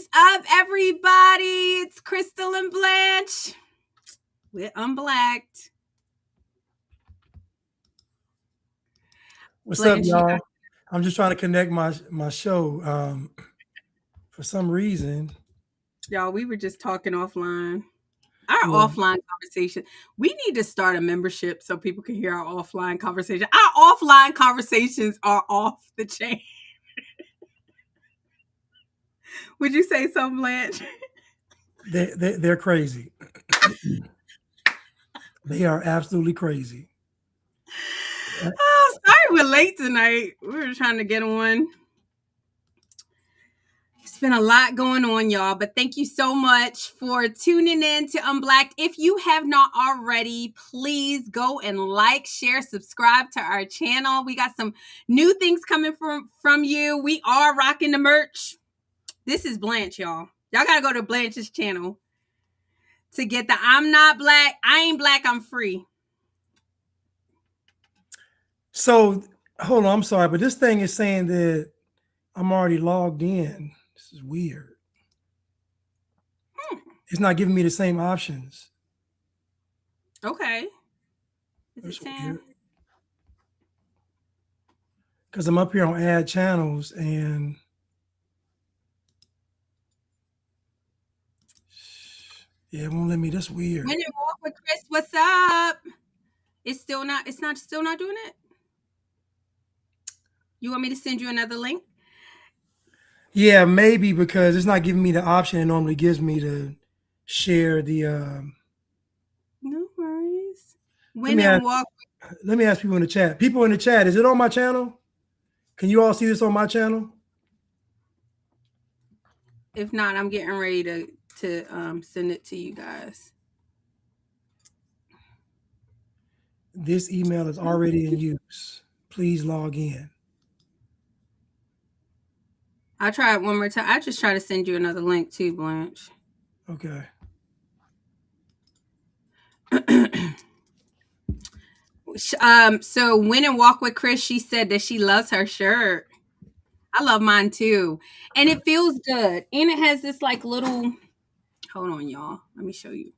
is up, everybody? It's Crystal and Blanche. We're Unblacked. What's Blanche, up, y'all? I'm just trying to connect my show. For some reason, y'all, we were just talking offline. Our yeah, offline conversation. We need to start a membership so people can hear our offline conversation. Our offline conversations are off the chain. Would you say so, Blanche? they're crazy. They are absolutely crazy. Oh, sorry we're late tonight. We were trying to get on. It's been a lot going on, y'all, but thank you so much for tuning in to Unblacked. If you have not already, please go and like, share, subscribe to our channel. We got some new things coming from you. We are rocking the merch. This is Blanche, y'all. Y'all got to go to Blanche's channel to get the I'm not black, I ain't black, I'm free. So, hold on, I'm sorry, but this thing is saying that I'm already logged in. This is weird. It's not giving me the same options. Okay. Is it saying? Because I'm up here on add channels and yeah, it won't let me. That's weird. When you walk with Chris, what's up? It's still not doing it. You want me to send you another link? Yeah, maybe because it's not giving me the option it normally gives me to share the. No worries. Let me ask people in the chat. People in the chat, is it on my channel? Can you all see this on my channel? If not, I'm getting ready to send it to you guys. This email is already in use. Please log in. I'll try it one more time. I just try to send you another link too, Blanche. Okay. So Win and Walk with Chris, she said that she loves her shirt. I love mine too. And it feels good. And it has this like little, hold on, y'all. Let me show you.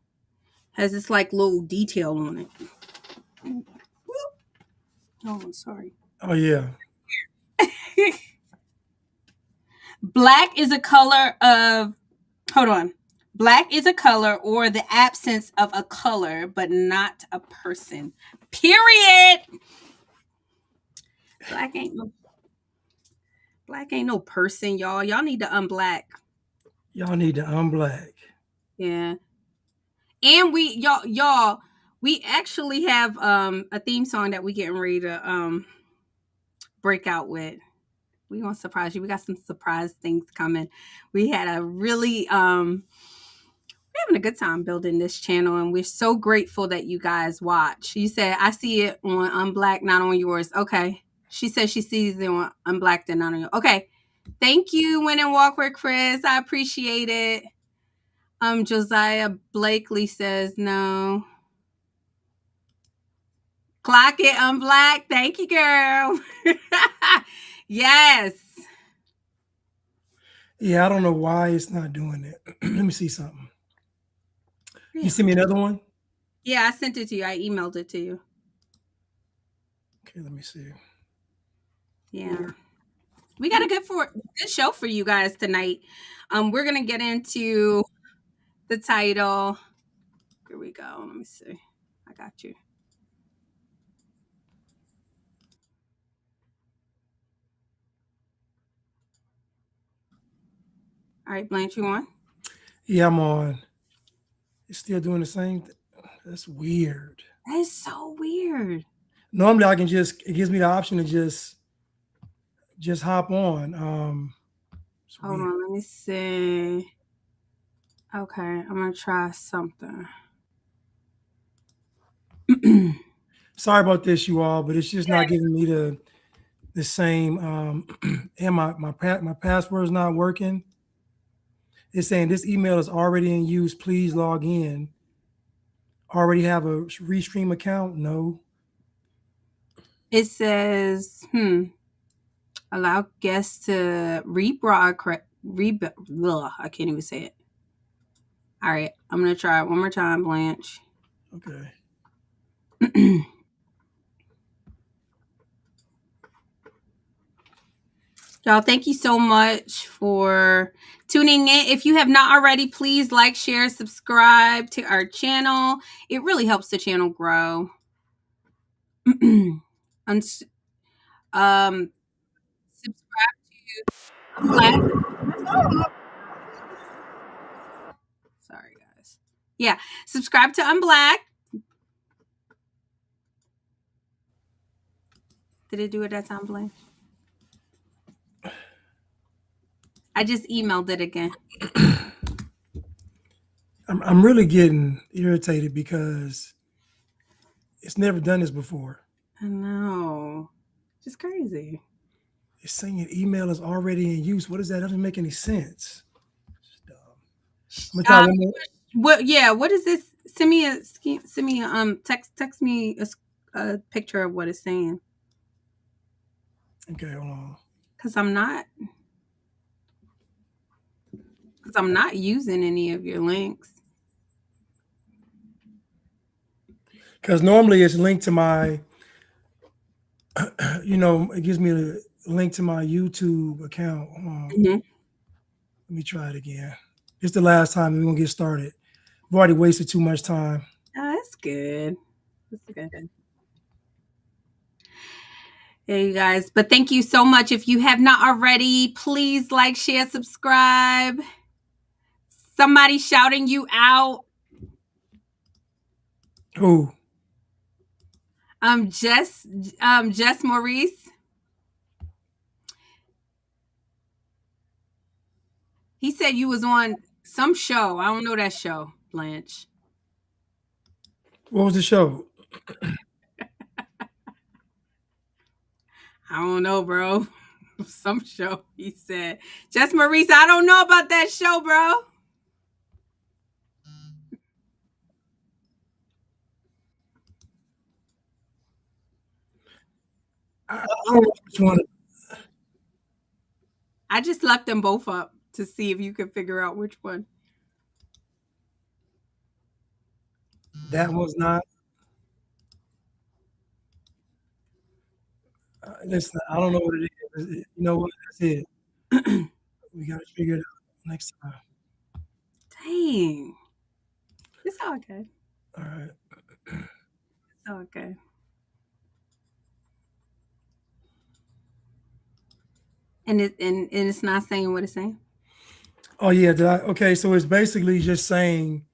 Has this like little detail on it. Oh, I'm sorry. Oh, yeah. Black is a color of, hold on. Black is a color or the absence of a color, but not a person. Period. Black ain't no person, y'all. Y'all need to unblack. Y'all need to unblack. Yeah. And we actually have a theme song that we getting ready to break out with. We gonna surprise you. We got some surprise things coming. We had a really we're having a good time building this channel, and we're so grateful that you guys watch. You said I see it on Unblack, not on yours. Okay. She said she sees it on Unblacked and not on yours. Okay. Thank you, Win and Walk with Chris. I appreciate it. Josiah Blakely says no. Clock it, Unblack. Thank you, girl. Yes. Yeah, I don't know why it's not doing it. Let me see something. You see me another one? Yeah, I sent it to you. I emailed it to you. Okay, let me see. Yeah. We got a good show for you guys tonight. We're gonna get into the title. Here we go. Let me see. I got you. All right, Blanche, you on? Yeah, I'm on. It's still doing the same thing. That's weird. That is so weird. Normally I can it gives me the option to just hop on. Hold on, let me see. Okay, I'm gonna try something. Sorry about this, you all, but it's just not giving me the same. And my password is not working. It's saying this email is already in use. Please log in. Already have a Restream account? No. It says, allow guests to rebroadcast I can't even say it. All right, I'm gonna try it one more time, Blanche. Okay. Y'all, thank you so much for tuning in. If you have not already, please like, share, subscribe to our channel. It really helps the channel grow. um, subscribe to Unblack. Sorry, guys. Yeah, subscribe to Unblack. Did it do it that time, Blaine? I just emailed it again. I'm really getting irritated because it's never done this before. I know. Just crazy. It's saying email is already in use. What is that? That doesn't make any sense. It's dumb. I'm gonna try Um, one more. what? Yeah. What is this? Send me a text me a picture of what it's saying. Okay, hold on. Cause I'm not using any of your links. Because normally it's linked to my, it gives me a link to my YouTube account. Mm-hmm. Let me try it again. It's the last time we're gonna get started. I've already wasted too much time. Oh, that's good. That's good. Hey, you guys. But thank you so much. If you have not already, please like, share, subscribe. Somebody shouting you out. Who? Jess Maurice. He said you was on some show. I don't know that show, Blanche. What was the show? I don't know, bro. Some show, he said. Jess Maurice, I don't know about that show, bro. I don't know which one. I just left them both up to see if you could figure out which one. That was not. Listen, I don't know what it is. You know what? That's it. We gotta figure it out next time. Dang. It's all okay. All right. It's all okay. And it's not saying what it's saying. Oh yeah. Okay. So it's basically just saying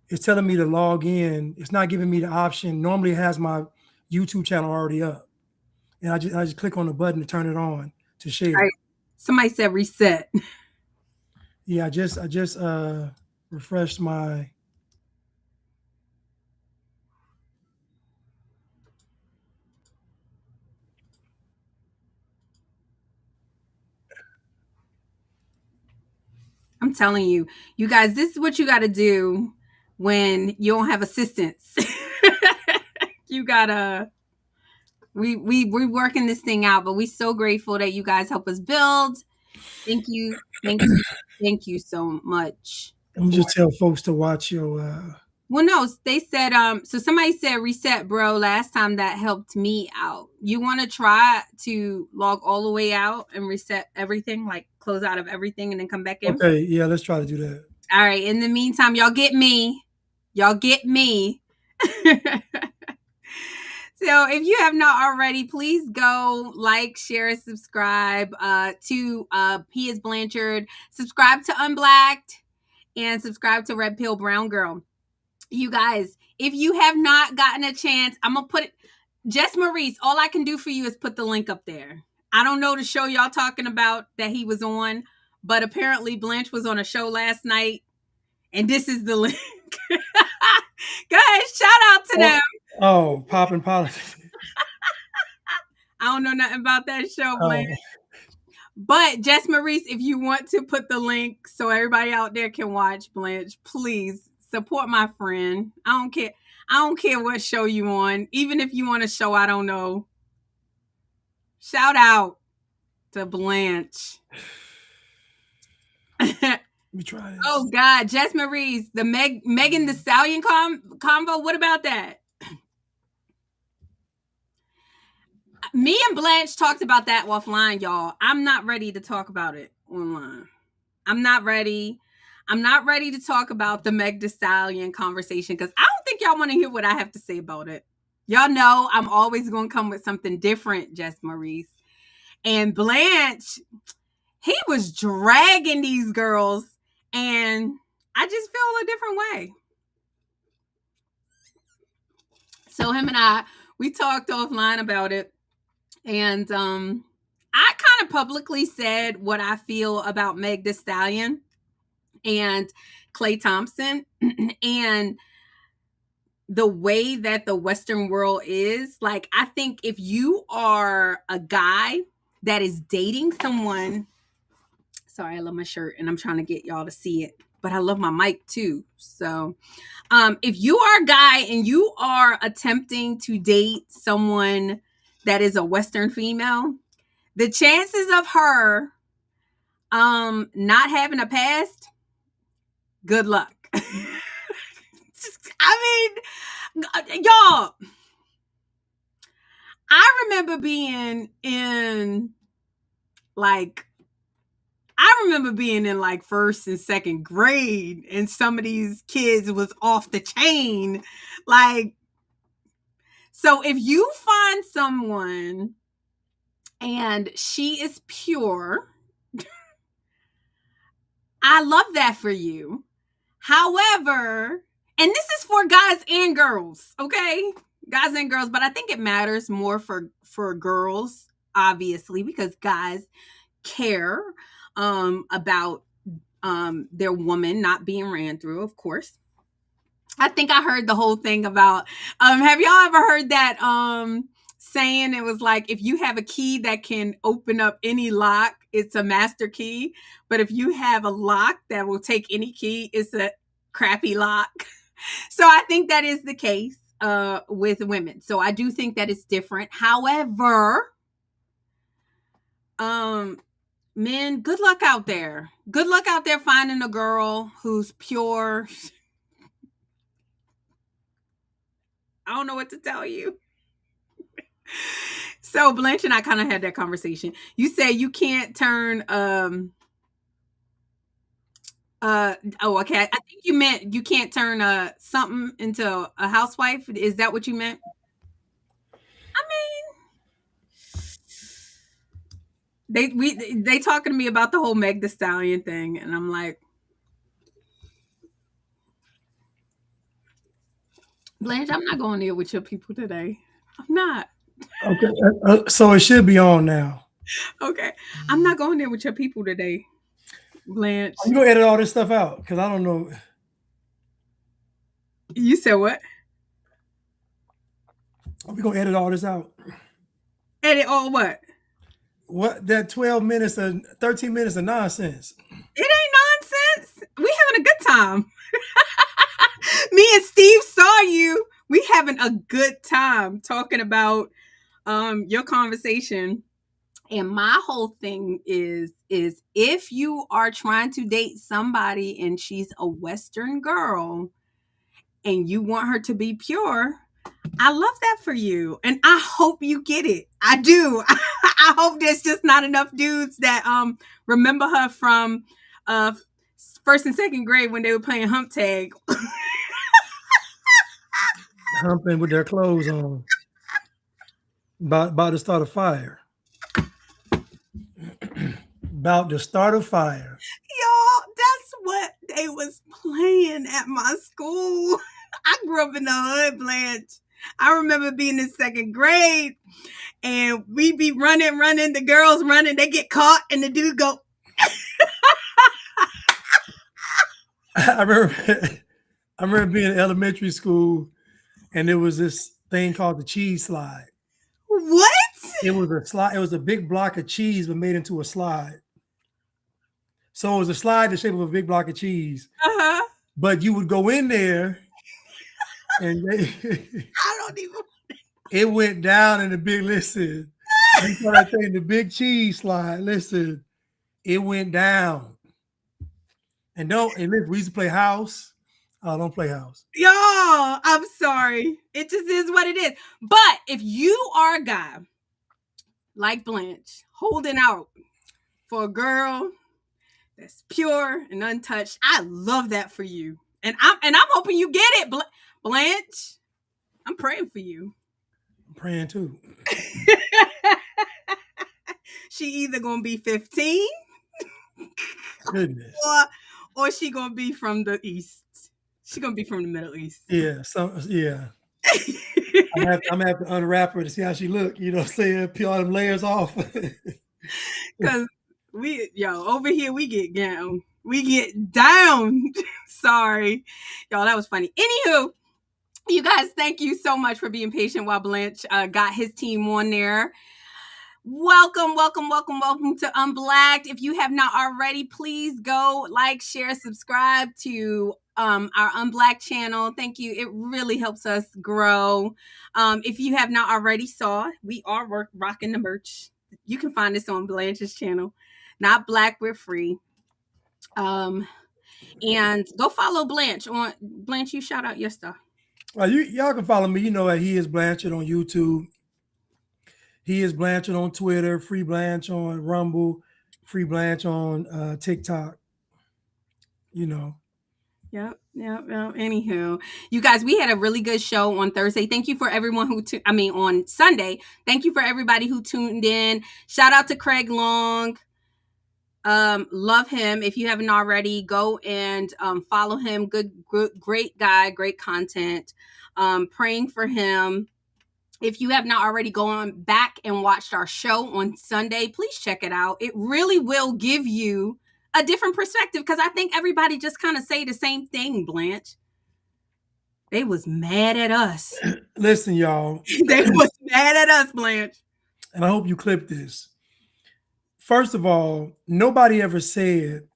it's telling me to log in. It's not giving me the option. Normally, it has my YouTube channel already up, and I just click on the button to turn it on to All right. share. Somebody said reset. Yeah. I just refreshed my. I'm telling you, you guys, this is what you got to do when you don't have assistance. You gotta we working this thing out, but we so grateful that you guys help us build. Thank you, thank you, thank you so much Let me for. just tell folks to watch your. Well, no, they said so somebody said reset, bro. Last time that helped me out. You want to try to log all the way out and reset everything, like close out of everything and then come back in? Okay. Yeah. Let's try to do that. All right. In the meantime, y'all get me. Y'all get me. So if you have not already, please go like, share, subscribe to P is Blanchard. Subscribe to Unblacked and subscribe to Red Pill Brown Girl. You guys, if you have not gotten a chance, I'm gonna put it. Jess Maurice, all I can do for you is put the link up there. I don't know the show y'all talking about that he was on, but apparently Blanche was on a show last night, and this is the link. Go ahead, shout out to them. Popping politics. I don't know nothing about that show, Blanche. Oh, But Jess Maurice, if you want to put the link so everybody out there can watch Blanche, please support my friend. I don't care. I don't care what show you on. Even if you want a show I don't know. Shout out to Blanche. Let me try Oh this. God, Jess Marie's the Megan the Stallion combo. What about that? Me and Blanche talked about that offline, y'all. I'm not ready to talk about it online. I'm not ready. I'm not ready to talk about the Meg Thee Stallion conversation because I don't think y'all want to hear what I have to say about it. Y'all know I'm always going to come with something different, Jess Maurice. And Blanche, he was dragging these girls, and I just feel a different way. So him and we talked offline about it, and I kind of publicly said what I feel about Meg Thee Stallion and Clay Thompson, and the way that the Western world is. Like, I think if you are a guy that is dating someone, sorry, I love my shirt and I'm trying to get y'all to see it, but I love my mic too. So, if you are a guy and you are attempting to date someone that is a Western female, the chances of her not having a past, good luck. I mean, y'all, I remember being in like first and second grade, and some of these kids was off the chain. Like, so if you find someone and she is pure, I love that for you. However, and this is for guys and girls, okay? Guys and girls, but I think it matters more for girls, obviously, because guys care about their woman not being ran through, of course. I think I heard the whole thing about have y'all ever heard that saying? It was like, if you have a key that can open up any lock, it's a master key. But if you have a lock that will take any key, it's a crappy lock. So I think that is the case with women. So I do think that it's different. However, men, good luck out there. Good luck out there finding a girl who's pure. I don't know what to tell you. So Blanche and I kind of had that conversation. You say you can't turn oh, okay. I think you meant you can't turn something into a housewife. Is that what you meant? I mean, they talking to me about the whole Meg the Stallion thing, and I'm like, Blanche, I'm not going there with your people today. I'm not. Okay, so it should be on now. Okay. I'm not going there with your people today, Blanche. You gonna edit all this stuff out because I don't know. You said what? We gonna edit all this out. Edit all what? What that 12 minutes and 13 minutes of nonsense. It ain't nonsense. We having a good time. Me and Steve saw you. We having a good time talking about your conversation. And my whole thing is if you are trying to date somebody and she's a Western girl and you want her to be pure, I love that for you. And I hope you get it. I do. I hope there's just not enough dudes that remember her from first and second grade when they were playing hump tag. Humping with their clothes on. About to start a fire. About to start a fire. Y'all, that's what they was playing at my school. I grew up in the hood, Blanche. I remember being in second grade and we be running, the girls running, they get caught and the dude go. I remember being in elementary school and there was this thing called the cheese slide. What? It was a slide, it was a big block of cheese but made into a slide. So it was a slide the shape of a big block of cheese. Uh-huh. But you would go in there and I don't even. It went down in the big, listen. That's what I think, the big cheese slide. Listen, it went down. And listen, we used to play house. Don't play house. Y'all, I'm sorry. It just is what it is. But if you are a guy like Blanche holding out for a girl that's pure and untouched, I love that for you. And I'm hoping you get it, Blanche. I'm praying for you. I'm praying too. She either gonna be 15 Goodness. or she gonna be from the east. She gonna be from the Middle East. Yeah. Yeah. I'm gonna have to unwrap her to see how she look. You know what I'm saying? Peel all them layers off. Cause over here we get down. We get down. Sorry. Y'all, that was funny. Anywho, you guys, thank you so much for being patient while Blanche got his team on there. Welcome, welcome, welcome, welcome to Unblacked. If you have not already, please go like, share, subscribe to our Unblacked channel. Thank you. It really helps us grow. If you have not already saw, we are rocking the merch. You can find this on Blanche's channel. Not Black, we're free. And go follow Blanche on Blanche. You shout out your stuff. Well, y'all can follow me. You know that he is Blanchard on YouTube. He is Blanchard on Twitter. Free Blanche on Rumble. Free Blanche on TikTok. You know. Yep. Anywho, you guys, we had a really good show on Thursday. Thank you for everyone on Sunday. Thank you for everybody who tuned in. Shout out to Craig Long. Love him. If you haven't already, go and follow him. Good, great guy, great content. Praying for him. If you have not already gone back and watched our show on Sunday, please check it out. It really will give you a different perspective, because I think everybody just kind of say the same thing, Blanche. They was mad at us. Listen, y'all. They was mad at us, Blanche. And I hope you clip this. First of all, nobody ever said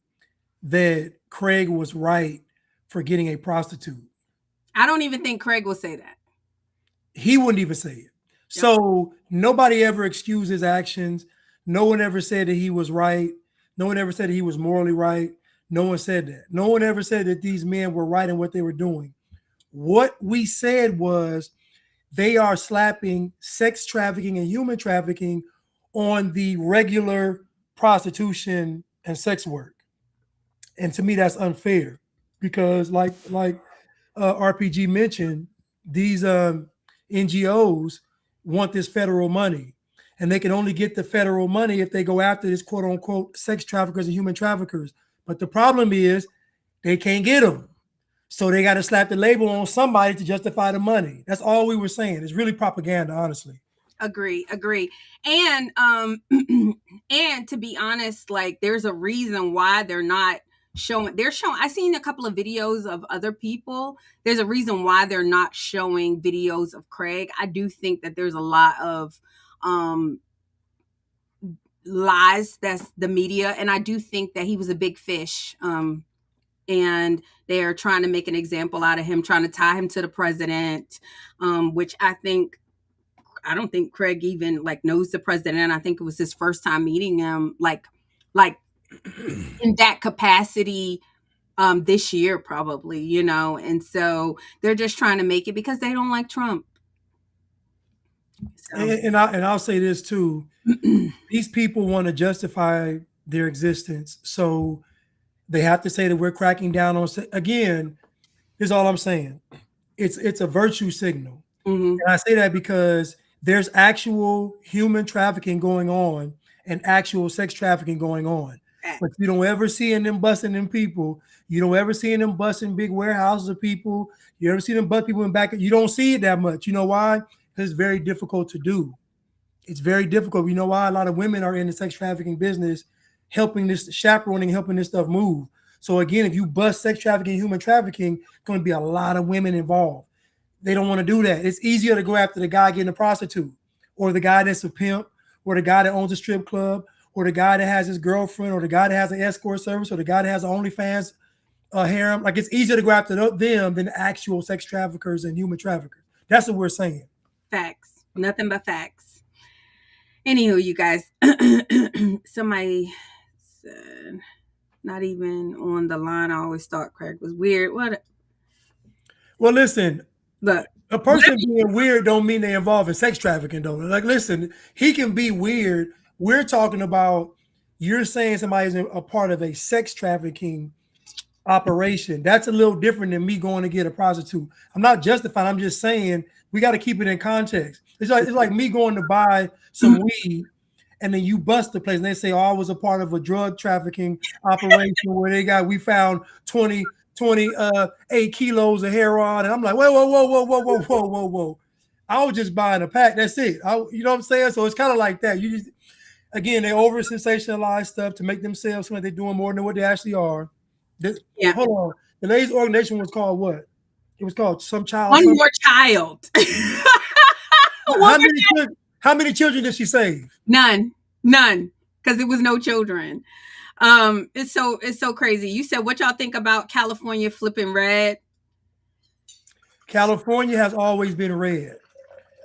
that Craig was right for getting a prostitute. I don't even think Craig will say that. He wouldn't even say it. Yep. So nobody ever excused his actions. No one ever said that he was right. No one ever said that he was morally right. No one said that. No one ever said that these men were right in what they were doing. What we said was they are slapping sex trafficking and human trafficking on the regular prostitution and sex work. And to me, that's unfair, because like RPG mentioned, these NGOs want this federal money, and they can only get the federal money if they go after this quote unquote sex traffickers and human traffickers. But the problem is they can't get them. So they got to slap the label on somebody to justify the money. That's all we were saying. It's really propaganda, honestly. Agree. And and to be honest, like, there's a reason why they're showing. I seen a couple of videos of other people. There's a reason why they're not showing videos of Craig. I do think that there's a lot of lies, that's the media, and I do think that he was a big fish. And they're trying to make an example out of him, trying to tie him to the president, which I don't think Craig even knows the president. I think it was his first time meeting him, like in that capacity, this year probably, and so they're just trying to make it because they don't like Trump. So. And I'll say this too. These people want to justify their existence. So they have to say that we're cracking down on, again, here's all I'm saying. It's a virtue signal. Mm-hmm. And I say that because there's actual human trafficking going on and actual sex trafficking going on. But you don't ever see them busting them people. You don't ever see them busting big warehouses of people. You ever see them bust people in back. You don't see it that much. You know why? Because it's very difficult to do. It's very difficult. You know why? A lot of women are in the sex trafficking business, helping this stuff move. So again, if you bust sex trafficking, human trafficking, it's going to be a lot of women involved. They don't want to do that. It's easier to go after the guy getting a prostitute, or the guy that's a pimp, or the guy that owns a strip club, or the guy that has his girlfriend, or the guy that has an escort service, or the guy that has an OnlyFans harem. Like, it's easier to go after them than actual sex traffickers and human traffickers. That's what we're saying. Facts. Nothing but facts. Anywho, you guys, somebody said, Not even on the line. I always thought Craig was weird. What? Well, listen, Look, a whatever. person being weird don't mean they involved in sex trafficking, though. Like, listen, he can be weird. We're talking about you're saying somebody's a part of a sex trafficking operation. That's a little different than me going to get a prostitute. I'm not justifying. I'm just saying we got to keep it in context. It's like me going to buy some weed and then you bust the place and they say, oh, I was a part of a drug trafficking operation where we found 8 kilos of heroin. And I'm like, whoa, whoa, whoa, whoa, whoa, whoa, whoa, whoa, whoa. I was just buying a pack. That's it. You know what I'm saying? So it's kind of like that. You just, again, they over sensationalize stuff to make themselves seem like they're doing more than what they actually are. Yeah. Hold on. The lady's organization was called what? It was called Some Child One Something. more child. How many children? How many children did she save? None. Because it was no children. It's so crazy. You said what y'all think about California flipping red? California has always been red.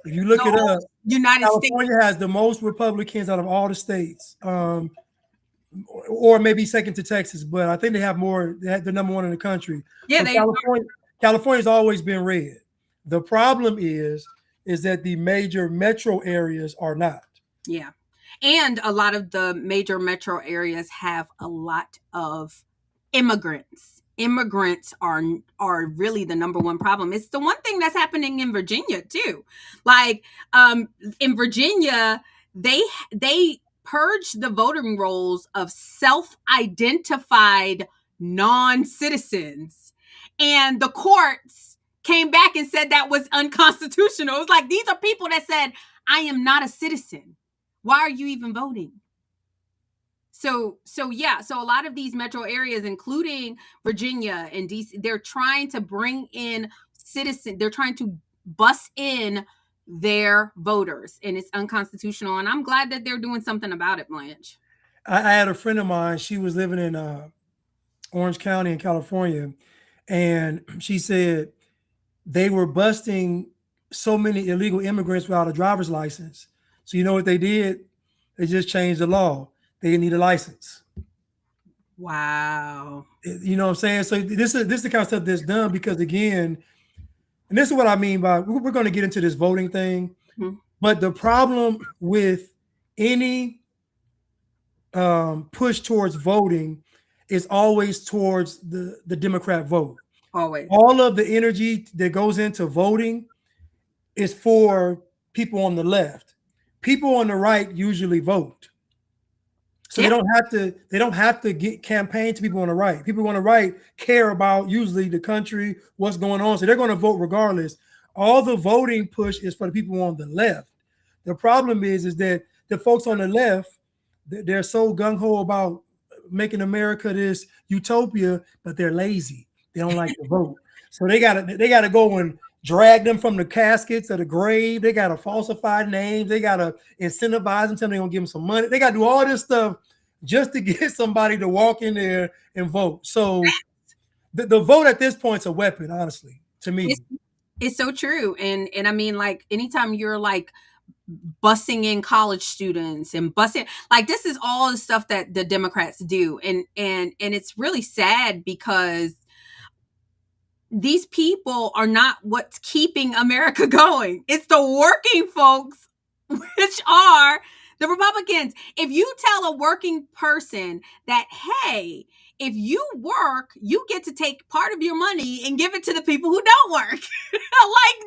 If you The look it whole up, United States. California has the most Republicans out of all the states, or maybe second to Texas, but I think they have more. They're number one in the country. Yeah, So they. California's always been red. The problem is that the major metro areas are not. Yeah. And a lot of the major metro areas have a lot of immigrants. Immigrants are really the number one problem. It's the one thing that's happening in Virginia too. Like in Virginia, they purged the voting rolls of self-identified non-citizens. And the courts came back and said that was unconstitutional. It was like these are people that said, I am not a citizen. Why are you even voting? So yeah, so a lot of these metro areas, including Virginia and DC, they're trying to bring in citizens. They're trying to bus in their voters, and it's unconstitutional. And I'm glad that they're doing something about it, Blanche. I had a friend of mine. She was living in Orange County in California, and she said they were busting so many illegal immigrants without a driver's license. So you know what they did? They just changed the law. They didn't need a license. Wow. You know what I'm saying? So this is the kind of stuff that's done because again, and this is what I mean by we're going to get into this voting thing. Mm-hmm. But the problem with any push towards voting is always towards the Democrat vote. Always. All of the energy that goes into voting is for people on the left. People on the right usually vote. So Yeah. they don't have to get campaign to people on the right. People on the right care about usually the country, what's going on. So they're going to vote regardless. All the voting push is for the people on the left. The problem is that the folks on the left, they're so gung-ho about making America this utopia, but they're lazy. They don't like to vote. So they gotta go and drag them from the caskets of the grave. They gotta falsify names. They gotta incentivize them, tell them they're gonna give them some money. They gotta do all this stuff just to get somebody to walk in there and vote. So the vote at this point is a weapon, honestly, to me. It's so true. And I mean, like anytime you're like busing in college students and busing, like this is all the stuff that the Democrats do. And it's really sad because these people are not what's keeping America going. It's the working folks, which are the Republicans. If you tell a working person that, hey, if you work, you get to take part of your money and give it to the people who don't work. Like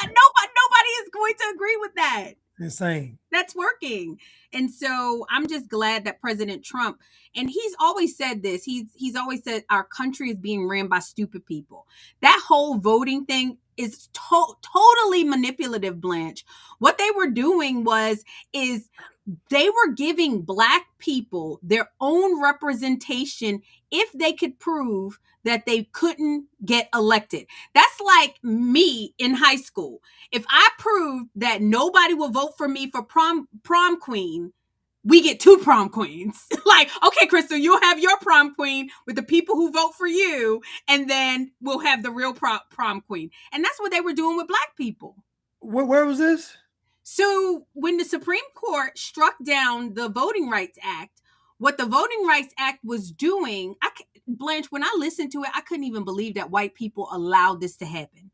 nobody is going to agree with that. Insane. That's working. And so I'm just glad that President Trump, and he's always said this, he's always said our country is being ran by stupid people. That whole voting thing is totally manipulative, Blanche. What they were doing is they were giving Black people their own representation if they could prove that they couldn't get elected. That's like me in high school. If I proved that nobody will vote for me for prom queen, we get 2 prom queens. Like, okay, Crystal, you'll have your prom queen with the people who vote for you, and then we'll have the real prom queen. And that's what they were doing with Black people. Where was this? So when the Supreme Court struck down the Voting Rights Act, What the Voting Rights Act was doing, Blanche, when I listened to it, I couldn't even believe that white people allowed this to happen.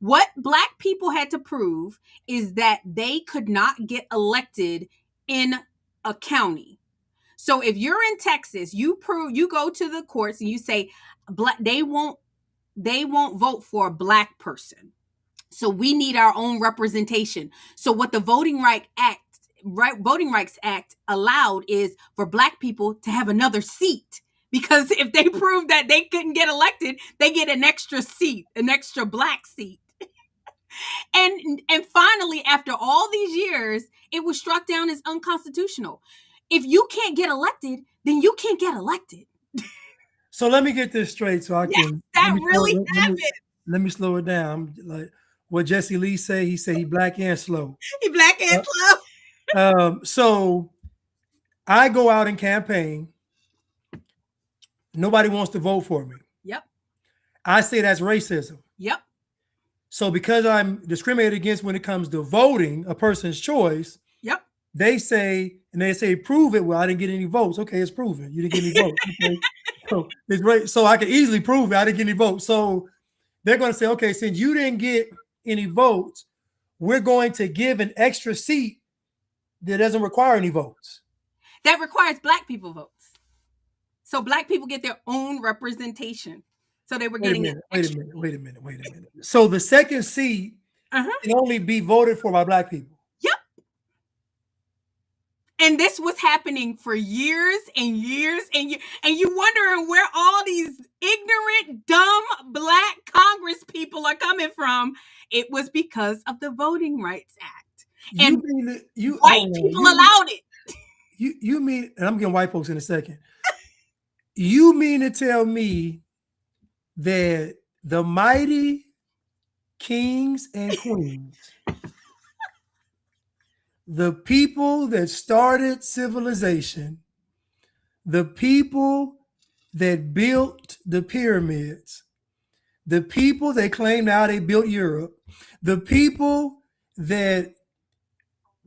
What Black people had to prove is that they could not get elected in a county. So if you're in Texas, you go to the courts and you say they won't vote for a Black person. So we need our own representation. So what the Voting Rights Act allowed is for Black people to have another seat. Because if they prove that they couldn't get elected, they get an extra seat, an extra Black seat. And finally, after all these years, it was struck down as unconstitutional. If you can't get elected, then you can't get elected. So let me get this straight, so I can. That really happened. Let me slow it down. Like what Jesse Lee say, he said he Black and slow. He Black and slow. So I go out and campaign. Nobody wants to vote for me. Yep. I say that's racism. Yep. So because I'm discriminated against when it comes to voting, a person's choice. Yep. They say prove it. Well, I didn't get any votes. Okay, it's proven. You didn't get any votes. Okay. So it's right. So I can easily prove it. I didn't get any votes. So they're going to say, okay, since you didn't get any votes, we're going to give an extra seat that doesn't require any votes. That requires Black people votes. So Black people get their own representation. So they were getting Wait a minute. So the second seat can only be voted for by Black people. Yep. And this was happening for years and years and years. And you wondering where all these ignorant, dumb Black Congress people are coming from. It was because of the Voting Rights Act. And white people allowed it. You mean, and I'm getting white folks in a second. You mean to tell me that the mighty kings and queens, the people that started civilization, the people that built the pyramids, the people that claimed how they built Europe, the people that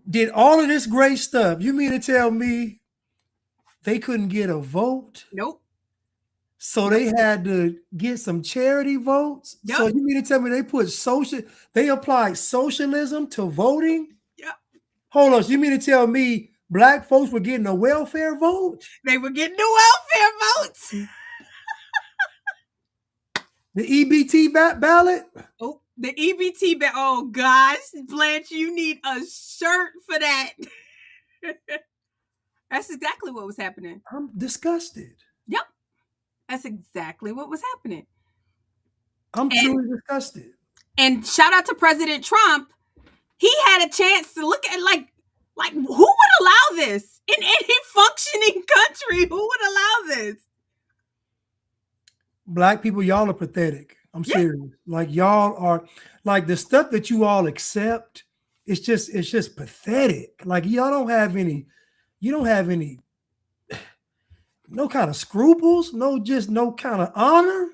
did all of this great stuff, you mean to tell me they couldn't get a vote? Nope. So they had to get some charity votes. Yep. So you mean to tell me they applied socialism to voting? Yep. Hold on. So you mean to tell me Black folks were getting a welfare vote? They were getting the welfare votes. The EBT ballot? Oh, the EBT ballot. Oh gosh, Blanche, you need a shirt for that. That's exactly what was happening. I'm disgusted. Yep. That's exactly what was happening. I'm truly disgusted. And shout out to President Trump. He had a chance to look at like who would allow this in any functioning country? Who would allow this? Black people, y'all are pathetic. I'm serious. Like y'all are like the stuff that you all accept. It's just pathetic. Like y'all don't have any. You don't have any. No kind of scruples, no kind of honor.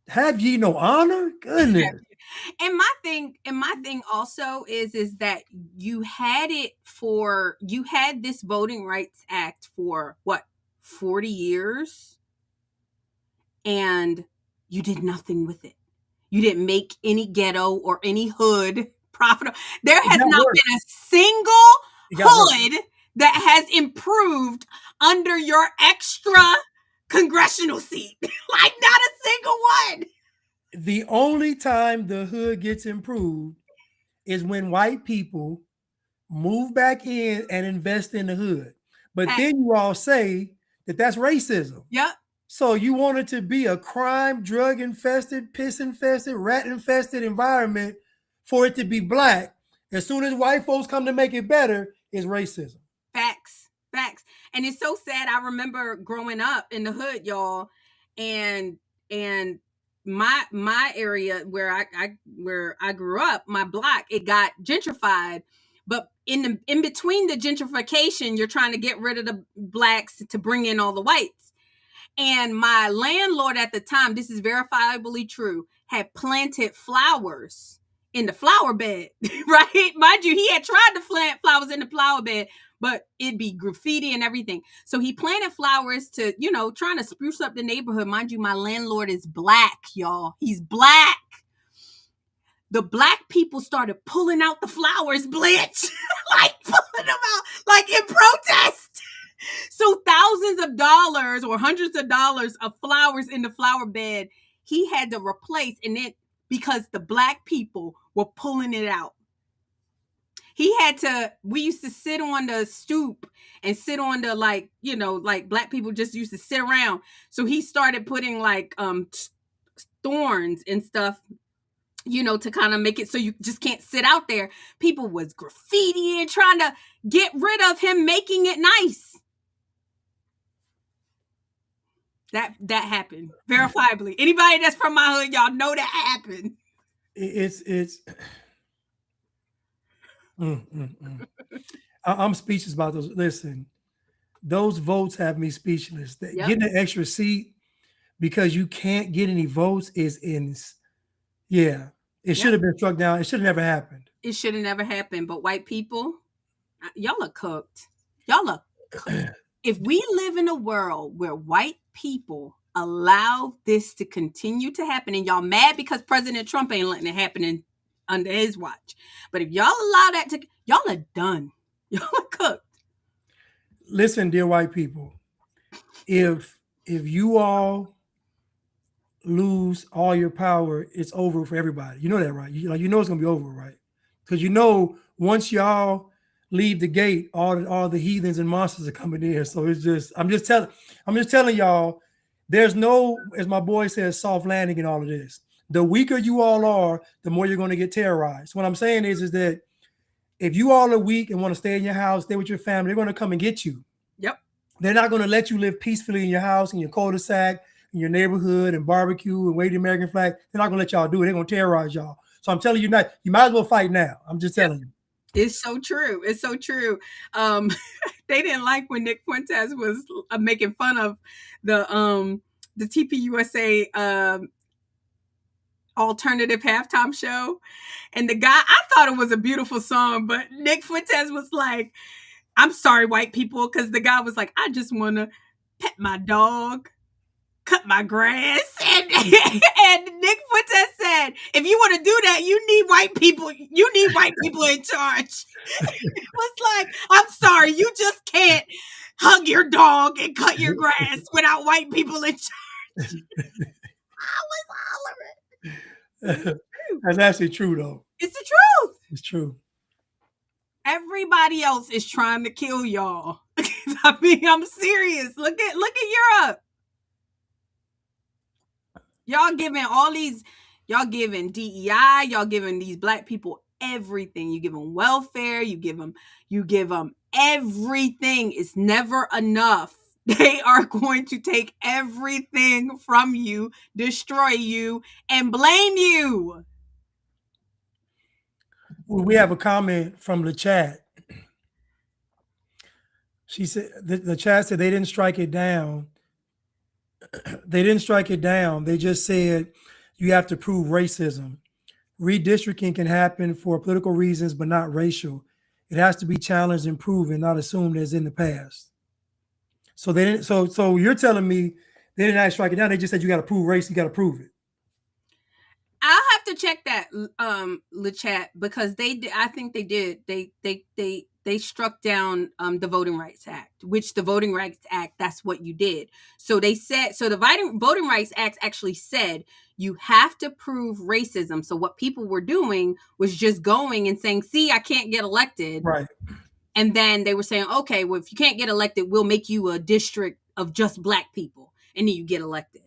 Have ye no honor? Goodness. And my thing also is that you had this Voting Rights Act for what, 40 years? And you did nothing with it. You didn't make any ghetto or any hood profitable. There has not been a single hood that has improved under your extra congressional seat. Like not a single one. The only time the hood gets improved is when white people move back in and invest in the hood. But then you all say that that's racism. Yep. So you want it to be a crime, drug infested, piss infested, rat infested environment for it to be Black. As soon as white folks come to make it better, it's racism. Facts. And it's so sad. I remember growing up in the hood, y'all, and my area where I grew up, my block, it got gentrified. But in between the gentrification, you're trying to get rid of the Blacks to bring in all the whites. And my landlord at the time, this is verifiably true, had planted flowers in the flower bed, right? Mind you, he had tried to plant flowers in the flower bed, but it'd be graffiti and everything. So he planted flowers to, trying to spruce up the neighborhood. Mind you, my landlord is black, y'all. He's black. The black people started pulling out the flowers, Blanche. Like pulling them out, like in protest. So thousands of dollars or hundreds of dollars of flowers in the flower bed, he had to replace, and then because the black people were pulling it out. We used to sit on the stoop and sit on the, like black people just used to sit around. So he started putting like thorns and stuff, to kind of make it so you just can't sit out there. People was graffitiing, trying to get rid of him, making it nice. That happened verifiably. Anybody that's from my hood, y'all know that happened. It's I'm speechless about those. Listen, those votes have me speechless. Yep. Getting an extra seat because you can't get any votes is it should have been struck down. It should have never happened. It should have never happened. But white people, y'all are cooked. Y'all are cooked. If we live in a world where white people allow this to continue to happen, and y'all mad because President Trump ain't letting it happen under his watch, but if y'all allow that to, y'all are done. Y'all are cooked. Listen, dear white people, if you all lose all your power, it's over for everybody. You know that, right? You know it's gonna be over, right? Because once y'all leave the gate, all the heathens and monsters are coming in. So it's just I'm just telling y'all, there's no, as my boy says, soft landing in all of this. The weaker you all are, the more you're going to get terrorized. What I'm saying is that if you all are weak and want to stay in your house, stay with your family, they're going to come and get you. Yep. They're not going to let you live peacefully in your house, in your cul-de-sac, in your neighborhood, and barbecue and wave the American flag. They're not going to let y'all do it. They're going to terrorize y'all. So I'm telling you, you might as well fight now. I'm just telling you. It's so true. It's so true. They didn't like when Nick Fuentes was making fun of the TPUSA alternative halftime show. And the guy, I thought it was a beautiful song, but Nick Fuentes was like, I'm sorry, white people, because the guy was like, I just want to pet my dog, cut my grass. And Nick Fuentes said, if you want to do that, you need white people in charge. It was like, I'm sorry, you just can't hug your dog and cut your grass without white people in charge. I was hollering. That's actually true, though. It's the truth. It's true. Everybody else is trying to kill y'all. I mean, I'm serious. Look at Europe. Y'all giving DEI, y'all giving these black people everything. You give them welfare, you give them everything. It's never enough. They are going to take everything from you, destroy you, and blame you. We have a comment from the chat. She said, the chat said they didn't strike it down. They didn't strike it down. They just said you have to prove racism. Redistricting can happen for political reasons, but not racial. It has to be challenged and proven, not assumed as in the past. So they didn't. So you're telling me they didn't actually strike it down. They just said you got to prove race. You got to prove it. I'll have to check that, LeChat, because they did. I think they did. They struck down the Voting Rights Act, which the Voting Rights Act, that's what you did. So they said, so the Voting Rights Act actually said you have to prove racism. So what people were doing was just going and saying, see, I can't get elected. Right. And then they were saying, okay, well, if you can't get elected, we'll make you a district of just black people. And then you get elected.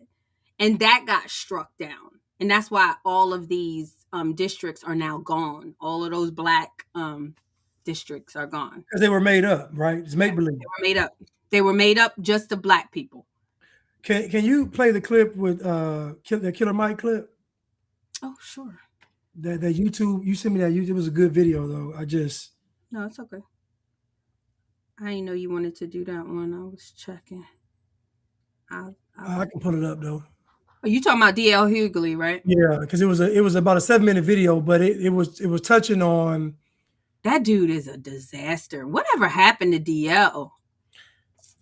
And that got struck down. And that's why all of these districts are now gone. All of those black districts are gone. Because they were made up, right? It's make-believe. They were made up. They were made up just to black people. Can you play the clip with the Killer Mike clip? Oh, sure. That YouTube, you sent me that YouTube. It was a good video, though. No, it's okay. I didn't know you wanted to do that one. I was checking. I can pull it up, though. Are you talking about D.L. Hughley, right? Yeah, because it was about a 7-minute video, but it was touching on That dude is a disaster. Whatever happened to DL?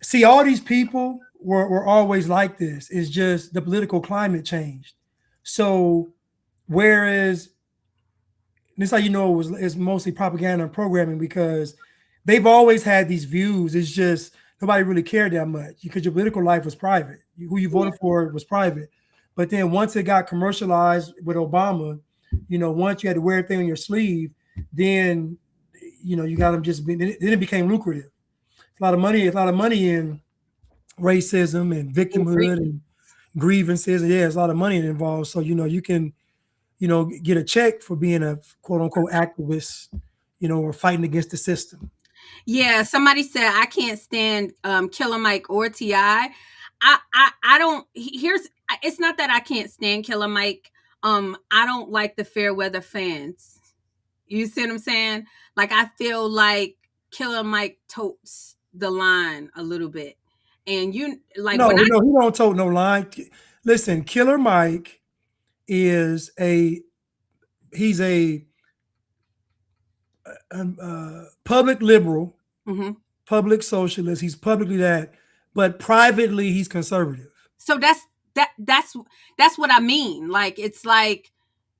See, all these people were always like this. It's just the political climate changed. So whereas this is how you know it's mostly propaganda and programming because they've always had these views. It's just nobody really cared that much because your political life was private. Who you Yeah. voted for was private. But then once it got commercialized with Obama, once you had to wear everything on your sleeve, then you got them then it became lucrative. It's a lot of money in racism and victimhood and grievances. And yeah, there's a lot of money involved. So you can get a check for being a quote unquote activist, or fighting against the system. Yeah, somebody said I can't stand Killer Mike or Ti. I don't. Here's it's not that I can't stand Killer Mike. I don't like the fair weather fans. You see what I'm saying? Like I feel like Killer Mike totes the line a little bit, and you like No, when I no, he don't tote no line. Listen, Killer Mike is he's a public liberal, mhm. public socialist. He's publicly that, but privately he's conservative. So that's what I mean. Like it's like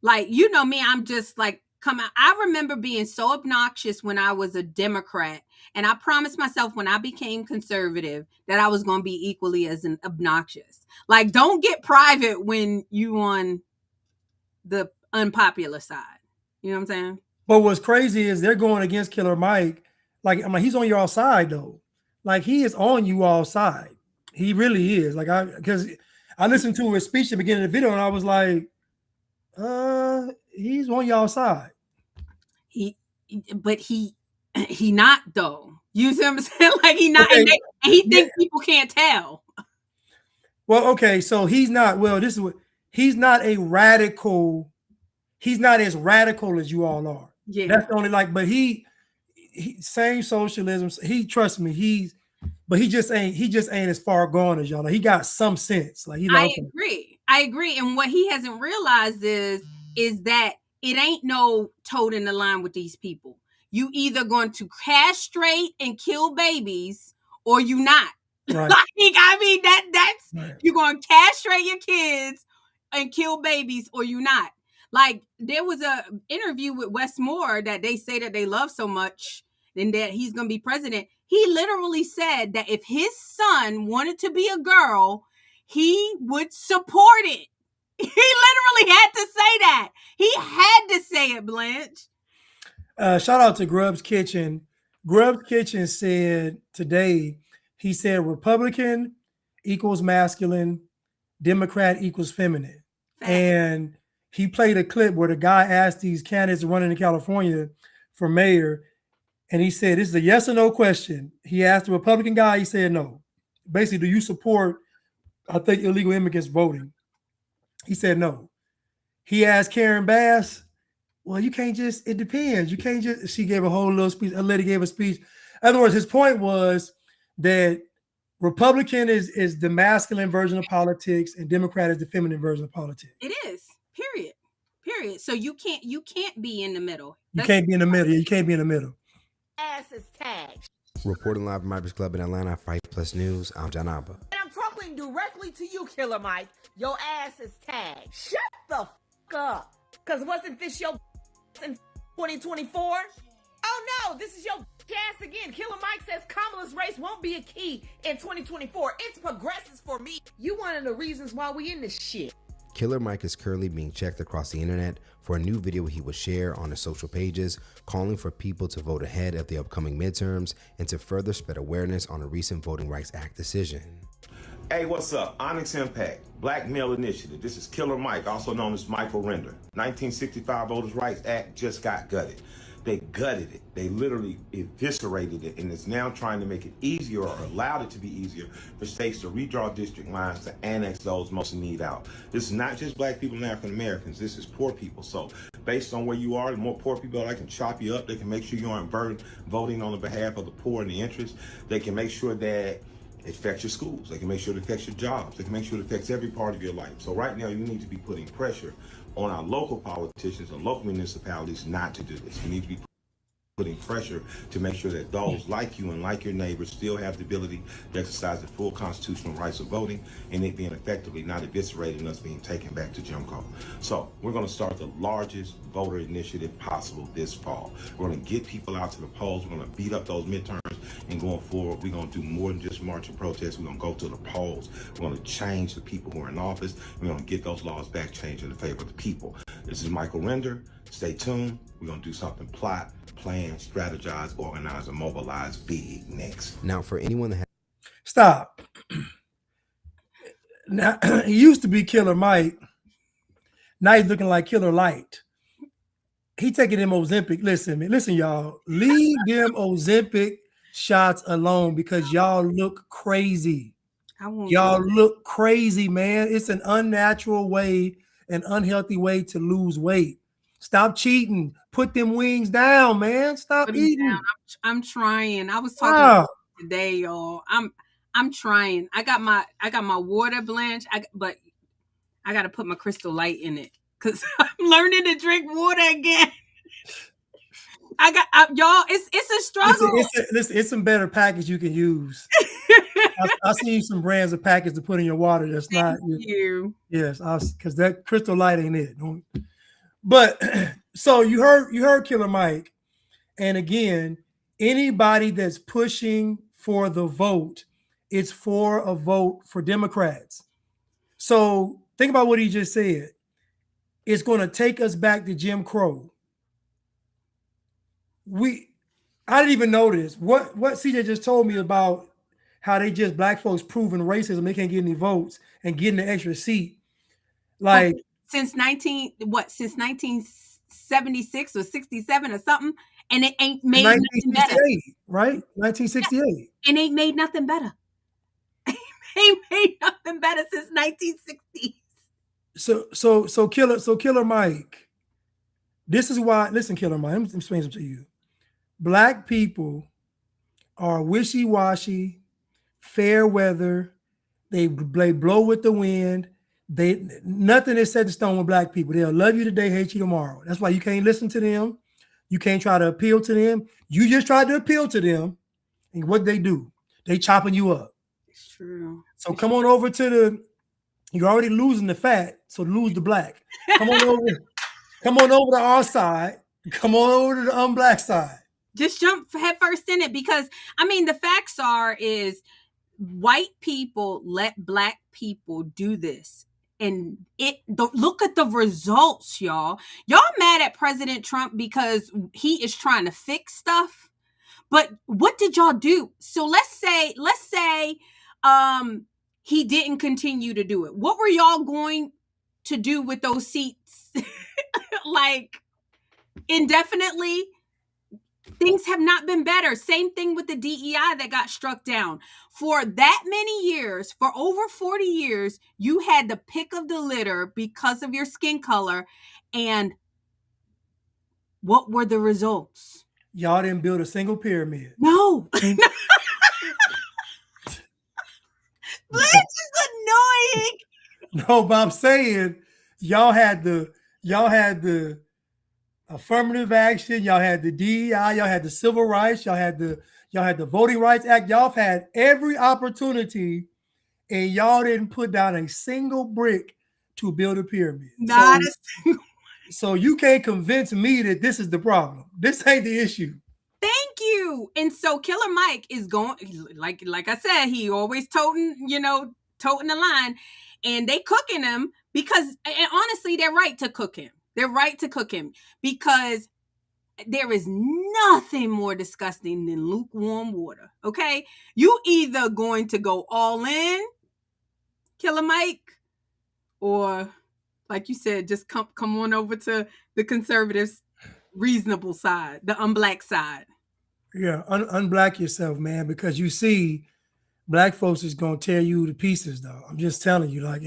you know me, I'm just like come out. I remember being so obnoxious when I was a Democrat, and I promised myself when I became conservative that I was going to be equally as obnoxious. Like don't get private when you on the unpopular side. You know what I'm saying? But what's crazy is they're going against Killer Mike. Like, I'm like, he's on your side though. Like, he is on you all side. He really is. Like, because I listened to his speech at the beginning of the video and I was like, he's on y'all side. But he not though. You see what I'm saying? Like he not, Okay. and he Yeah. think people can't tell. Well, okay, so he's not. Well, this is what he's not a radical. He's not as radical as you all are. Yeah, That's the only but he same socialism. He trust me. But he just ain't as far gone as y'all. Like, he got some sense. Like he like I okay. agree. I agree. And what he hasn't realized is that it ain't no toting the line with these people. You either going to castrate and kill babies or you not. Right. Like I mean that's Right. you're going to castrate your kids and kill babies or you not. Like there was a interview with Wes Moore that they say that they love so much and that he's going to be president. He literally said that if his son wanted to be a girl, he would support it. He literally had to say that. He had to say it, Blanche. Shout out to Grub's Kitchen. Grub's Kitchen said today, he said Republican equals masculine, Democrat equals feminine. Fact. And he played a clip where the guy asked these candidates running in California for mayor, and he said, this is a yes or no question. He asked the Republican guy, he said no. Basically, do you support, I think, illegal immigrants voting? He said no. He asked Karen Bass, well, you can't just, it depends. You can't just, she gave a whole little speech, a lady gave a speech. In other words, his point was that Republican is the masculine version of politics and Democrat is the feminine version of politics. It is. Period. So you can't be in the middle. You can't be in the middle. You can't be in the middle. Ass is tagged. Reporting live from Mybridge Club in Atlanta, Fight Plus News, I'm John Abba. And I'm talking directly to you, Killer Mike. Your ass is tagged. Shut the f up. Cause wasn't this your in 2024? Oh no, this is your ass again. Killer Mike says Kamala's race won't be a key in 2024. It's progressives for me. You one of the reasons why we in this shit. Killer Mike is currently being checked across the internet for a new video he will share on his social pages, calling for people to vote ahead of the upcoming midterms and to further spread awareness on a recent Voting Rights Act decision. Hey, what's up? Onyx Impact, Black Male Initiative. This is Killer Mike, also known as Michael Render. 1965 Voters' Rights Act just got gutted. They gutted it. They literally eviscerated it, and it's now trying to make it easier or allowed it to be easier for states to redraw district lines to annex those most in need out. This is not just black people and African Americans. This is poor people. So based on where you are, the more poor people are, they can chop you up. They can make sure you aren't voting on the behalf of the poor and the interest. They can make sure that it affects your schools. They can make sure it affects your jobs. They can make sure it affects every part of your life. So right now, you need to be putting pressure on our local politicians and local municipalities not to do this. We need to be putting pressure to make sure that those like you and like your neighbors still have the ability to exercise the full constitutional rights of voting, and it being effectively not eviscerated and us being taken back to Jim Crow. So we're going to start the largest voter initiative possible this fall. We're going to get people out to the polls. We're going to beat up those midterms, and going forward, we're going to do more than just march and protest. We're going to go to the polls. We're going to change the people who are in office. We're going to get those laws back changed in the favor of the people. This is Michael Render. Stay tuned. We're going to do something plot, plan, strategize, organize, and mobilize big next. Now, for anyone that has Stop. Now, he used to be Killer Mike. Now he's looking like Killer Light. He taking them Ozempic. Listen, y'all. Leave them Ozempic shots alone because y'all look crazy. Y'all look crazy, man. It's an unnatural way, an unhealthy way to lose weight. Stop cheating. Put them wings down, man. Stop eating. I'm trying. I was talking today, y'all. I'm trying. I got my water blanch. But I got to put my Crystal Light in it because I'm learning to drink water again. Y'all. It's a struggle. Listen, it's some better package you can use. I'll send you some brands of packets to put in your water. That's Thank you. Yes, because that Crystal Light ain't it. But so you heard Killer Mike, and again, anybody that's pushing for the vote, it's for a vote for Democrats. So think about what he just said. It's going to take us back to Jim Crow. I didn't even know this. What CJ just told me about how they just black folks proving racism, they can't get any votes and getting the extra seat. Like since 1976 or 67 or something, and it ain't made nothing better. Right? 1968. And ain't made nothing better. Ain't made nothing better since 1960s. So Killer Mike, this is why, listen, Killer Mike, I'm explaining something to you. Black people are wishy-washy, fair weather, they blow with the wind. Nothing is set in stone with black people. They'll love you today, hate you tomorrow. That's why you can't listen to them. You can't try to appeal to them. You just try to appeal to them, and what they do, they chopping you up. It's true. So come on over to you're already losing the fat, so lose the black. Come on over to our side. Come on over to the Unblack side. Just jump head first in it because, I mean, the facts is white people let black people do this. And look at the results, y'all. Y'all mad at President Trump because he is trying to fix stuff. But what did y'all do? So let's say he didn't continue to do it. What were y'all going to do with those seats? Like indefinitely? Things have not been better. Same thing with the DEI that got struck down. For that many years, for over 40 years, you had the pick of the litter because of your skin color. And what were the results? Y'all didn't build a single pyramid. No. Blanche is annoying. No, but I'm saying y'all had the affirmative action, y'all had the DEI, y'all had the civil rights, y'all had the Voting Rights Act. Y'all have had every opportunity, and y'all didn't put down a single brick to build a pyramid. Not a single. So you can't convince me that this is the problem. This ain't the issue. Thank you. And so Killer Mike is going, like I said, he always toting the line, and they cooking him because, and honestly, they're right to cook him. They're right to cook him because there is nothing more disgusting than lukewarm water. Okay. You either going to go all in, Killer Mike, or like you said, just come on over to the conservatives' reasonable side, the Unblack side. Yeah. Unblack yourself, man, because you see black folks is going to tear you to pieces though. I'm just telling you, like,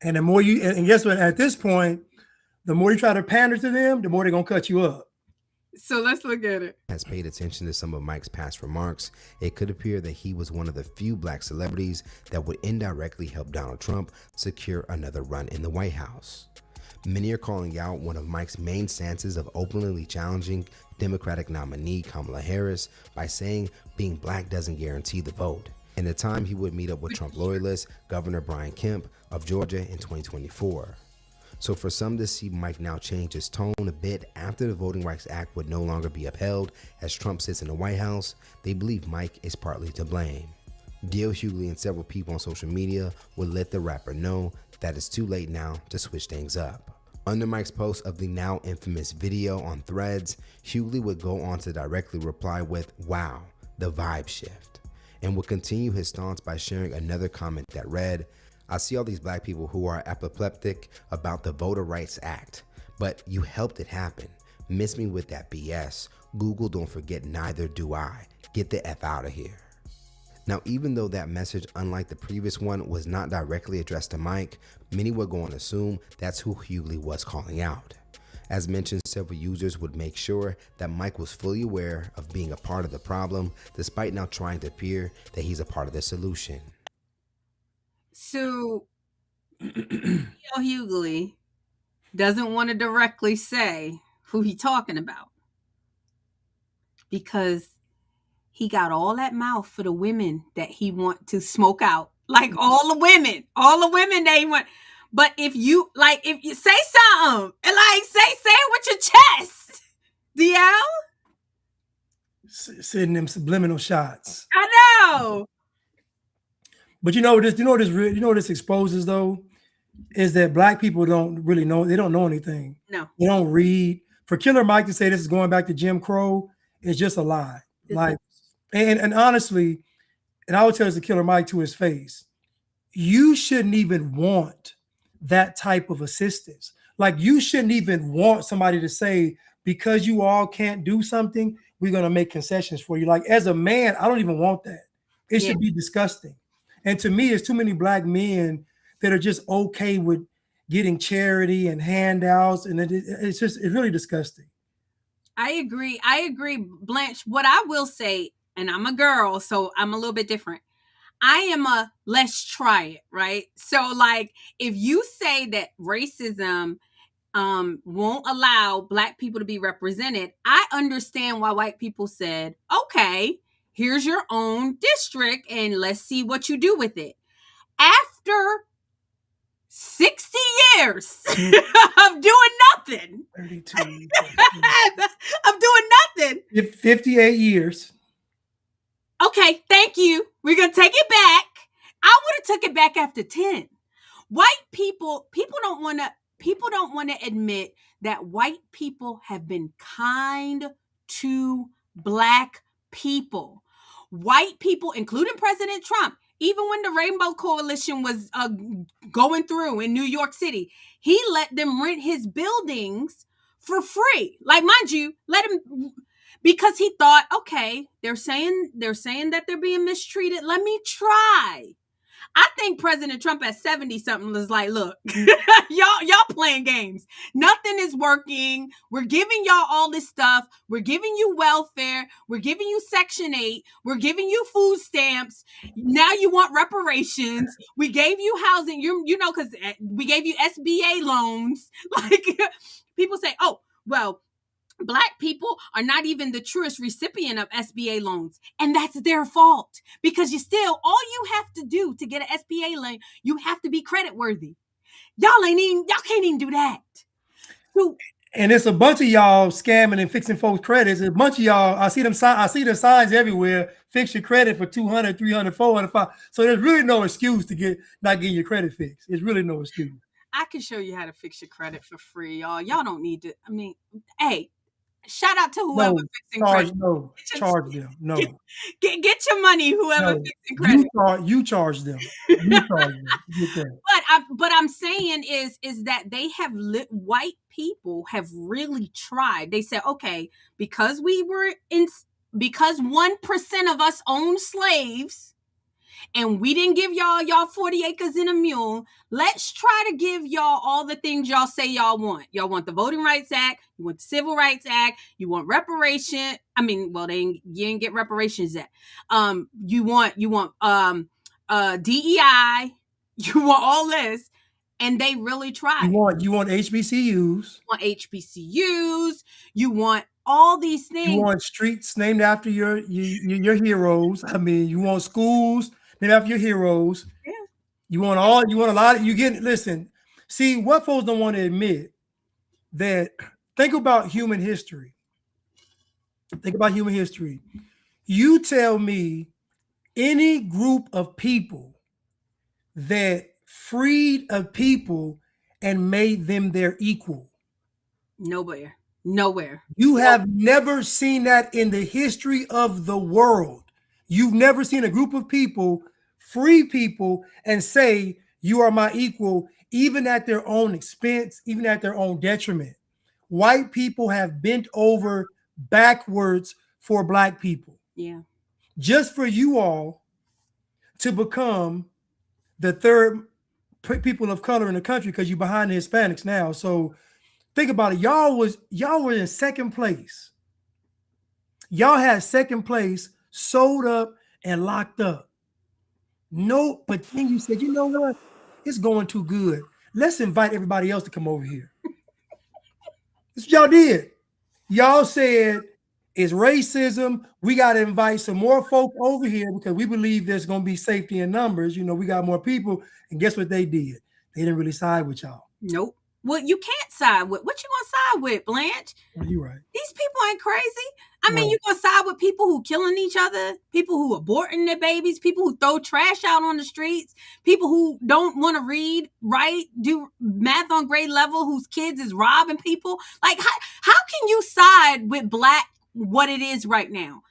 and the more you, and guess what? At this point, the more you try to pander to them, the more they're going to cut you up. So let's look at it. Has paid attention to some of Mike's past remarks, it could appear that he was one of the few black celebrities that would indirectly help Donald Trump secure another run in the White House. Many are calling out one of Mike's main stances of openly challenging Democratic nominee Kamala Harris by saying being black doesn't guarantee the vote. In the time he would meet up with Trump loyalist Governor Brian Kemp of Georgia in 2024. So for some to see Mike now change his tone a bit after the Voting Rights Act would no longer be upheld as Trump sits in the White House, they believe Mike is partly to blame. D.L. Hughley and several people on social media would let the rapper know that it's too late now to switch things up. Under Mike's post of the now infamous video on Threads, Hughley would go on to directly reply with, "Wow, the vibe shift," and would continue his stance by sharing another comment that read, "I see all these black people who are apoplectic about the Voter Rights Act, but you helped it happen. Miss me with that BS. Google don't forget, neither do I. Get the F out of here." Now, even though that message, unlike the previous one, was not directly addressed to Mike, many were going to assume that's who Hughley was calling out. As mentioned, several users would make sure that Mike was fully aware of being a part of the problem, despite now trying to appear that he's a part of the solution. So, Hughley doesn't want to directly say who he's talking about because he got all that mouth for the women that he want to smoke out. Like all the women that he want. But if you say something and say it with your chest, DL. Sending them subliminal shots. I know. But you know what this exposes though, is that black people don't really know. They don't know anything. No. They don't read. For Killer Mike to say this is going back to Jim Crow is just a lie. And honestly, and I would tell this to Killer Mike to his face, you shouldn't even want that type of assistance. Like you shouldn't even want somebody to say, because you all can't do something, we're going to make concessions for you. Like as a man, I don't even want that. It should be disgusting. And to me, it's too many black men that are just okay with getting charity and handouts. And it's really disgusting. I agree, Blanche. What I will say, and I'm a girl, so I'm a little bit different. I am a let's try it, right? So like if you say that racism won't allow black people to be represented, I understand why white people said, okay, here's your own district and let's see what you do with it. After 60 years of doing nothing. 32. Of doing nothing. 58 years. Okay, thank you. We're going to take it back. I would have took it back after 10. White people don't want to admit that white people have been kind to black people. White people, including President Trump, even when the Rainbow Coalition was going through in New York City, he let them rent his buildings for free. Like, mind you, let him, because he thought, okay, they're saying that they're being mistreated. Let me try. I think President Trump at 70 something was like, look, y'all playing games. Nothing is working. We're giving y'all all this stuff. We're giving you welfare. We're giving you Section 8. We're giving you food stamps. Now you want reparations. We gave you housing. You know, because we gave you SBA loans. Like people say, oh, well, Black people are not even the truest recipient of SBA loans. And that's their fault because all you have to do to get an SBA loan, you have to be credit worthy. Y'all can't even do that. So, and it's a bunch of y'all scamming and fixing folks' credits. A bunch of y'all, I see the signs everywhere. Fix your credit for 200, 300, 400, 500. So there's really no excuse to not getting your credit fixed. There's really no excuse. I can show you how to fix your credit for free, y'all. Y'all don't need to. I mean, hey, shout out to whoever fixing credit. No, charge them. No. Get your money, whoever fixing credit. You charge them. You charge them. But I'm saying is that they have white people have really tried. They said, okay, because 1% of us own slaves, and we didn't give y'all 40 acres and a mule. Let's try to give y'all all the things y'all say y'all want. Y'all want the Voting Rights Act. You want the Civil Rights Act. You want reparation. I mean, well, you didn't get reparations yet. You want DEI. You want all this. and they really tried. You want HBCUs. You want HBCUs. You want all these things. You want streets named after your heroes. I mean, you want schools named after your heroes. Yeah. You want a lot of, listen, see, what folks don't want to admit that, think about human history. Think about human history. You tell me any group of people that freed a people and made them their equal. Nowhere. You have never seen that in the history of the world. You've never seen a group of people free people and say, you are my equal, even at their own expense, even at their own detriment. White people have bent over backwards for Black people. Yeah. Just for you all to become the third people of color in the country, because you're behind the Hispanics now. So think about it. Y'all were in second place. Y'all had second place, sold up and locked up. No, but then you said, you know what? It's going too good. Let's invite everybody else to come over here. That's what y'all did. Y'all said it's racism. We got to invite some more folk over here because we believe there's going to be safety in numbers. You know, we got more people. And guess what they did? They didn't really side with y'all. Nope. Well, you can't side with. What you gonna side with, Blanche? Well, you're right. These people ain't crazy. I mean, you're gonna side with people who killing each other, people who aborting their babies, people who throw trash out on the streets, people who don't want to read, write, do math on grade level, whose kids is robbing people. Like, how can you side with Black what it is right now?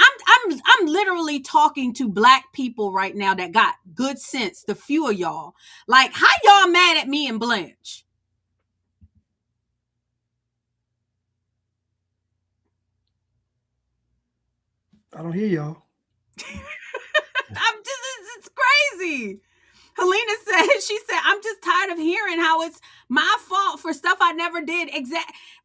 I'm literally talking to Black people right now that got good sense, the few of y'all. Like, how y'all mad at me and Blanche? I don't hear y'all. It's crazy. Helena she said, I'm just tired of hearing how it's my fault for stuff I never did.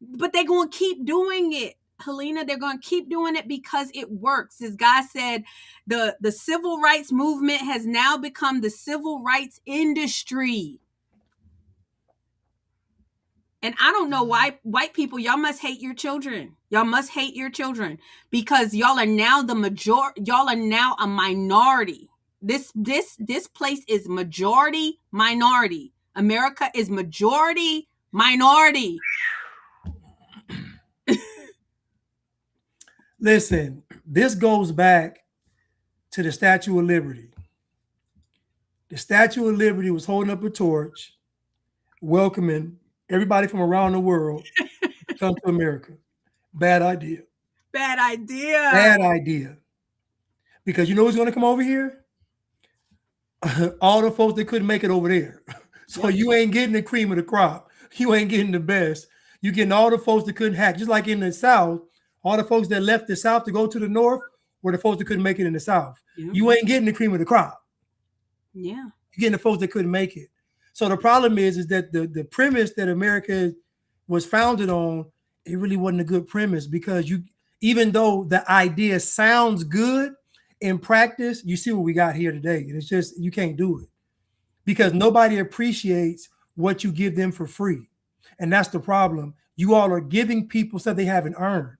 But they're going to keep doing it. Helena, they're going to keep doing it because it works. This guy said the civil rights movement has now become the civil rights industry. And I don't know why white people, y'all must hate your children. Y'all must hate your children because y'all are now y'all are now a minority. This place is majority minority. America is majority minority. Listen, this goes back to the Statue of Liberty. The Statue of Liberty was holding up a torch, welcoming everybody from around the world to come to America. Bad idea. Bad idea. Bad idea. Because you know who's going to come over here? All the folks that couldn't make it over there. So you ain't getting the cream of the crop. You ain't getting the best. You getting all the folks that couldn't hack. Just like in the South, all the folks that left the South to go to the North were the folks that couldn't make it in the South. Yeah. You ain't getting the cream of the crop. Yeah. You're getting the folks that couldn't make it. So the problem is that the premise that America was founded on, it really wasn't a good premise because even though the idea sounds good in practice, you see what we got here today. And it's just, you can't do it because nobody appreciates what you give them for free. And that's the problem. You all are giving people stuff they haven't earned.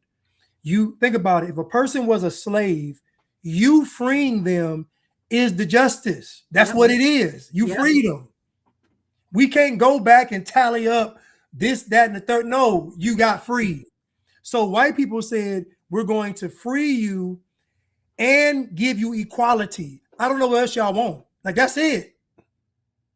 You think about it. If a person was a slave, you freeing them is the justice. That's what it is. You freed them. We can't go back and tally up this, that, and the third. No, you got freed. So white people said, we're going to free you and give you equality. I don't know what else y'all want. Like, that's it.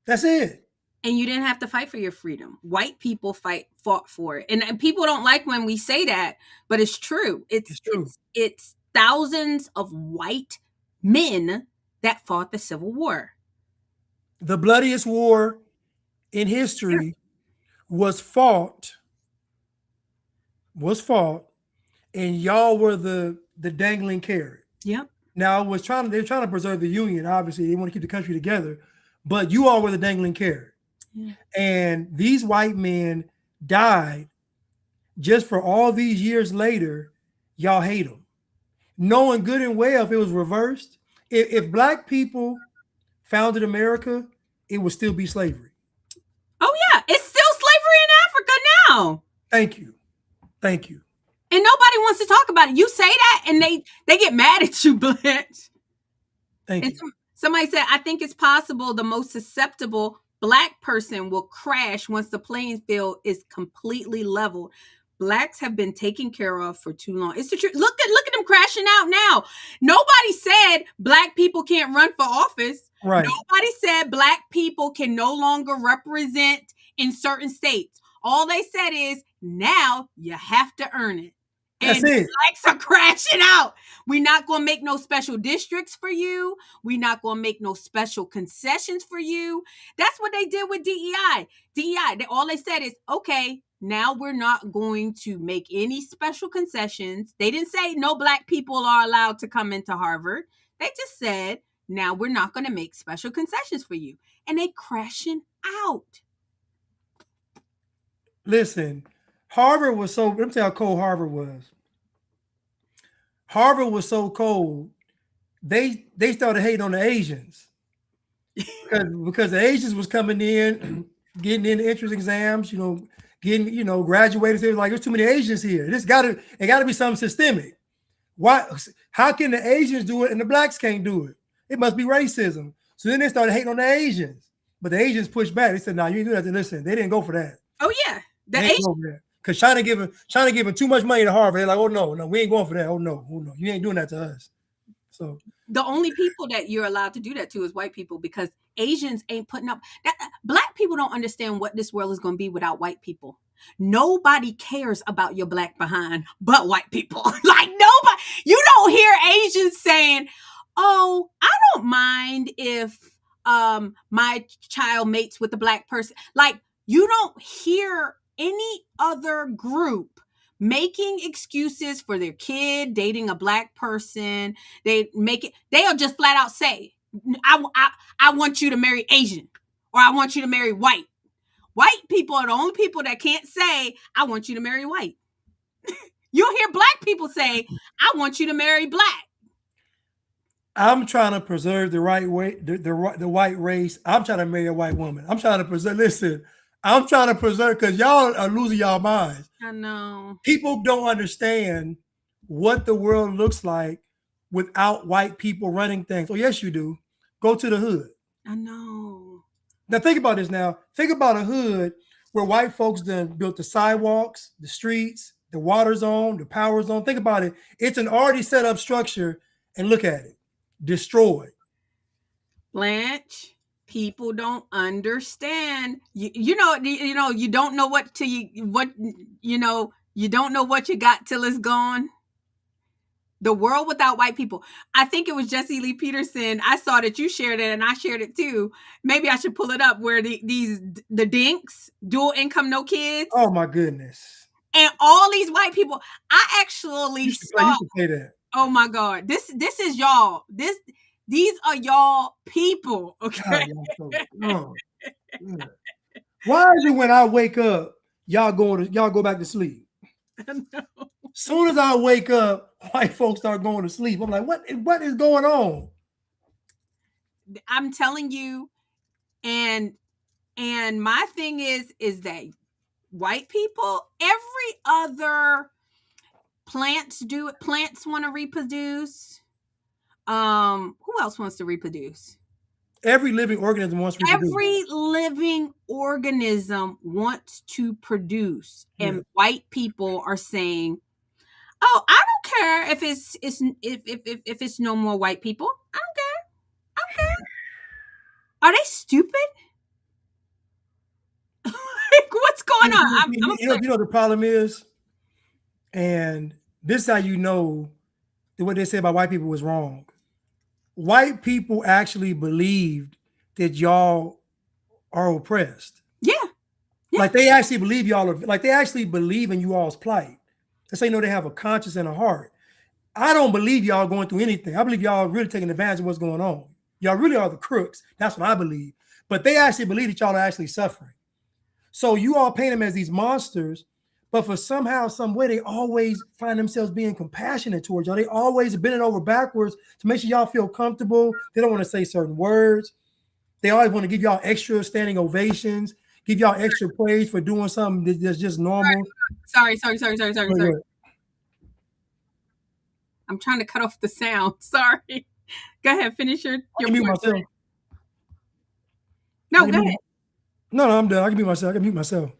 That's it. And you didn't have to fight for your freedom. White people fought for it. And people don't like when we say that, but it's true. It's true. It's thousands of white men that fought the Civil War. The bloodiest war in history was fought, and y'all were the dangling carrot. Yep. Now they're trying to preserve the Union. Obviously, they want to keep the country together, but you all were the dangling carrot. Yeah. And these white men died just for all these years later. Y'all hate them, knowing good and well if it was reversed. If Black people founded America, it would still be slavery. Thank you. Thank you. And nobody wants to talk about it. You say that and they get mad at you, Blanche. Thank And you. somebody said, I think it's possible the most susceptible Black person will crash once the playing field is completely leveled. Blacks have been taken care of for too long. It's the truth. Look at them crashing out now. Nobody said Black people can't run for office. Right. Nobody said Black people can no longer represent in certain states. All they said is now you have to earn it. That's And it. Blacks are crashing out. We're not going to make no special districts for you. We're not going to make no special concessions for you. That's what they did with DEI. All they said is, okay, now we're not going to make any special concessions. They didn't say no Black people are allowed to come into Harvard. They just said, now we're not going to make special concessions for you. And they crashing out. Listen, Harvard was so, let me tell you how cold Harvard was. Harvard was so cold, they started hating on the Asians. because the Asians was coming in, getting in the entrance exams, getting, graduating. They was like, there's too many Asians here. It gotta be something systemic. Why? How can the Asians do it and the Blacks can't do it? It must be racism. So then they started hating on the Asians. But the Asians pushed back. They said, no, you ain't do that. Listen, they didn't go for that. Oh, yeah. Because China giving too much money to Harvard. They're like, oh no, we ain't going for that. Oh no, you ain't doing that to us. So the only people that you're allowed to do that to is white people, because Asians ain't putting up that. Black people don't understand what this world is going to be without white people. Nobody cares about your Black behind but white people. Like nobody. You don't hear Asians saying, oh, I don't mind if my child mates with a Black person. Like you don't hear any other group making excuses for their kid dating a Black person. They'll just flat out say, I want you to marry Asian, or I want you to marry white. White people are the only people that can't say, I want you to marry white. You'll hear Black people say, I want you to marry Black. I'm trying to preserve the right way, the white race. I'm trying to marry a white woman. I'm trying to preserve, listen, I'm trying to preserve, because y'all are losing y'all minds. I know. People don't understand what the world looks like without white people running things. Oh, yes, you do. Go to the hood. I know. Now, think about this now. Think about a hood where white folks then built the sidewalks, the streets, the water zone, the power zone. Think about it. It's an already set up structure, and look at it. Destroyed. Blanche, people don't understand. You don't know what you don't know what you got till it's gone. The world without white people. I think it was Jesse Lee Peterson. I saw that you shared it and I shared it too. Maybe I should pull it up, where the dinks, dual income, no kids. Oh my goodness. And all these white people. I actually you should say that. Oh my God. This is y'all. These are y'all people. Okay. God, why is it when I wake up, y'all go back to sleep? Soon as I wake up, white folks start going to sleep. I'm like, what is going on? I'm telling you, and my thing is that white people, every other plants do it. Plants want to reproduce. Who else wants to reproduce? Every living organism wants to reproduce. Every living organism wants to produce. And Yeah. white people are saying, oh, I don't care if it's no more white people. I don't care. Are they stupid? What's going on? You know what the problem is? And this is how you know that what they say about white people was wrong. White people actually believed that y'all are oppressed. Yeah. Like they actually believe they actually believe in you all's plight. That's how you know they have a conscience and a heart. I don't believe y'all going through anything. I believe y'all really taking advantage of what's going on. Y'all really are the crooks. That's what I believe. But they actually believe that y'all are actually suffering. So you all paint them as these monsters, but for somehow, some way, they always find themselves being compassionate towards y'all. They always bending over backwards to make sure y'all feel comfortable. They don't want to say certain words. They always want to give y'all extra standing ovations, give y'all extra praise for doing something that's just normal. Sorry. Go ahead. I'm trying to cut off the sound. Sorry. Go ahead. Finish your I can mute point. myself. No, go ahead. No, I'm done. I can mute myself. I can mute myself.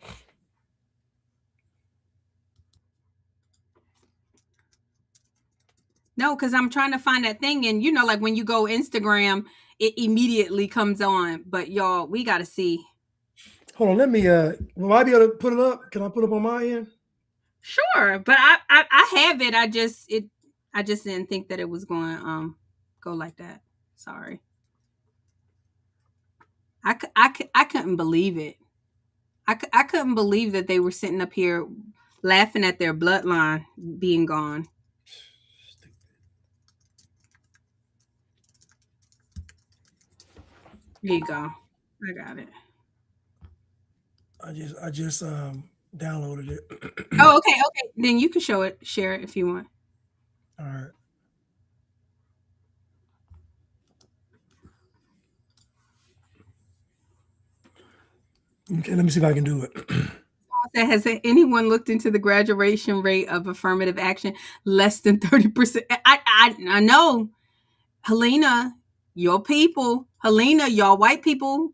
No, because I'm trying to find that thing, and like when you go Instagram, it immediately comes on. But y'all, we gotta see. Hold on, let me. Will I be able to put it up? Can I put it up on my end? Sure, but I have it. I just didn't think that it was going to go like that. Sorry. I couldn't believe it. I couldn't believe that they were sitting up here laughing at their bloodline being gone. There you go. I got it. I just downloaded it. Oh, okay. Then you can share it if you want. All right. Okay, let me see if I can do it. Has anyone looked into the graduation rate of affirmative action? Less than 30%. I know. Helena, your people. Helena, y'all white people.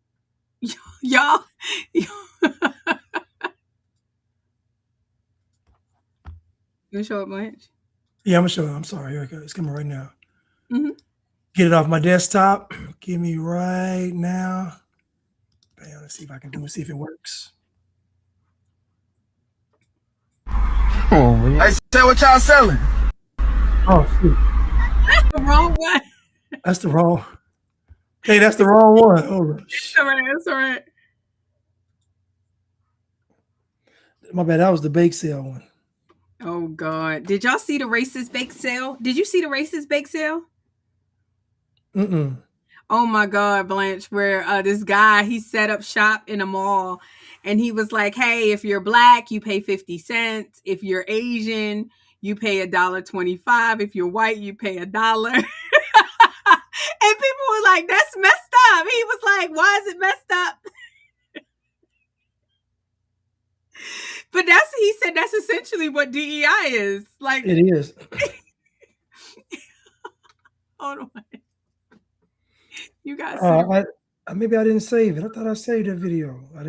Y'all. You want to show it, Blanche? Yeah, I'm gonna show it. I'm sorry. Here it goes. It's coming right now. Mm-hmm. Get it off my desktop. Give me right now. Bam, let's see if I can do it. See if it works. Oh, man. Hey, say what y'all selling? Oh, shoot. That's the wrong one. That's the wrong. Hey, that's the wrong one. Hold on. That's all right. My bad. That was the bake sale one. Oh, God. Did y'all see the racist bake sale? Did you see the racist bake sale? Mm-mm. Oh, my God, Blanche, where this guy, he set up shop in a mall, and he was like, hey, if you're Black, you pay 50 cents. If you're Asian, you pay $1.25. If you're white, you pay $1. And people were like, that's messed up. He was like, why is it messed up? But he said that's essentially what DEI is. Like, It is. hold on. You guys maybe I didn't save it. I thought I saved that video. I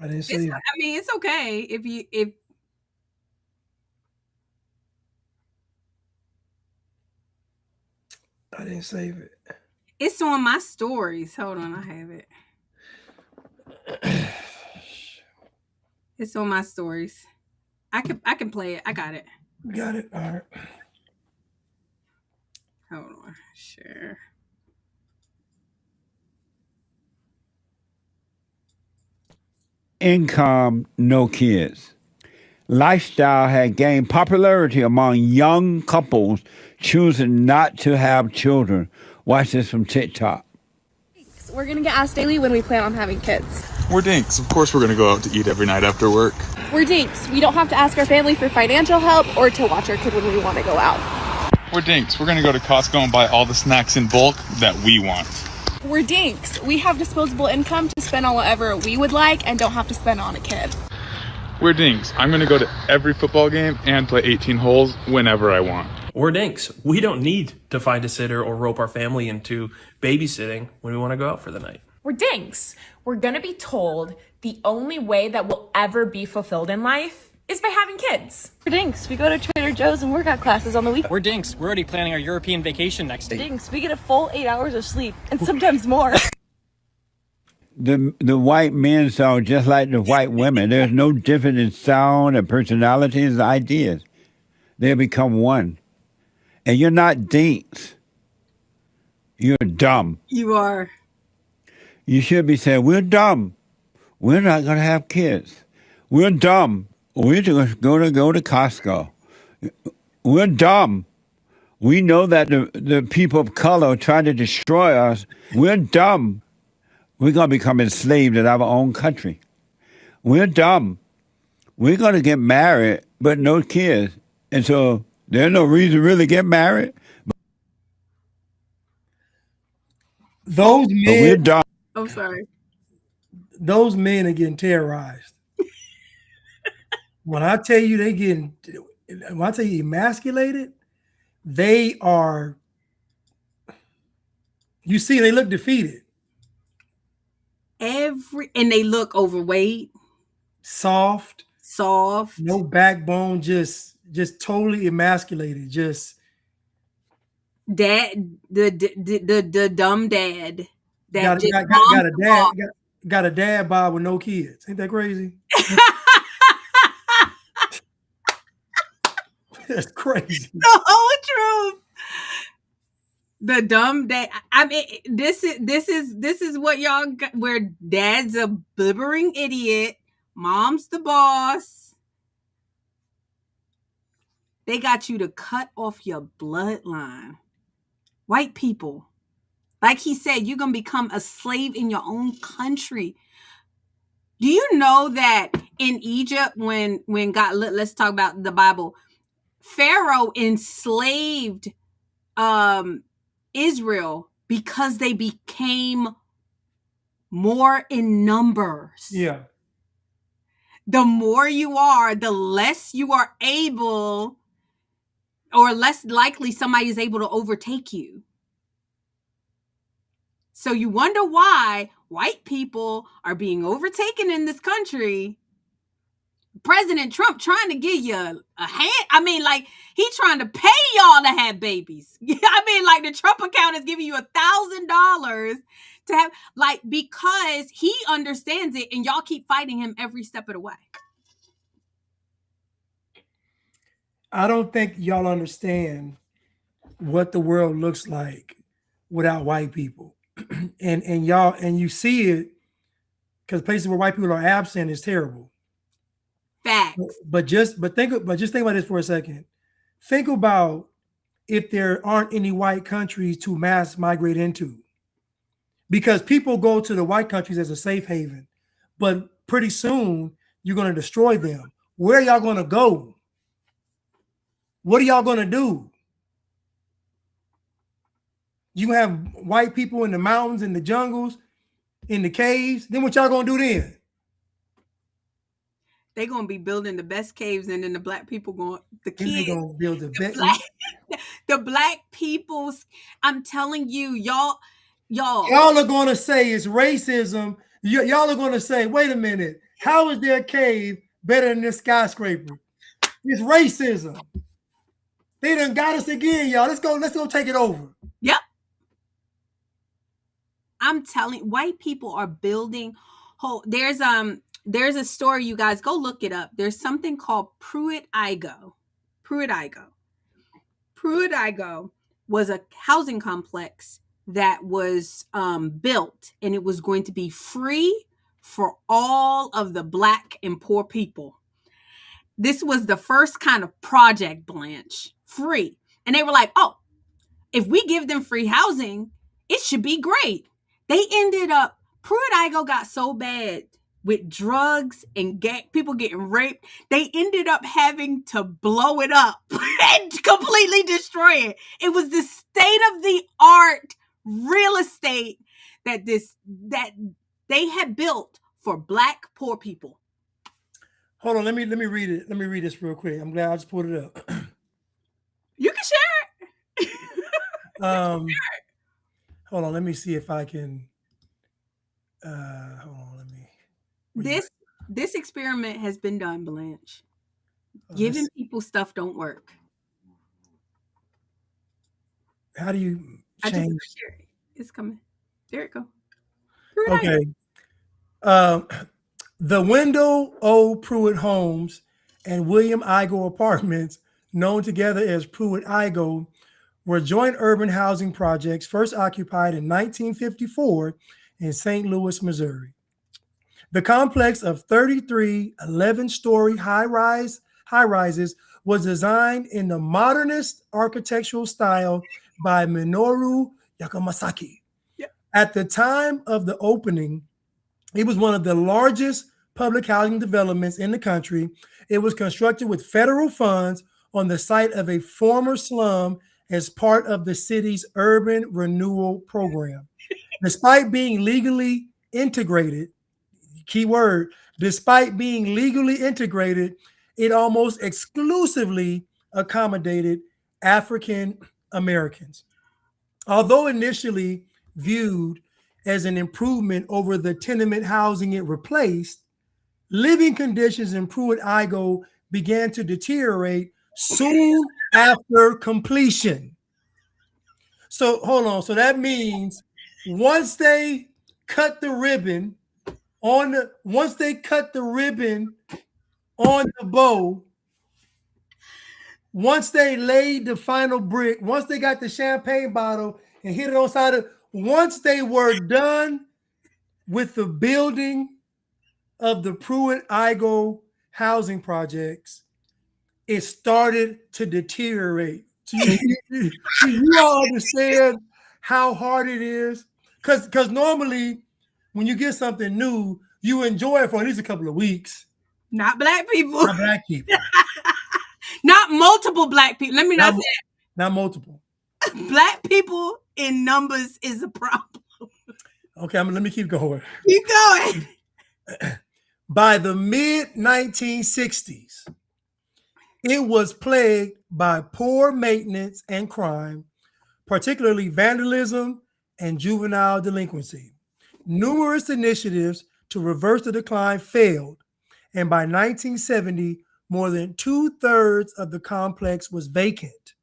didn't save it. I mean, it's okay if I didn't save it. it's on my stories. Hold on, I have it. It's on my stories. I can play it. I got it. Got it. All right. Hold on. Sure. Income, no kids. Lifestyle had gained popularity among young couples choosing not to have children. Watch this from TikTok. We're going to get asked daily when we plan on having kids. We're dinks. Of course we're going to go out to eat every night after work. We're dinks. We don't have to ask our family for financial help or to watch our kid when we want to go out. We're dinks. We're going to go to Costco and buy all the snacks in bulk that we want. We're dinks. We have disposable income to spend on whatever we would like and don't have to spend on a kid. We're dinks. I'm going to go to every football game and play 18 holes whenever I want. We're dinks. We don't need to find a sitter or rope our family into babysitting when we want to go out for the night. We're dinks. We're gonna be told the only way that we'll ever be fulfilled in life is by having kids. We're dinks. We go to Trader Joe's and workout classes on the weekend. We're dinks. We're already planning our European vacation next week. Dinks. We get a full 8 hours of sleep and sometimes more. The white men sound just like the white women. There's no difference in sound and personalities and ideas. They become one. And you're not dinks. You're dumb. You are. You should be saying, we're dumb. We're not going to have kids. We're dumb. We're just going to go to Costco. We're dumb. We know that the people of color try to destroy us. We're dumb. We're going to become enslaved in our own country. We're dumb. We're going to get married, but no kids. And so there's no reason to really get married. Those men. But we're dumb. I'm sorry. those men are getting terrorized. When I tell you when I tell you emasculated, they are. You see, they look defeated. And they look overweight, Soft, soft. no backbone, just totally emasculated. Just Dad, the dumb dad that got just got got, moms got a the dad ball. got a dad bod with no kids. Ain't that crazy? That's crazy. The whole truth. The dumb dad. I mean, this is what y'all got, where dad's a blibbering idiot, mom's the boss. They got you to cut off your bloodline. White people. Like he said, you're going to become a slave in your own country. Do you know that in Egypt, when God, let's talk about the Bible, Pharaoh enslaved Israel because they became more in numbers. Yeah. The more you are, the less you are able, or less likely somebody is able to overtake you. So you wonder why white people are being overtaken in this country. President Trump trying to give you a hand. I mean, like, he's trying to pay y'all to have babies. I mean, like, the Trump account is giving you $1,000 to have, like, because he understands it, and y'all keep fighting him every step of the way. I don't think y'all understand what the world looks like without white people. and y'all, and you see it because places where white people are absent is terrible. Facts. But just think about this for a second. Think about if there aren't any white countries to mass migrate into. Because people go to the white countries as a safe haven, but pretty soon you're going to destroy them. Where are y'all going to go? What are y'all going to do? You have white people in the mountains, in the jungles, in the caves. Then what y'all going to do then? They're going to be building the best caves, and then the black people the kids. They're going to build the black people's, I'm telling you, y'all are going to say it's racism. Y'all are going to say, wait a minute, how is their cave better than this skyscraper? It's racism. They done got us again, y'all. Let's go take it over. Yep. I'm telling, white people are building there's a story, you guys go look it up. There's something called Pruitt-Igoe. Pruitt-Igoe was a housing complex that was built, and it was going to be free for all of the black and poor people. This was the first kind of project, Blanche, free. And they were like, oh, if we give them free housing, it should be great. They ended up, Pruitt-Igoe got so bad with drugs and people getting raped, they ended up having to blow it up and completely destroy it. It was the state of the art real estate that they had built for black poor people. Hold on, let me read it. Let me read this real quick. I'm glad I just pulled it up. You can share it. Hold on, let me see if I can. Hold on, let me. This experiment has been done, Blanche. Giving people stuff don't work. How do you change? I just share it. It's coming. There it go. Okay. The Wendell O. Pruitt homes and William Igoe apartments, known together as Pruitt-Igoe, were joint urban housing projects first occupied in 1954 in St. Louis, Missouri. The complex of 33 11-story high-rises was designed in the modernist architectural style by Minoru Yamasaki. Yeah. At the time of the opening, it was one of the largest public housing developments in the country. It was constructed with federal funds on the site of a former slum as part of the city's urban renewal program. Despite being legally integrated, key word, despite being legally integrated, it almost exclusively accommodated African Americans. Although initially viewed as an improvement over the tenement housing it replaced, living conditions in Pruitt-Igoe began to deteriorate soon after completion. So hold on. So that means once they cut the ribbon on the bow, once they laid the final brick, once they got the champagne bottle and hit it on side of, once they were done with the building of the Pruitt-Igoe housing projects, it started to deteriorate. Do you all understand how hard it is? Because normally when you get something new, you enjoy it for at least a couple of weeks. Not black people. Not black people. Not multiple black people. Let me not say that. Not multiple. Black people in numbers is a problem. Okay, let me keep going. Keep going. By the mid-1960s, it was plagued by poor maintenance and crime, particularly vandalism and juvenile delinquency. Numerous initiatives to reverse the decline failed, and by 1970, more than 2/3 of the complex was vacant.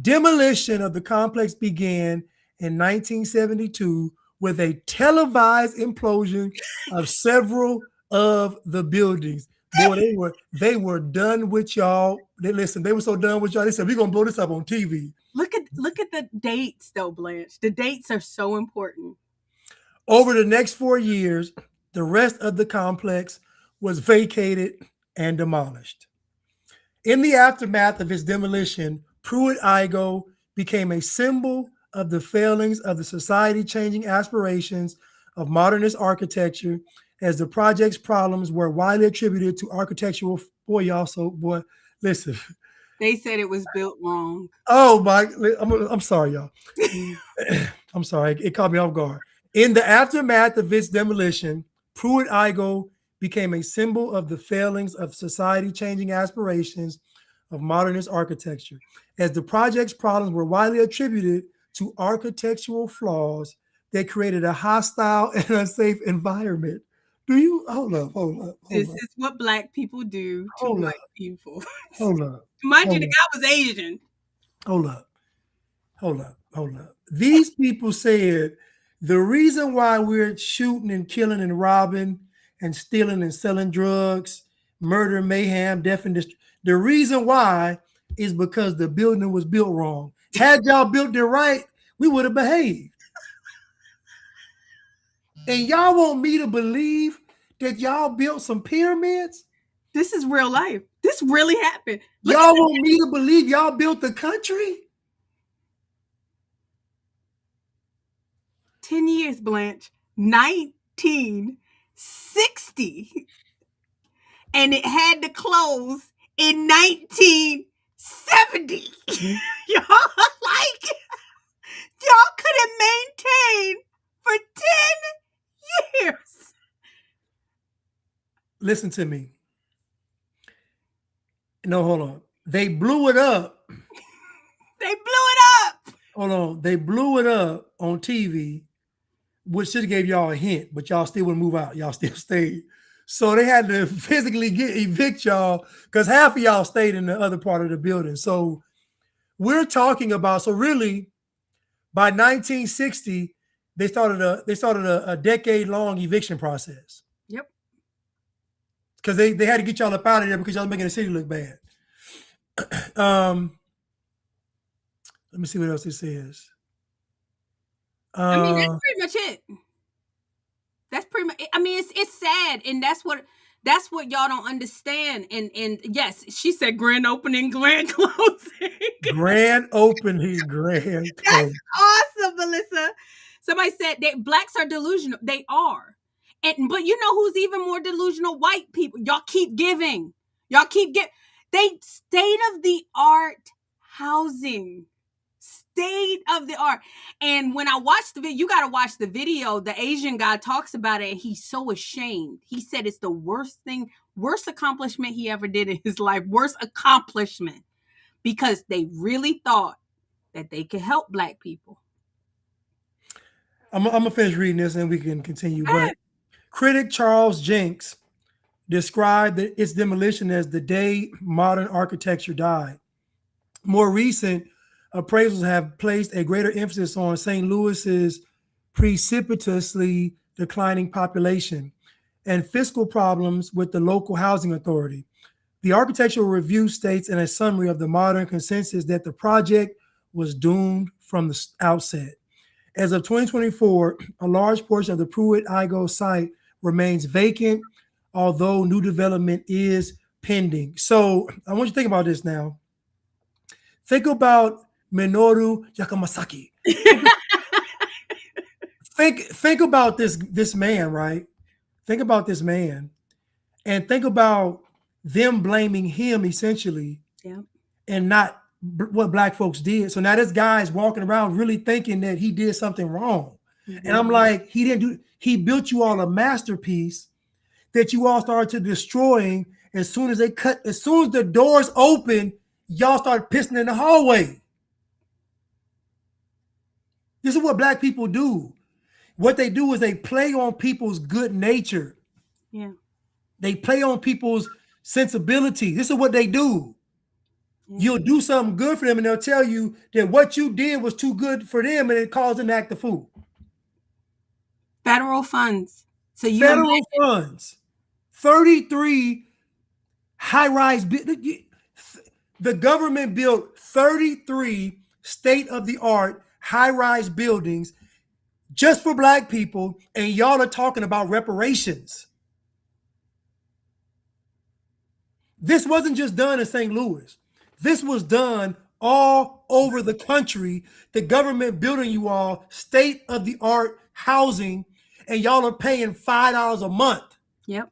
Demolition of the complex began in 1972 with a televised implosion of several of the buildings. Boy, they were done with y'all. They were so done with y'all. They said, we're gonna blow this up on TV. Look at the dates though, Blanche. The dates are so important. Over the next 4 years, the rest of the complex was vacated and demolished. In the aftermath of its demolition, Pruitt-Igoe became a symbol of the failings of the society-changing aspirations of modernist architecture, as the project's problems were widely attributed to architectural. Listen. They said it was built wrong. Oh my! I'm sorry, y'all. I'm sorry. It caught me off guard. In the aftermath of its demolition, Pruitt-Igoe became a symbol of the failings of society-changing aspirations of modernist architecture, as the project's problems were widely attributed to architectural flaws that created a hostile and unsafe environment. Do you hold up? This is what black people do to white people. Hold up. Mind you, the guy was Asian. Hold up. These people said the reason why we're shooting and killing and robbing and stealing and selling drugs, murder, mayhem, death, and destruction, the reason why is because the building was built wrong. Had y'all built it right, we would have behaved. And y'all want me to believe that y'all built some pyramids? This is real life. This really happened. Y'all want me to believe y'all built the country? 10 years, Blanche. 1960. And it had to close in 1970. Y'all couldn't maintain for 10 years. Listen to me. No, hold on. They blew it up. Hold on. They blew it up on TV, which should have gave y'all a hint, but y'all still wouldn't move out. Y'all still stayed. So they had to physically evict y'all because half of y'all stayed in the other part of the building. So we're talking about, so really by 1960, they started a decade-long eviction process. Yep. Because they had to get y'all up out of there because y'all making the city look bad. Let me see what else it says. I mean, that's pretty much it. That's pretty much. I mean, it's sad, and that's what y'all don't understand. And yes, she said grand opening, grand closing. Grand opening, grand closing. That's awesome, Melissa. Somebody said that blacks are delusional. They are, but you know who's even more delusional? White people. Y'all keep giving. They state of the art housing. state of the art. And when I watched the video, you got to watch the video. The Asian guy talks about it, and he's so ashamed. He said it's the worst thing, worst accomplishment he ever did in his life. Worst accomplishment, because they really thought that they could help Black people. I'm gonna finish reading this and we can continue. But critic Charles Jenks described its demolition as the day modern architecture died. More recent appraisals have placed a greater emphasis on St. Louis's precipitously declining population and fiscal problems with the local housing authority. The architectural review states in a summary of the modern consensus that the project was doomed from the outset. As of 2024, a large portion of the Pruitt-Igoe site remains vacant, although new development is pending. So I want you to think about this now. Think about Minoru Yakamasaki. think about this man, right? Think about this man, and think about them blaming him essentially, and not what Black folks did. So now this guy is walking around really thinking that he did something wrong. Mm-hmm. And I'm like, he built you all a masterpiece that you all started to destroying. As soon as the doors open, y'all start pissing in the hallway. This is what Black people do. What they do is they play on people's good nature. Yeah. They play on people's sensibility. This is what they do. You'll do something good for them, and they'll tell you that what you did was too good for them, and it caused them to act a fool. Federal funds. So you federal funds. 33 high-rise. The government built 33 state-of-the-art high-rise buildings just for Black people, and y'all are talking about reparations. This wasn't just done in St. Louis. This was done all over the country. The government building you all state-of-the-art housing, and y'all are paying $5 a month. Yep.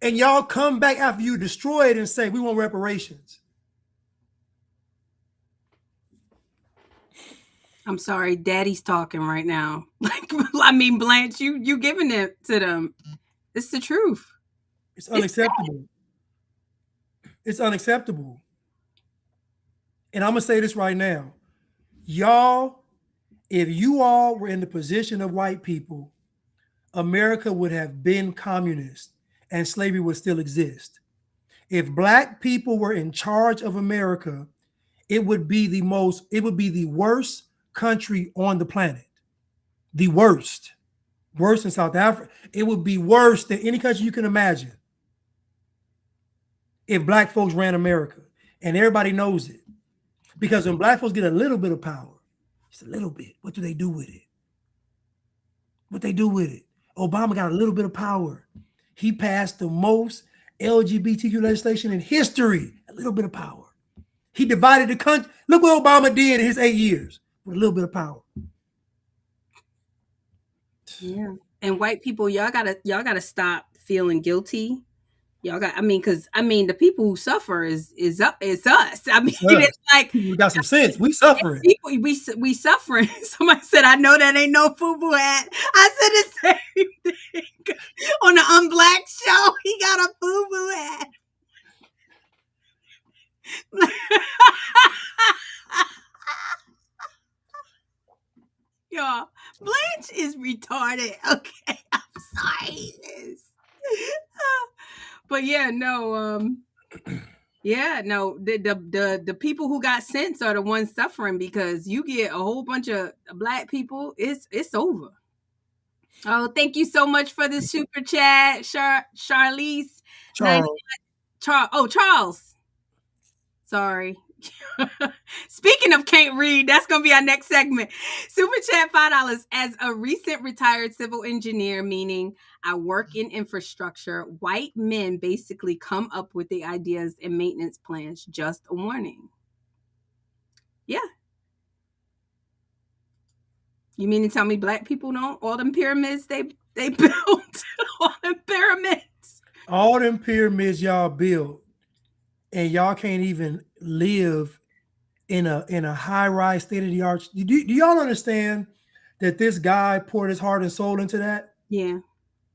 And y'all come back after you destroy it and say, we want reparations. I'm sorry, Daddy's talking right now. Like, I mean, Blanche, you giving it to them. It's the truth. It's unacceptable. It's unacceptable. And I'm going to say this right now. Y'all, if you all were in the position of white people, America would have been communist and slavery would still exist. If Black people were in charge of America, it would be the worst country on the planet. The worst. Worse than South Africa. It would be worse than any country you can imagine if Black folks ran America. And everybody knows it. Because when Black folks get a little bit of power, just a little bit, what do they do with it? What they do with it? Obama got a little bit of power. He passed the most LGBTQ legislation in history. A little bit of power. He divided the country. Look what Obama did in his 8 years with a little bit of power. Yeah. And white people, y'all gotta stop feeling guilty. Y'all got, because the people who suffer is us. I mean, it's like we got some sense. We suffering. People, we suffering. Somebody said, "I know that ain't no FUBU hat." I said the same thing on the Unblack show. He got a FUBU hat. Y'all, Blanche is retarded. Okay, I'm sorry. But yeah, no, the people who got sense are the ones suffering, because you get a whole bunch of Black people, it's over. Oh, thank you so much for the super chat, Charlize. Charles. Sorry. Speaking of can't read, that's going to be our next segment. Super chat $5. As a recent retired civil engineer, meaning I work in infrastructure, white men basically come up with the ideas and maintenance plans. Just a warning. Yeah. You mean to tell me Black people don't? All them pyramids they built? All them pyramids? All them pyramids y'all built, and y'all can't even live in a high-rise, state-of-the-art. Do y'all understand that this guy poured his heart and soul into that? Yeah.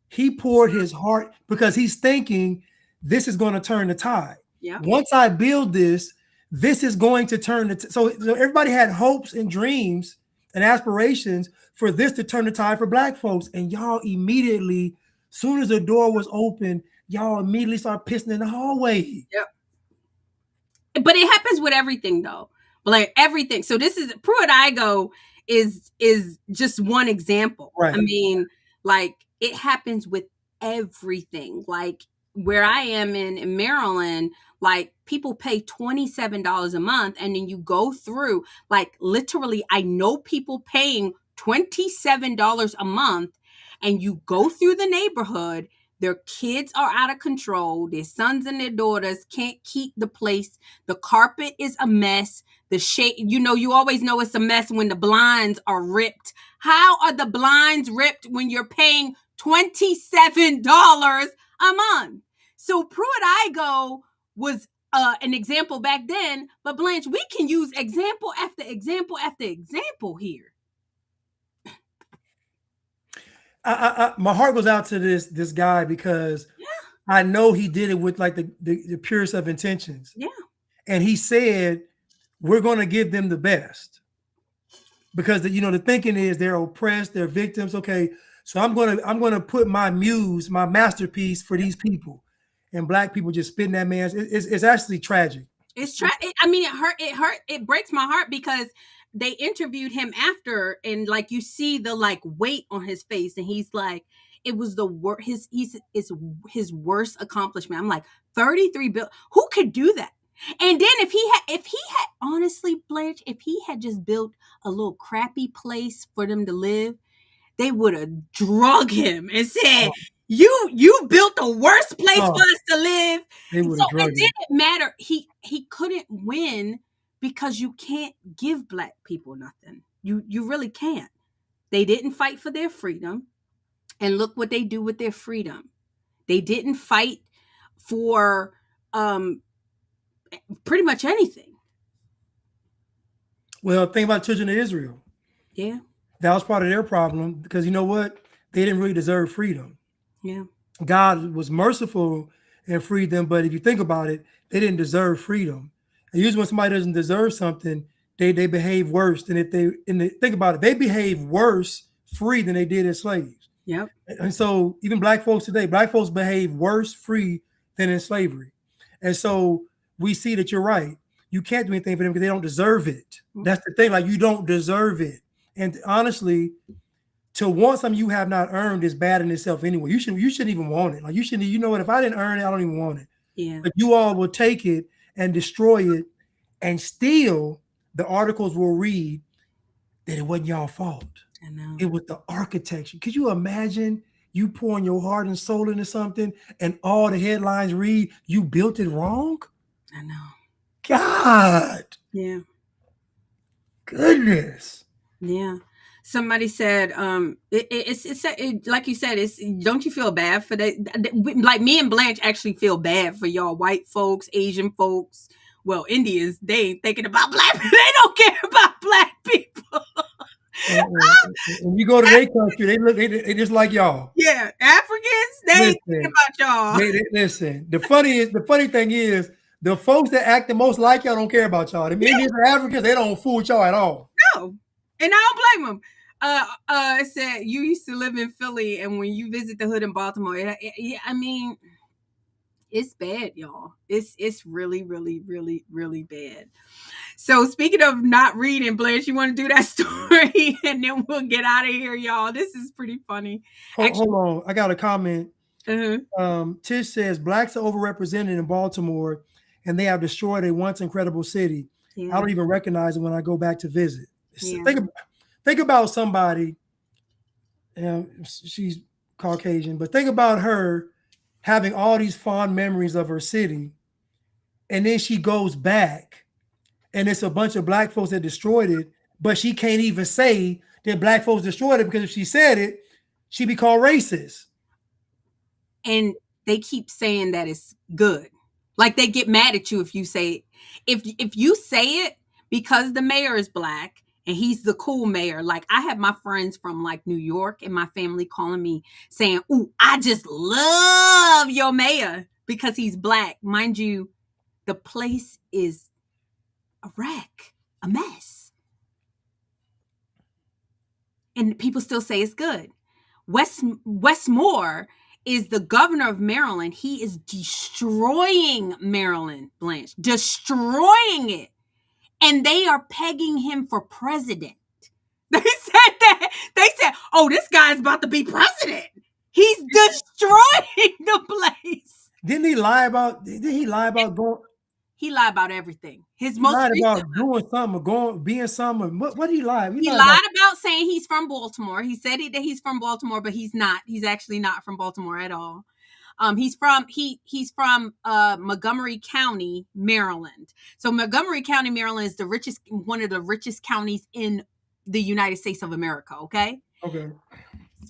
He poured his heart because he's thinking this is going to turn the tide. Yeah. Once I build this, this is going to turn the so everybody had hopes and dreams and aspirations for this to turn the tide for Black folks. And y'all immediately, soon as the door was open, y'all immediately start pissing in the hallway. Yep. But it happens with everything though. Like everything. So this is Pruitt-Igoe is just one example. Right. I mean, like it happens with everything. Like where I am in Maryland, like people pay $27 a month, and then you go through, like literally, I know people paying $27 a month, and you go through the neighborhood. Their kids are out of control. Their sons and their daughters can't keep the place. The carpet is a mess. The shade, you always know it's a mess when the blinds are ripped. How are the blinds ripped when you're paying $27 a month? So Pruitt-Igoe was an example back then, but Blanche, we can use example after example after example here. My heart goes out to this guy because I know he did it with like the purest of intentions. Yeah. And he said, we're going to give them the best because the thinking is they're oppressed, they're victims. Okay, so I'm going to put my muse, my masterpiece for these people, and Black people just spitting that man. It's actually tragic. It's tragic. I mean, it hurt. It breaks my heart because they interviewed him after, and like you see the like weight on his face, and he's like, it was the worst. His worst accomplishment. I'm like, 33 billion. Who could do that? And then if he had honestly, Blanche, if he had just built a little crappy place for them to live, they would have drug him and said, you built the worst place for us to live. So it didn't matter. He couldn't win because you can't give Black people nothing. You really can't. They didn't fight for their freedom. And look what they do with their freedom. They didn't fight for pretty much anything. Well, think about children of Israel. Yeah. That was part of their problem because you know what? They didn't really deserve freedom. Yeah. God was merciful and freed them, but if you think about it, they didn't deserve freedom. And usually when somebody doesn't deserve something, they behave worse than think about it, they behave worse free than they did as slaves. Yep. And so even Black folks today, Black folks behave worse free than in slavery. And so we see that you're right. You can't do anything for them because they don't deserve it. That's the thing. Like, you don't deserve it. And honestly, to want something you have not earned is bad in itself anyway. You shouldn't even want it. Like, you shouldn't, you know what? If I didn't earn it, I don't even want it. Yeah. But you all will take it and destroy it, and still the articles will read that it wasn't y'all fault. I know. It was the architecture. Could you imagine you pouring your heart and soul into something and all the headlines read, you built it wrong? I know. God. Yeah. Goodness. Yeah. Somebody said, it's like you said, don't you feel bad for that? Like me and Blanche actually feel bad for y'all white folks, Asian folks. Well, Indians, they ain't thinking about Black people. They don't care about Black people. When you go to their country, they just like y'all. Yeah, Africans, they ain't thinking about y'all. Listen, the funny thing is, the folks that act the most like y'all don't care about y'all. The Indians and Africans, they don't fool y'all at all. No, and I don't blame them. It said you used to live in Philly, and when you visit the hood in Baltimore, I mean, it's bad, y'all. It's really, really, really, really bad. So speaking of not reading, Blanche, you want to do that story, and then we'll get out of here, y'all. This is pretty funny. Hold on, I got a comment. Tish says Blacks are overrepresented in Baltimore, and they have destroyed a once incredible city. Yeah. I don't even recognize it when I go back to visit. Yeah. Think about somebody, she's Caucasian, but think about her having all these fond memories of her city, and then she goes back, and it's a bunch of Black folks that destroyed it, but she can't even say that Black folks destroyed it, because if she said it, she'd be called racist. And they keep saying that it's good. Like, they get mad at you if you say it. If you say it, because the mayor is black and he's the cool mayor. Like, I have my friends from like New York and my family calling me saying, "Ooh, I just love your mayor because he's black." Mind you, the place is a wreck, a mess. And people still say it's good. Wes Moore is the governor of Maryland. He is destroying Maryland, Blanche, destroying it. And they are pegging him for president. They said that. They said, "Oh, this guy's about to be president. He's destroying the place." Didn't he lie about? Did he lie about going? He lied about everything. His He most lied recent about doing something or being something. What did he lie? He lied about saying he's from Baltimore. He said that he's from Baltimore, but he's not. He's actually not from Baltimore at all. He's from Montgomery County, Maryland. So Montgomery County, Maryland is one of the richest counties in the United States of America. Okay. Okay.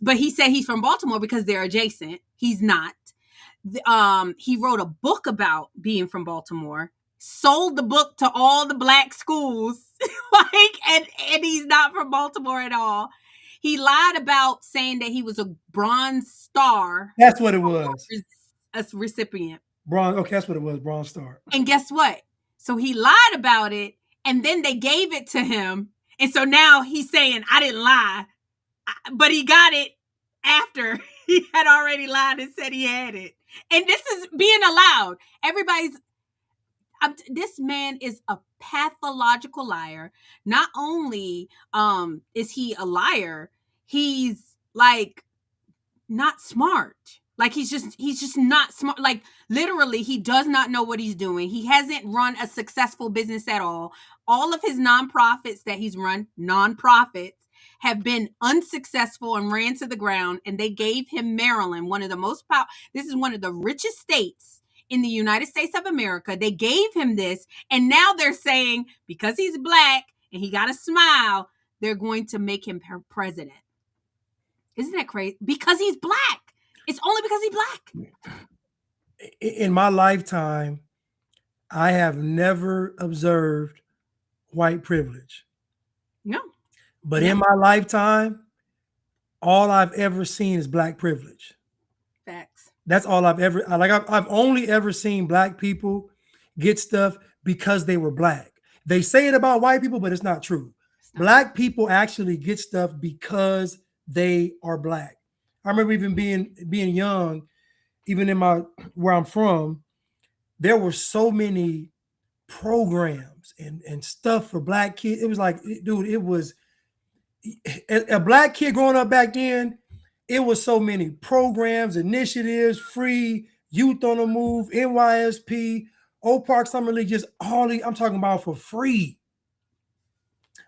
But he said he's from Baltimore because they're adjacent. He's not. He wrote a book about being from Baltimore, sold the book to all the black schools, and he's not from Baltimore at all. He lied about saying that he was a Bronze Star. That's what it was. A recipient. Bronze. Okay, that's what it was. Bronze Star. And guess what? So he lied about it, and then they gave it to him, and so now he's saying, "I didn't lie," but he got it after he had already lied and said he had it. And this is being allowed. This man is a pathological liar. Not only is he a liar, he's like not smart. Like he's just not smart. Like literally, he does not know what he's doing. He hasn't run a successful business at all. All of his nonprofits that he's run, have been unsuccessful and ran to the ground. And they gave him Maryland, this is one of the richest states in the United States of America. They gave him this. And now they're saying because he's black and he got a smile, they're going to make him president. Isn't that crazy? Because he's black. It's only because he's black. In my lifetime, I have never observed white privilege. No. But in my lifetime, all I've ever seen is black privilege. Facts. That's all I've ever I've only ever seen black people get stuff because they were black. They say it about white people, but it's not true. Black people actually get stuff because they are black. I remember even being young, even in where I'm from, there were so many programs and stuff for black kids. It was like, dude, it was a black kid growing up back then. It was so many programs, initiatives, free, youth on the move, NYSP, Oak Park Summer League, just I'm talking about for free.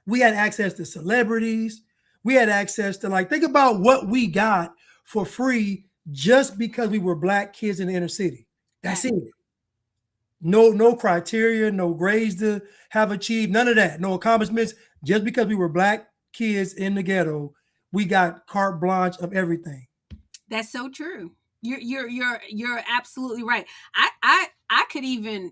We had access to celebrities. We had access to think about what we got for free just because we were black kids in the inner city. That's it. No criteria, no grades to have achieved, none of that. No accomplishments. Just because we were black kids in the ghetto, we got carte blanche of everything. That's so true. You're absolutely right. I could even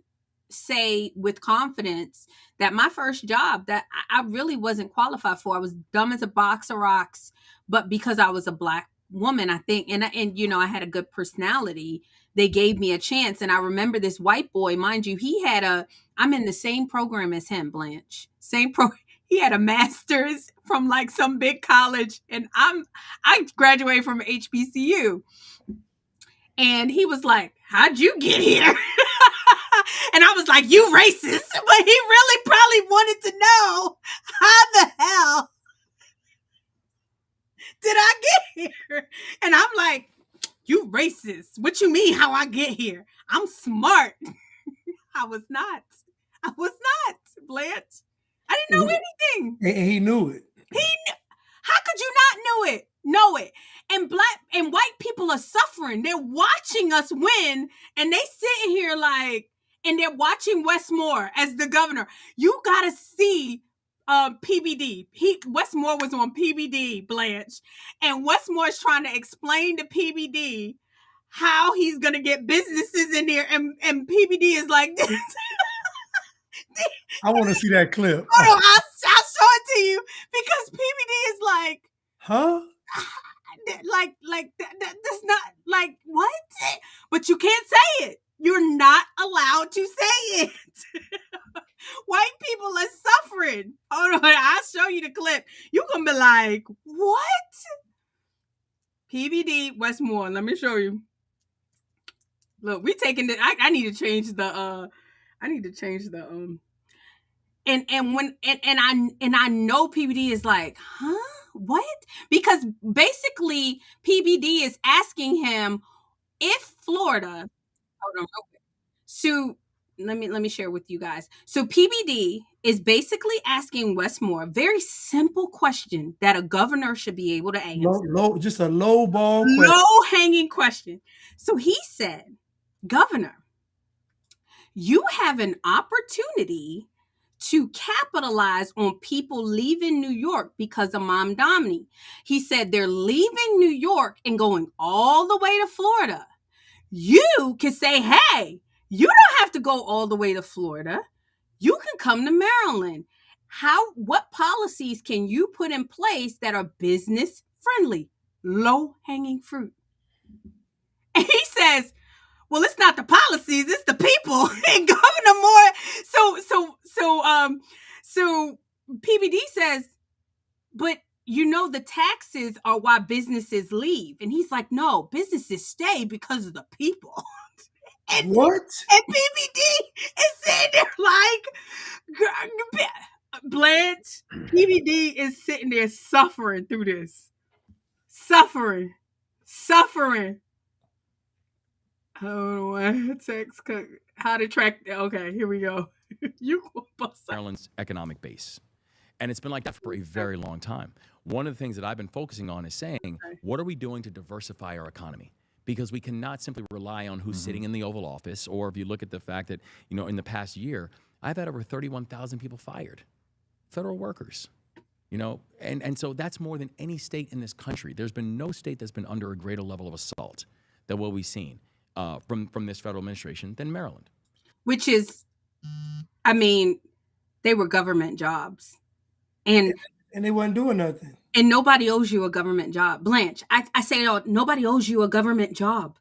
say with confidence that my first job that I really wasn't qualified for. I was dumb as a box of rocks, but because I was a black woman, I think, and I had a good personality, they gave me a chance. And I remember this white boy, mind you, I'm in the same program as him, Blanche. He had a master's from some big college, and I graduated from HBCU. And he was like, "How'd you get here?" And I was like, "You racist." But he really probably wanted to know, how the hell did I get here? And I'm like, "You racist. What you mean how I get here? I'm smart." I was not, Blanche. I didn't know anything. And he knew it. How could you not know it? And white people are suffering. They're watching us win, and they sitting here and they're watching Wes Moore as the governor. You gotta see PBD. Wes Moore was on PBD, Blanche, and Wes Moore is trying to explain to PBD how he's gonna get businesses in there, and PBD is like, I want to see that clip. Hold on, I'll show it to you because PBD is like, Huh? That's not like what? But you can't say it. You're not allowed to say it. White people are suffering. Hold on, I'll show you the clip. You're gonna be like, what? PBD Westmore. Let me show you. Look, we taking the. I need to change the. I need to change the. And I know PBD is like, huh? What? Because basically PBD is asking him if Florida. Hold on. Okay. So let me share with you guys. So PBD is basically asking Westmore a very simple question that a governor should be able to answer. Just a low ball question. Low hanging question. So he said, Governor, you have an opportunity to capitalize on people leaving New York because of Mom Domney. He said they're leaving New York and going all the way to Florida. You can say, hey, you don't have to go all the way to Florida. You can come to Maryland. What policies can you put in place that are business friendly? Low hanging fruit. And he says, well, it's not the policies, it's the people. And Governor Moore, so PBD says, but you know the taxes are why businesses leave. And he's like, no, businesses stay because of the people. And what? And PBD is sitting there like, Blanche, PBD is sitting there suffering through this. Suffering. Oh, text how to track. Okay, here we go. You Maryland's economic base. And it's been like that for a very long time. One of the things that I've been focusing on is saying, what are we doing to diversify our economy? Because we cannot simply rely on who's sitting in the Oval Office, or if you look at the fact that, in the past year, I've had over 31,000 people fired, federal workers, and so that's more than any state in this country. There's been no state that's been under a greater level of assault than what we've seen from this federal administration than Maryland. Which is, they were government jobs. And they weren't doing nothing. And nobody owes you a government job. Blanche, I say it all, nobody owes you a government job.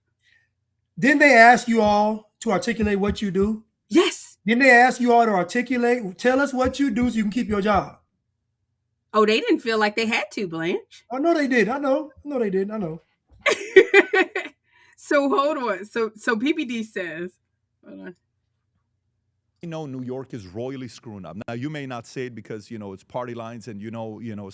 Didn't they ask you all to articulate what you do? Yes. Didn't they ask you all to tell us what you do so you can keep your job? Oh, they didn't feel like they had to, Blanche. I know they did. I know they did. I know. So hold on. So PBD says, hold on. New York is royally screwing up. Now, you may not say it because, it's party lines and,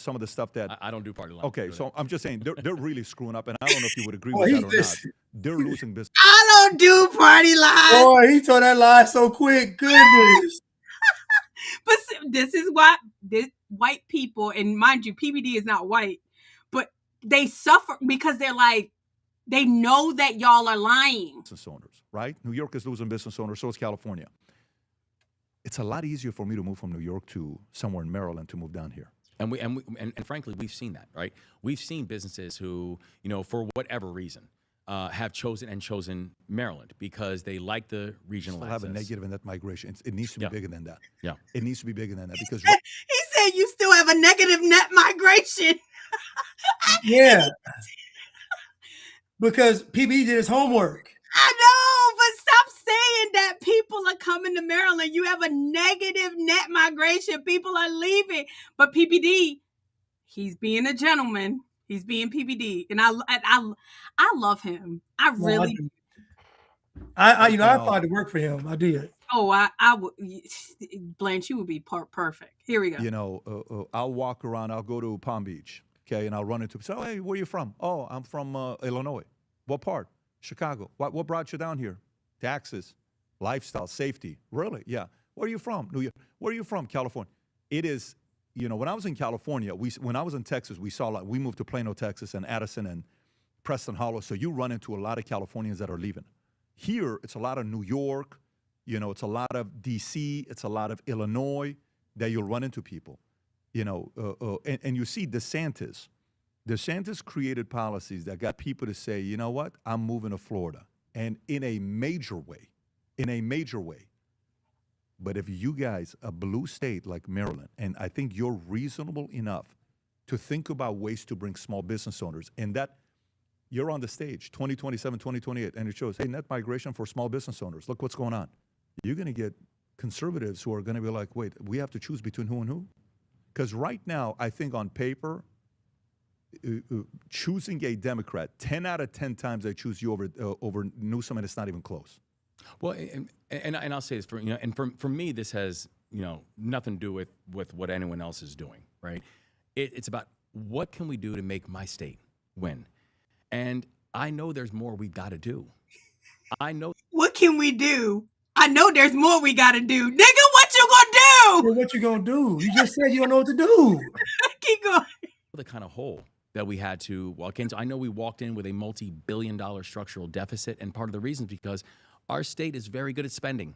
some of the stuff that... I don't do party lines. Okay, so I'm just saying they're really screwing up, and I don't know if you would agree with that or not. They're losing business. I don't do party lines. Boy, he told that lie so quick. Goodness. But this is why this white people, and mind you, PBD is not white, but they suffer because they're like, they know that y'all are lying. Business owners, right? New York is losing business owners, so is California. It's a lot easier for me to move from New York to somewhere in Maryland to move down here. And frankly, we've seen that, right? We've seen businesses who, for whatever reason, have chosen Maryland because they like the regional access. Have a negative net migration. It needs to be bigger than that. Yeah. It needs to be bigger than that because... He said you still have a negative net migration. Yeah. Because PB did his homework. I know, but stop saying that people are coming to Maryland. You have a negative net migration. People are leaving. But PBD, he's being a gentleman. He's being PBD. And I love him. I really do. I applied to work for him. I did. Oh, I would. Blanche, you would be perfect. Here we go. I'll walk around. I'll go to Palm Beach, okay, and I'll run into. So, hey, where are you from? Oh, I'm from Illinois. What part? Chicago. What brought you down here? Taxes, lifestyle, safety. Really? Yeah. Where are you from? New York. Where are you from? California. It is. When I was in California, when I was in Texas, we moved to Plano, Texas, and Addison and Preston Hollow. So you run into a lot of Californians that are leaving. Here, it's a lot of New York. It's a lot of D.C. It's a lot of Illinois that you'll run into people. And you see DeSantis. DeSantis created policies that got people to say, you know what, I'm moving to Florida. And in a major way, But if you guys, a blue state like Maryland, and I think you're reasonable enough to think about ways to bring small business owners, and that you're on the stage 2027, 2028, and it shows, hey, net migration for small business owners. Look what's going on. You're going to get conservatives who are going to be like, wait, we have to choose between who and who? Because right now, I think on paper, choosing a Democrat, 10 out of 10 times I choose you over Newsom, and it's not even close. Well, and I'll say this, for me, this has nothing to do with what anyone else is doing, right? It's about what can we do to make my state win, and I know there's more we got to do. I know. What can we do? I know there's more we got to do, nigga. What you gonna do? Well, what you gonna do? You just said you don't know what to do. Keep going. The kind of hole that we had to walk into. I know we walked in with a multi-billion-dollar structural deficit, and part of the reason is because our state is very good at spending,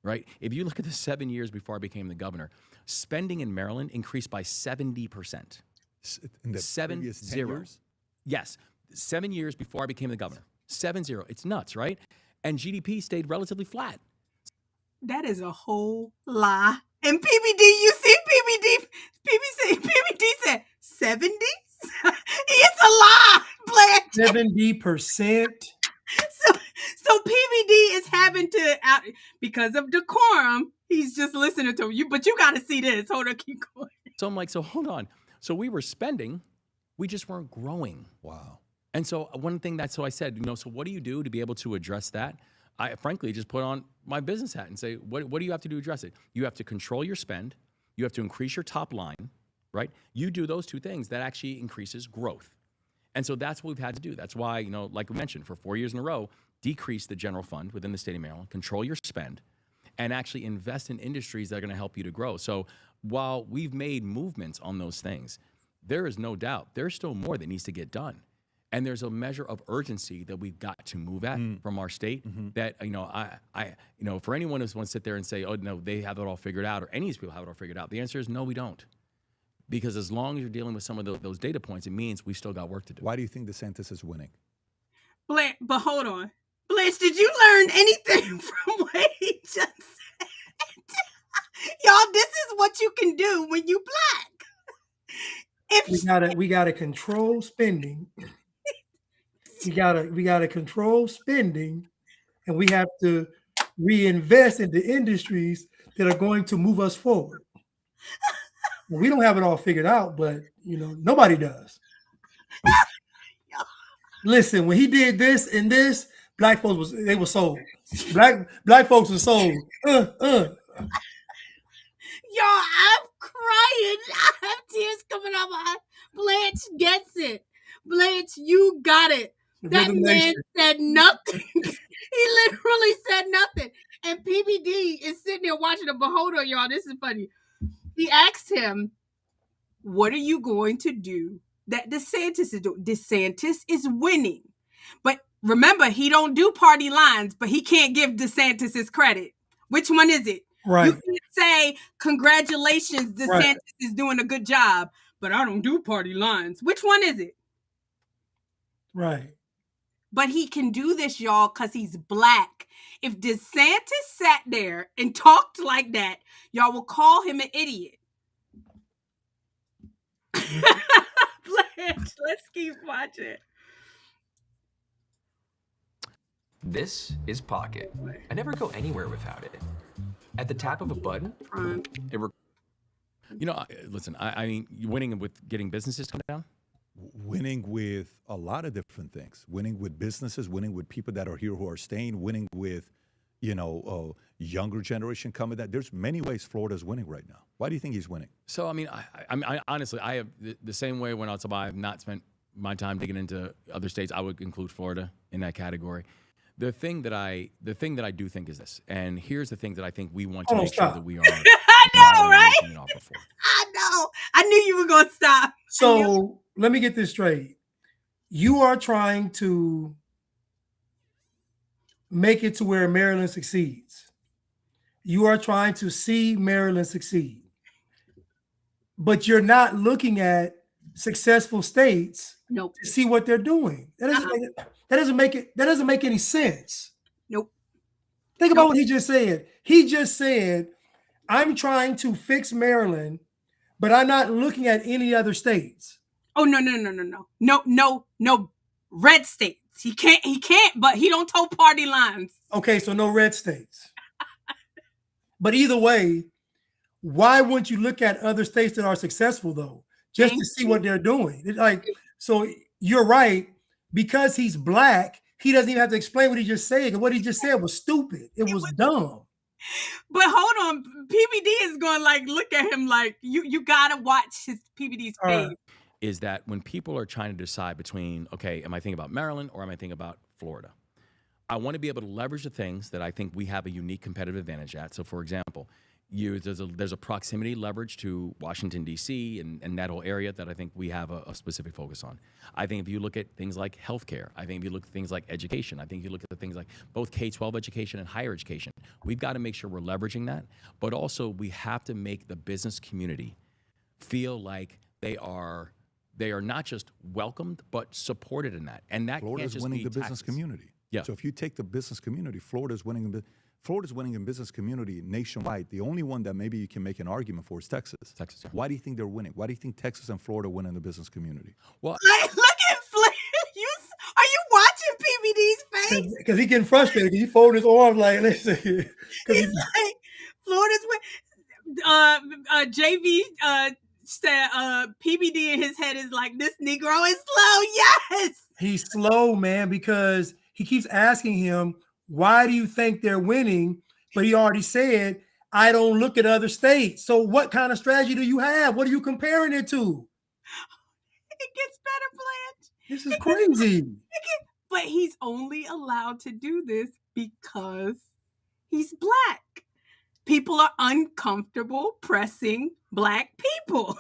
right? If you look at the 7 years before I became the governor, spending in Maryland increased by 70%. In the 7-0. years? Yes, 7 years before I became the governor. 7-0. It's nuts, right? And GDP stayed relatively flat. That is a whole lie. And PBD, you see PBD said 70? It's a lie, Blanche. 70%. So PBD is having to, because of decorum, he's just listening to you. But you got to see this. Hold on, keep going. So I'm like, so hold on. So we were spending, we just weren't growing. Wow. And so one thing so I said, so what do you do to be able to address that? I frankly just put on my business hat and say, what do you have to do to address it? You have to control your spend. You have to increase your top line, right? You do those two things, that actually increases growth. And so that's what we've had to do. That's why, like we mentioned, for 4 years in a row, decrease the general fund within the state of Maryland, control your spend, and actually invest in industries that are going to help you to grow. So while we've made movements on those things, there is no doubt there's still more that needs to get done. And there's a measure of urgency that we've got to move at from our state that, for anyone who wants to sit there and say, oh, no, they have it all figured out, or any of these people have it all figured out, the answer is no, we don't. Because as long as you're dealing with some of those data points, it means we still got work to do. Why do you think DeSantis is winning? Blanche, but hold on. Blanche, did you learn anything from what he just said? Y'all, this is what you can do when you black. We gotta control spending. We gotta control spending, and we have to reinvest into industries that are going to move us forward. We don't have it all figured out, but nobody does. Listen, when he did this and this, black folks were sold. Black folks were sold. Y'all, I'm crying. I have tears coming out my eyes. Blanche gets it. Blanche, you got it. That man said nothing. He literally said nothing. And PBD is sitting there watching him. But hold on, y'all. This is funny. He asked him, what are you going to do that DeSantis is doing? DeSantis is winning. But remember, he don't do party lines, but he can't give DeSantis his credit. Which one is it? Right. You can't say, congratulations, DeSantis is doing a good job, but I don't do party lines. Which one is it? Right. But he can do this, y'all, because he's black. If DeSantis sat there and talked like that, y'all will call him an idiot. Blanche, let's keep watching. This is Pocket. I never go anywhere without it. At the tap of a button, listen, I mean, winning with getting businesses come down? Winning with a lot of different things. Winning with businesses, winning with people that are here who are staying, winning with, younger generation coming. There's many ways Florida's winning right now. Why do you think he's winning? So, I mean, I honestly, I have the same way when I have not spent my time digging into other states. I would include Florida in that category. The thing that I do think is this, and here's the thing that I think we want to make sure that we are. I know, right? I know. I knew you were going to stop. So let me get this straight. You are trying to make it to where Maryland succeeds. You are trying to see Maryland succeed. But you're not looking at successful states to see what they're doing. That doesn't make any sense. Nope. Think about what he just said. He just said, I'm trying to fix Maryland, but I'm not looking at any other states. Oh, no. Red states. He can't, but he don't toe party lines. Okay, so no red states. But either way, why wouldn't you look at other states that are successful though? Just to see what they're doing. It's like, so you're right. Because he's black, he doesn't even have to explain what he just said. What he just said was stupid. It was dumb. But hold on, PBD is going to like look at him like you gotta watch his PBD's face. Is that when people are trying to decide between, okay, am I thinking about Maryland or am I thinking about Florida? I want to be able to leverage the things that I think we have a unique competitive advantage at. So, for example, there's a proximity leverage to Washington, D.C. and that whole area that I think we have a specific focus on. I think if you look at things like healthcare, I think if you look at things like education, I think if you look at things like both K-12 education and higher education, we've got to make sure we're leveraging that. But also, we have to make the business community feel like they are not just welcomed, but supported in that. And that Florida's can't just winning be the business taxes. community. Yeah. So if you take the business community, Florida's winning in business community nationwide. The only one that maybe you can make an argument for is Texas. Texas. Yeah. Why do you think they're winning? Why do you think Texas and Florida win in the business community? Well, look at Flint. Are you watching PBD's face? Because he's getting frustrated. He folded his arms like, listen. He's like, Florida's with JV PBD in his head is like, this Negro is slow. Yes. He's slow, man, because he keeps asking him, why do you think they're winning? But he already said, I don't look at other states. So what kind of strategy do you have? What are you comparing it to? It gets better, Blanche. This is crazy. But he's only allowed to do this because he's black. People are uncomfortable pressing black people.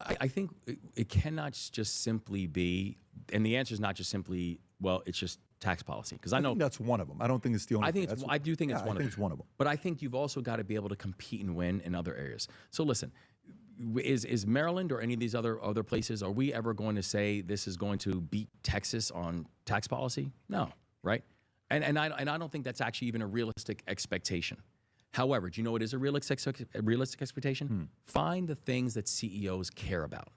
I think it cannot just simply be, and the answer is not just simply, well, it's just tax policy. Because I know think that's one of them. I don't think it's the only. I do think it's one of them. It's one of them. But I think you've also got to be able to compete and win in other areas. So listen, is Maryland or any of these other places, are we ever going to say this is going to beat Texas on tax policy? No, right? And I don't think that's actually even a realistic expectation. However, do you know what is a realistic expectation? Find the things that CEOs care about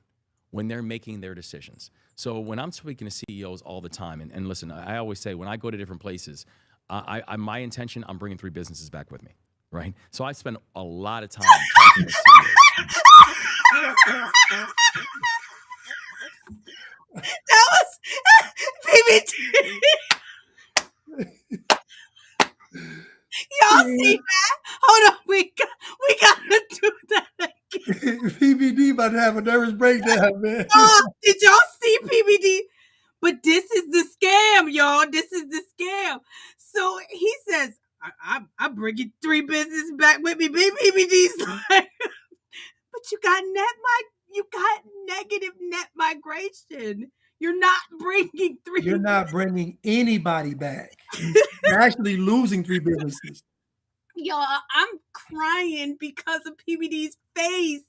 when they're making their decisions. So when I'm speaking to CEOs all the time, and listen, I always say when I go to different places, my intention, I'm bringing 3 businesses back with me, right? So I spend a lot of time talking to CEOs. That was PBT. Y'all see that? Hold on, we gotta do that again. PBD about to have a nervous breakdown, man. Did y'all see PBD? But this is the scam, y'all. This is the scam. So he says, I bring you 3 businesses back with me. PBD's like, but you got negative net migration. You're not bringing 3. You're not bringing anybody back. You're actually losing 3 businesses. Y'all, I'm crying because of PBD's face.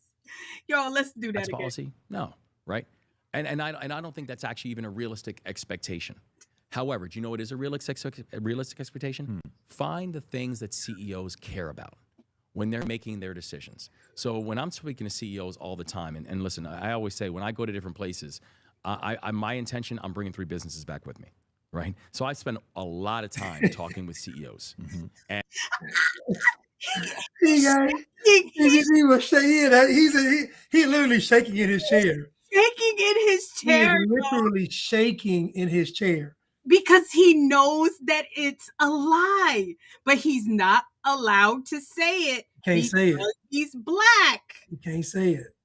Y'all, let's do that again. Policy? No, right? And I don't think that's actually even a realistic expectation. However, do you know what is a realistic expectation? Find the things that CEOs care about when they're making their decisions. So when I'm speaking to CEOs all the time, and listen, I always say when I go to different places, my intention, I'm bringing 3 businesses back with me, right? So I spend a lot of time talking with CEOs. And he was shaking. He literally shaking in his chair. Shaking in his chair. He is literally shaking in his chair. Because he knows that it's a lie, but he's not allowed to say it. Can't say it. He's black. You can't say it.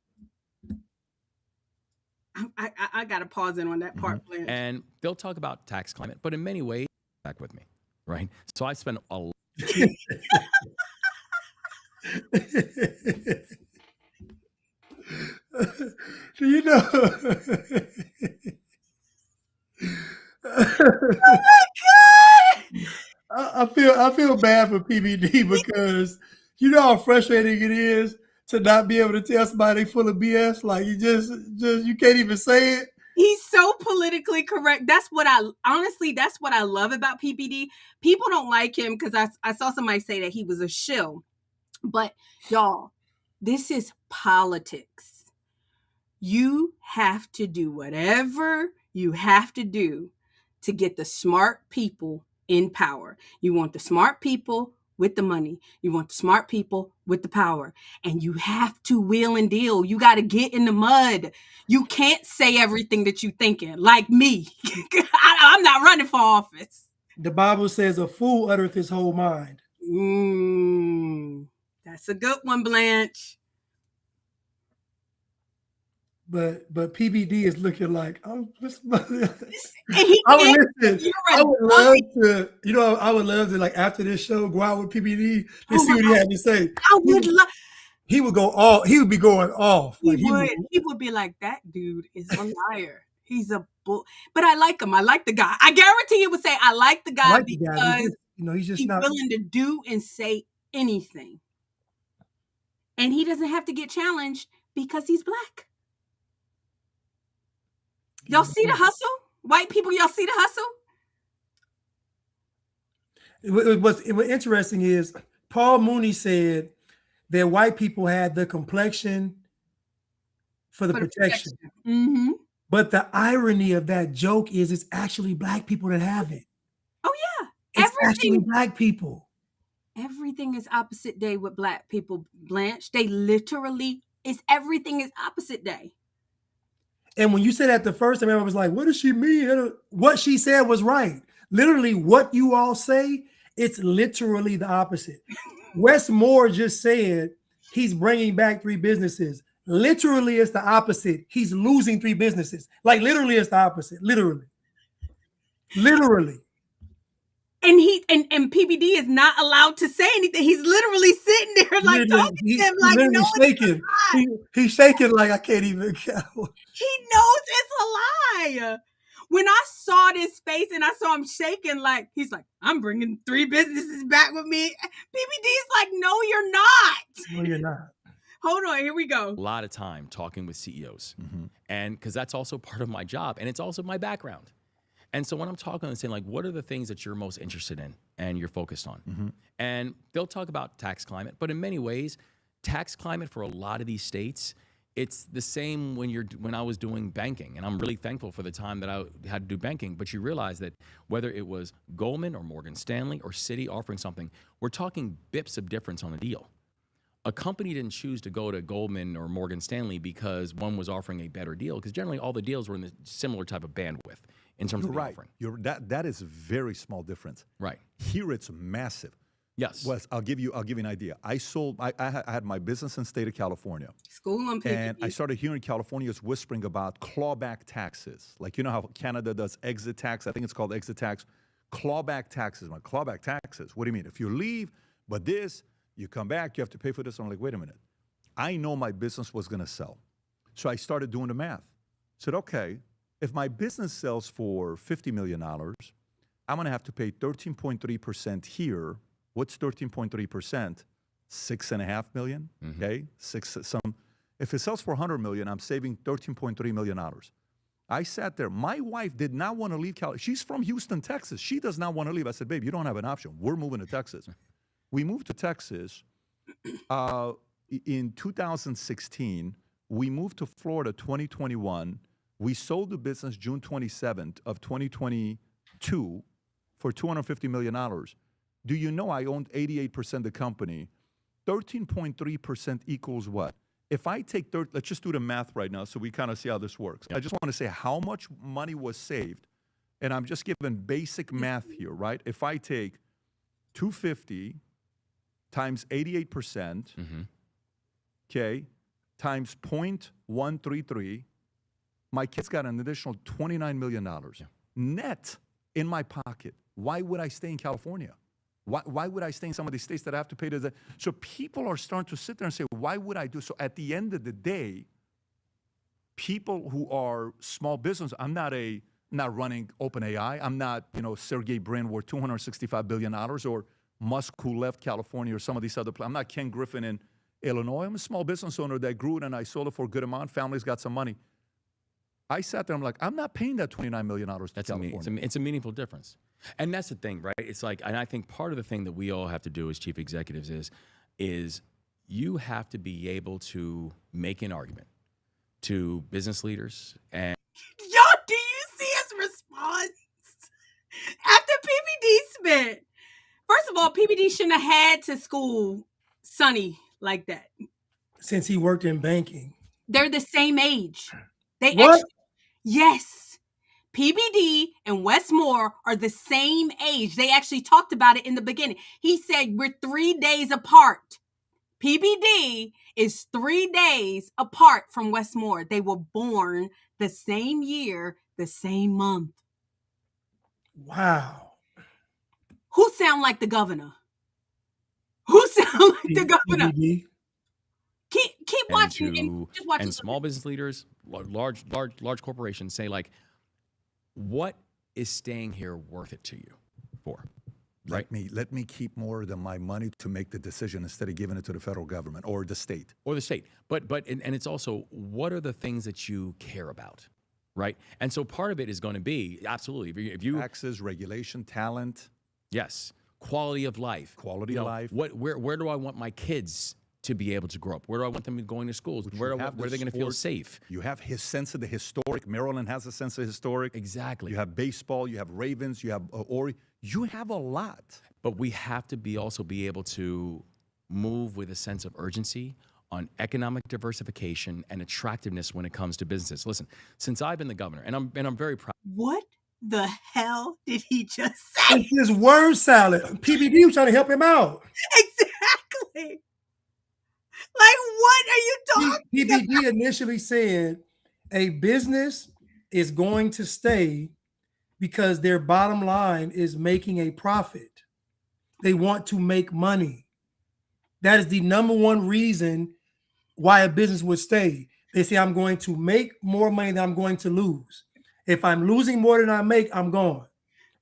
I got to pause in on that part, Blanche. And they'll talk about tax climate, but in many ways, back with me, right? So I spend a lot. Do you know? Oh my God! I feel bad for PBD because you know how frustrating it is to not be able to tell somebody full of BS. Like you just you can't even say it. He's so politically correct. That's what I love about PPD. People don't like him because I saw somebody say that he was a shill. But y'all, this is politics. You have to do whatever you have to do to get the smart people in power. You want the smart people with the money. You want the smart people with the power. And you have to wheel and deal. You got to get in the mud. You can't say everything that you thinking, like me. I'm not running for office. The Bible says a fool uttereth his whole mind. That's a good one, Blanche. But PBD is looking like I'm just. I would love to. I would love to, like, after this show, go out with PBD and see what he had to say. I would love. He would go all. He would be going off. He would be like, that dude is a liar. He's a bull. But I like him. I like the guy. I guarantee he would say, I like the guy because he's just he's not willing to do and say anything. And he doesn't have to get challenged because he's Black. Y'all see the hustle? White people, y'all see the hustle? What's interesting is Paul Mooney said that white people had the complexion for the protection. Mm-hmm. But the irony of that joke is it's actually Black people that have it. Oh, yeah. It's actually Black people. Everything is opposite day with Black people, Blanche. They literally, everything is opposite day. And when you said that the first time, everyone was like, what does she mean? What she said was right. Literally, what you all say, it's literally the opposite. Wes Moore just said he's bringing back 3 businesses. Literally, it's the opposite. He's losing 3 businesses. Like, literally, it's the opposite. Literally. And and PBD is not allowed to say anything. He's literally sitting there like talking to him like no, he's shaking. He's shaking like I can't even count. He knows it's a lie. When I saw this face and I saw him shaking, like he's like, I'm bringing 3 businesses back with me. PBD's like, no, you're not. No, you're not. Hold on, here we go. A lot of time talking with CEOs, and because that's also part of my job, and it's also my background. And so when I'm talking and saying, like, what are the things that you're most interested in and you're focused on? And they'll talk about tax climate, but in many ways, tax climate for a lot of these states, it's the same when I was doing banking. And I'm really thankful for the time that I had to do banking. But you realize that whether it was Goldman or Morgan Stanley or Citi offering something, we're talking bips of difference on the deal. A company didn't choose to go to Goldman or Morgan Stanley because one was offering a better deal, because generally all the deals were in the similar type of bandwidth. In terms of the offering. That is a very small difference. Right. Here it's massive. Yes. Wes, I'll give you an idea. I had my business in the state of California. School on PPD. And I started hearing Californians whispering about clawback taxes. Like, you know how Canada does exit tax? I think it's called exit tax. Clawback taxes. My clawback taxes. What do you mean? If you leave, but this, you come back, you have to pay for this. I'm like, wait a minute. I know my business was going to sell. So I started doing the math. Said, okay, if my business sells for $50 million, I'm going to have to pay 13.3% here. What's 13.3%? $6.5 million. Okay, If it sells for $100 million, I'm saving $13.3 million. I sat there. My wife did not want to leave California. She's from Houston, Texas. She does not want to leave. I said, babe, you don't have an option. We're moving to Texas. We moved to Texas in 2016. We moved to Florida 2021. We sold the business June 27th of 2022 for $250 million. Do you know I owned 88% of the company? 13.3% equals what? If I take, let's just do the math right now so we kind of see how this works. I just want to say how much money was saved. And I'm just giving basic math here, right? If I take 250 times 88%, okay, times 0.133, my kids got an additional $29 million net in my pocket. Why would I stay in California? Why would I stay in some of these states that I have to pay to? So people are starting to sit there and say, why would I do? So at the end of the day, people who are small business, I'm not running OpenAI. I'm not, Sergey Brin worth $265 billion or Musk who left California or some of these other places. I'm not Ken Griffin in Illinois. I'm a small business owner that grew it and I sold it for a good amount. Families got some money. I sat there, I'm like, I'm not paying that $29 million to California. It's a meaningful difference. And that's the thing, right? It's like, and I think part of the thing that we all have to do as chief executives is you have to be able to make an argument to business leaders. And Yo, do you see his response? After PBD spent, first of all, PBD shouldn't have had to school Sonny like that. Since he worked in banking. They're the same age. They What? Yes. PBD and Westmore are the same age. They actually talked about it in the beginning. He said we're 3 days apart. PBD is 3 days apart from Westmore. They were born the same year, the same month. Wow. Who sound like the governor? Who sound like the governor? PBD. Keep watching and just watch. And small business leaders, large corporations say, like, what is staying here worth it to you for? Right? Let me keep more than my money to make the decision instead of giving it to the federal government or the state. But it's also, what are the things that you care about, right? And so part of it is going to be, absolutely, if you taxes, regulation, talent. Yes, quality of life. Quality of life. Where do I want my kids to be able to grow up? Where do I want them going to schools? Where are they going to feel safe? You have his sense of the historic. Maryland has a sense of historic. Exactly. You have baseball. You have Ravens. You have Ori. You have a lot. But we have to also be able to move with a sense of urgency on economic diversification and attractiveness when it comes to businesses. Listen, since I've been the governor, and I'm very proud. What the hell did he just say? It's his word salad. PBD was trying to help him out. Exactly. Like, what are you talking about? PBD initially said a business is going to stay because their bottom line is making a profit. They want to make money. That is the number one reason why a business would stay. They say, I'm going to make more money than I'm going to lose. If I'm losing more than I make, I'm gone.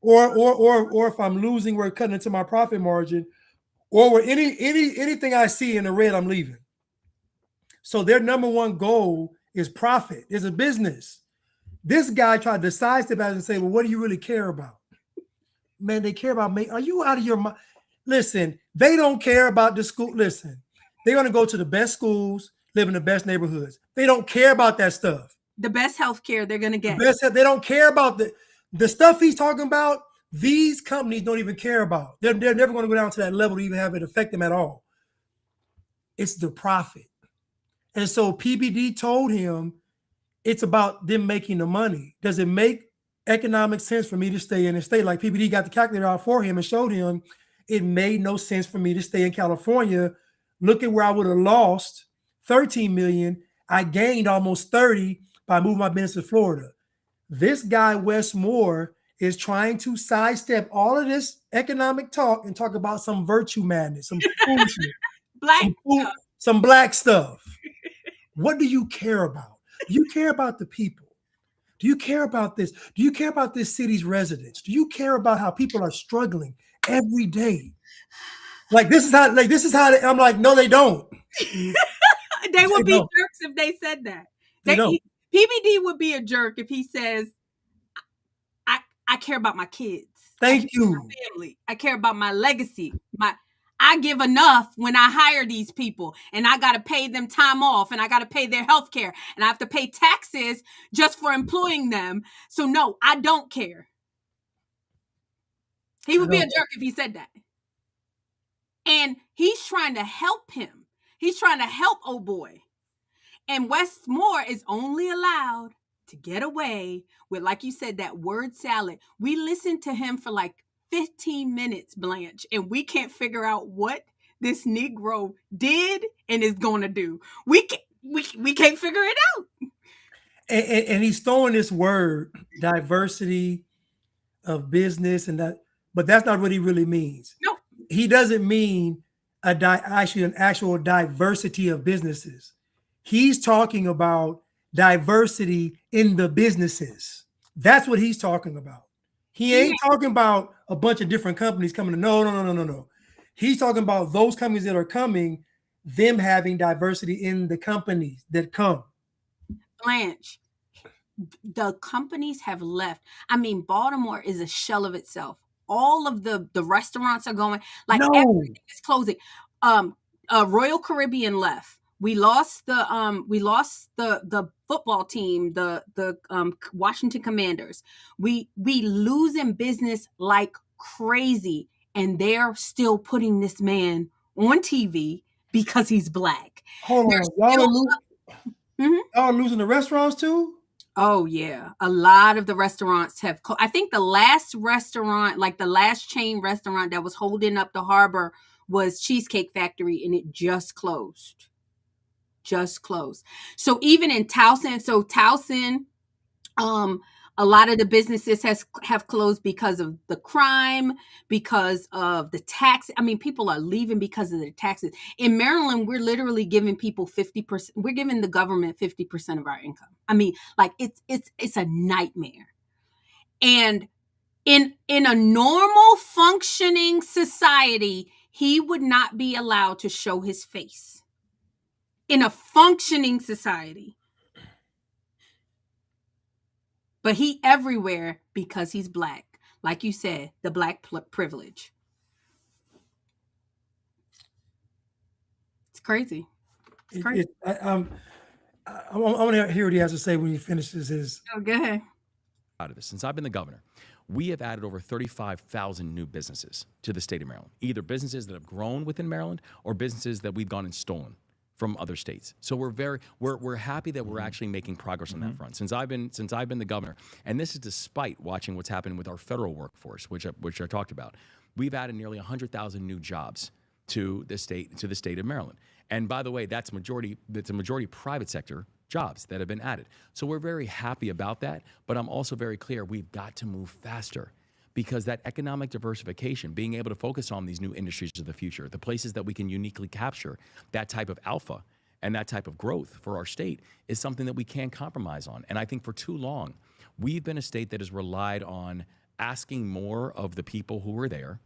Or if I'm losing, we're cutting into my profit margin, or with anything I see in the red, I'm leaving. So their number one goal is profit. It's a business. This guy tried to sidestep out and say, well, what do you really care about? Man, they care about me. Are you out of your mind? Listen, they don't care about the school. Listen, they're going to go to the best schools, live in the best neighborhoods. They don't care about that stuff. The best health care they're going to get. They don't care about the stuff he's talking about. These companies don't even care about. They're never going to go down to that level to even have it affect them at all. It's the profit. And so PBD told him, it's about them making the money. Does it make economic sense for me to stay in a state? Like PBD got the calculator out for him and showed him it made no sense for me to stay in California. Look at where I would have lost 13 million. I gained almost 30 by moving my business to Florida. This guy, Wes Moore, is trying to sidestep all of this economic talk and talk about some virtue madness, some foolishness, some black stuff. What do you care about? Do you care about the people? Do you care about this? Do you care about this city's residents? Do you care about how people are struggling every day? This is how I'm like, no, they don't. They would be jerks if they said that. PBD would be a jerk if he says, I care about my kids. Thank you. My family. I care about my legacy. I give enough when I hire these people, and I got to pay them time off, and I got to pay their health care, and I have to pay taxes just for employing them. So no, I don't care. He would be a jerk if he said that. And he's trying to help him. He's trying to help old boy. And Westmore is only allowed to get away with, like you said, that word salad. We listened to him for like 15 minutes, Blanche, and we can't figure out what this Negro did and is going to do. We can't figure it out. And he's throwing this word, diversity of business, and that, but that's not what he really means. No, he doesn't mean an actual diversity of businesses. He's talking about diversity in the businesses. That's what he's talking about. He ain't talking about a bunch of different companies coming to no. He's talking about those companies that are coming, them having diversity in the companies that come. Blanche, the companies have left. I mean, Baltimore is a shell of itself. All of the restaurants are going, like No. everything is closing. Royal Caribbean left. We lost the football team, the Washington Commanders. We losing business like crazy, and they're still putting this man on TV because he's Black. Hold on, y'all are losing the restaurants too? Oh yeah, a lot of the restaurants have. I think the last restaurant, like the last chain restaurant that was holding up the harbor, was Cheesecake Factory, and it just closed. Just closed. So even in Towson, a lot of the businesses have closed because of the crime, because of the tax. I mean, people are leaving because of the taxes. In Maryland, we're literally giving people 50%. We're giving the government 50% of our income. I mean, like it's a nightmare. And in a normal functioning society, he would not be allowed to show his face. In a functioning society. But he everywhere because he's Black. Like you said, the Black privilege. It's crazy. It's crazy. I want to hear what he has to say when he finishes his. Oh, go ahead. Out of this, since I've been the governor, we have added over 35,000 new businesses to the state of Maryland, either businesses that have grown within Maryland or businesses that we've gone and stolen from other states. So we're happy that we're actually making progress on that front since I've been the governor. And this is despite watching what's happening with our federal workforce, which I talked about. We've added nearly 100,000 new jobs to the state of Maryland. And by the way, that's a majority private sector jobs that have been added. So we're very happy about that, but I'm also very clear we've got to move faster. Because that economic diversification, being able to focus on these new industries of the future, the places that we can uniquely capture that type of alpha and that type of growth for our state is something that we can't compromise on. And I think for too long, we've been a state that has relied on asking more of the people who are there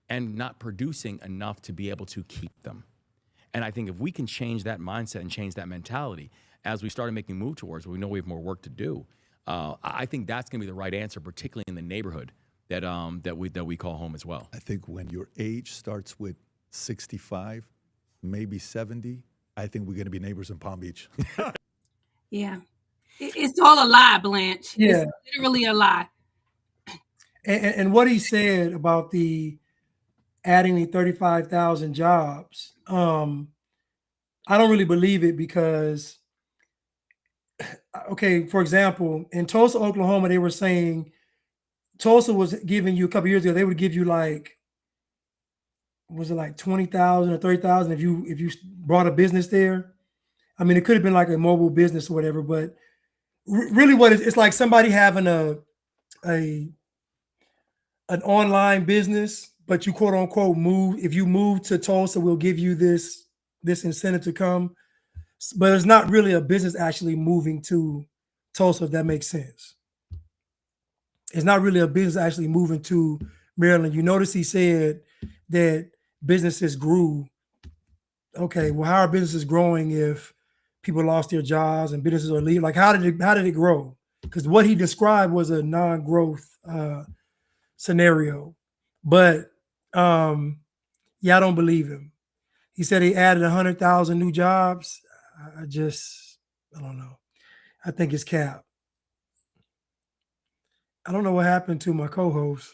and not producing enough to be able to keep them. And I think if we can change that mindset and change that mentality as we started making move towards, we know we have more work to do. I think that's going to be the right answer, particularly in the neighborhood that we call home as well. I think when your age starts with 65, maybe 70, I think we're going to be neighbors in Palm Beach. Yeah. It's all a lie, Blanche. Yeah. It's literally a lie. And what he said about the adding the 35,000 jobs, I don't really believe it because, okay, for example, in Tulsa, Oklahoma, they were saying Tulsa was giving you a couple years ago, they would give you like, was it like 20,000 or 30,000 if you brought a business there? I mean, it could have been like a mobile business or whatever, but really what it's like somebody having an online business, but you quote unquote move. If you move to Tulsa, we'll give you this incentive to come. But it's not really a business actually moving to Tulsa, if that makes sense. It's not really a business actually moving to Maryland. You notice he said that businesses grew. Okay, well, how are businesses growing if people lost their jobs and businesses are leaving? Like, how did it grow? Because what he described was a non-growth scenario. But yeah, I don't believe him. He said he added 100,000 new jobs. I don't know. I think it's cap. I don't know what happened to my co-host.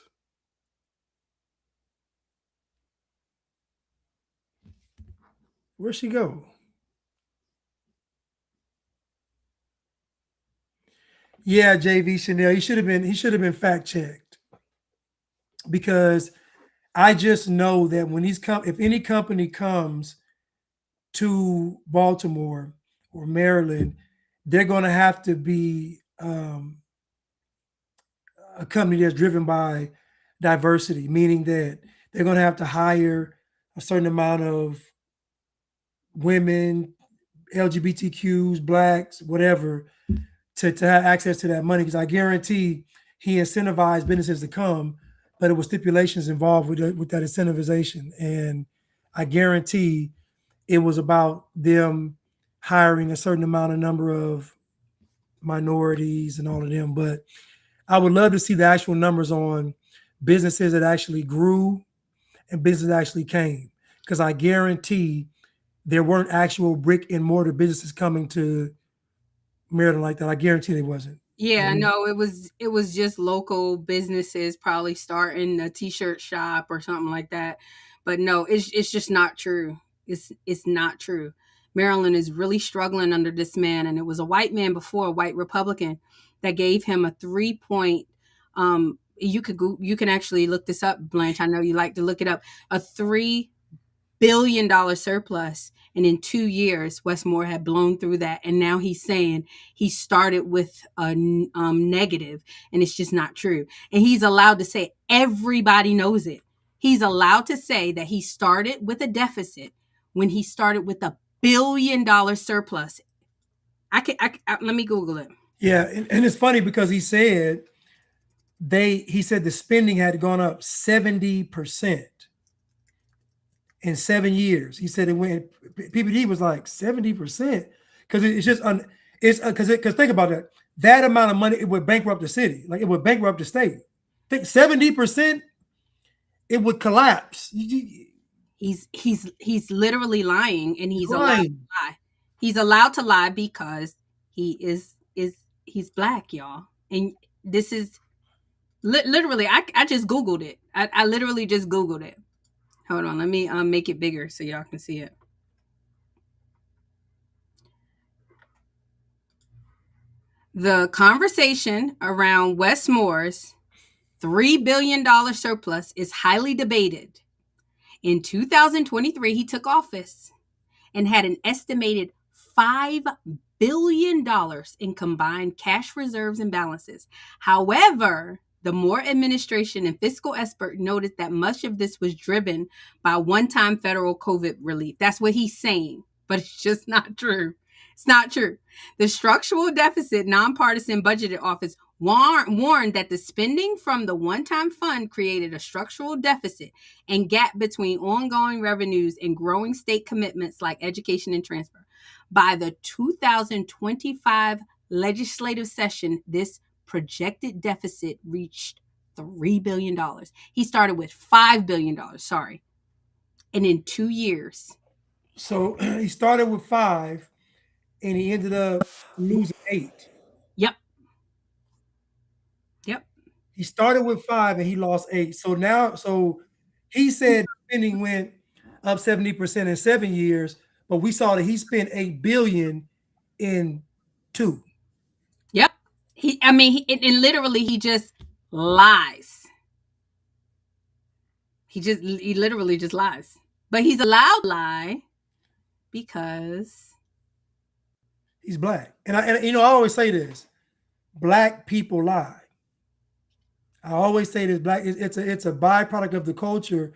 Where'd she go? Yeah, JV Chanel. He should have been fact checked. Because I just know that when if any company comes to Baltimore or Maryland, they're going to have to be a company that's driven by diversity, meaning that they're going to have to hire a certain amount of women, LGBTQs, blacks, whatever, to have access to that money. Because I guarantee he incentivized businesses to come, but it was stipulations involved with that incentivization. And I guarantee it was about them hiring a certain number of minorities and all of them. But I would love to see the actual numbers on businesses that actually grew and businesses that actually came, because I guarantee there weren't actual brick and mortar businesses coming to Maryland like that. I guarantee there wasn't. Yeah, no, it was just local businesses probably starting a t-shirt shop or something like that. But no, it's just not true. It's not true. Maryland is really struggling under this man, and it was a white man before, a white Republican, that gave him a 3 point. You can actually look this up, Blanche. I know you like to look it up. A $3 billion surplus. And in 2 years, Westmore had blown through that. And now he's saying he started with a negative, and it's just not true. And he's allowed to say, everybody knows it. He's allowed to say that he started with a deficit when he started with a $1 billion surplus. Let me Google it. Yeah, and it's funny because he said the spending had gone up 70% in 7 years. He said it went. PPD was like 70% because it's just because think about that. That amount of money, it would bankrupt the city, like it would bankrupt the state. Think 70%, it would collapse. He's literally lying, and he's allowed to lie. He's allowed to lie because he's black, y'all. And this is literally, I just Googled it. I literally just Googled it. Hold on, let me make it bigger so y'all can see it. The conversation around Westmore's $3 billion surplus is highly debated. In 2023, he took office and had an estimated $5 billion in combined cash reserves and balances. However, the Moore administration and fiscal expert noted that much of this was driven by one-time federal COVID relief. That's what he's saying, but it's just not true. It's not true. The Structural Deficit Nonpartisan Budget Office warned that the spending from the one-time fund created a structural deficit and gap between ongoing revenues and growing state commitments like education and transfer. By the 2025 legislative session, this projected deficit reached $3 billion. He started with $5 billion, sorry. And in 2 years. So he started with 5 and he ended up losing 8. Yep. He started with 5 and he lost 8. So he said spending went up 70% in 7 years, but we saw that he spent $8 billion in 2. Yep. Literally he just lies. He literally just lies. But he's allowed to lie because he's black. And I always say this. Black people lie. I always say this, black, it's a byproduct of the culture,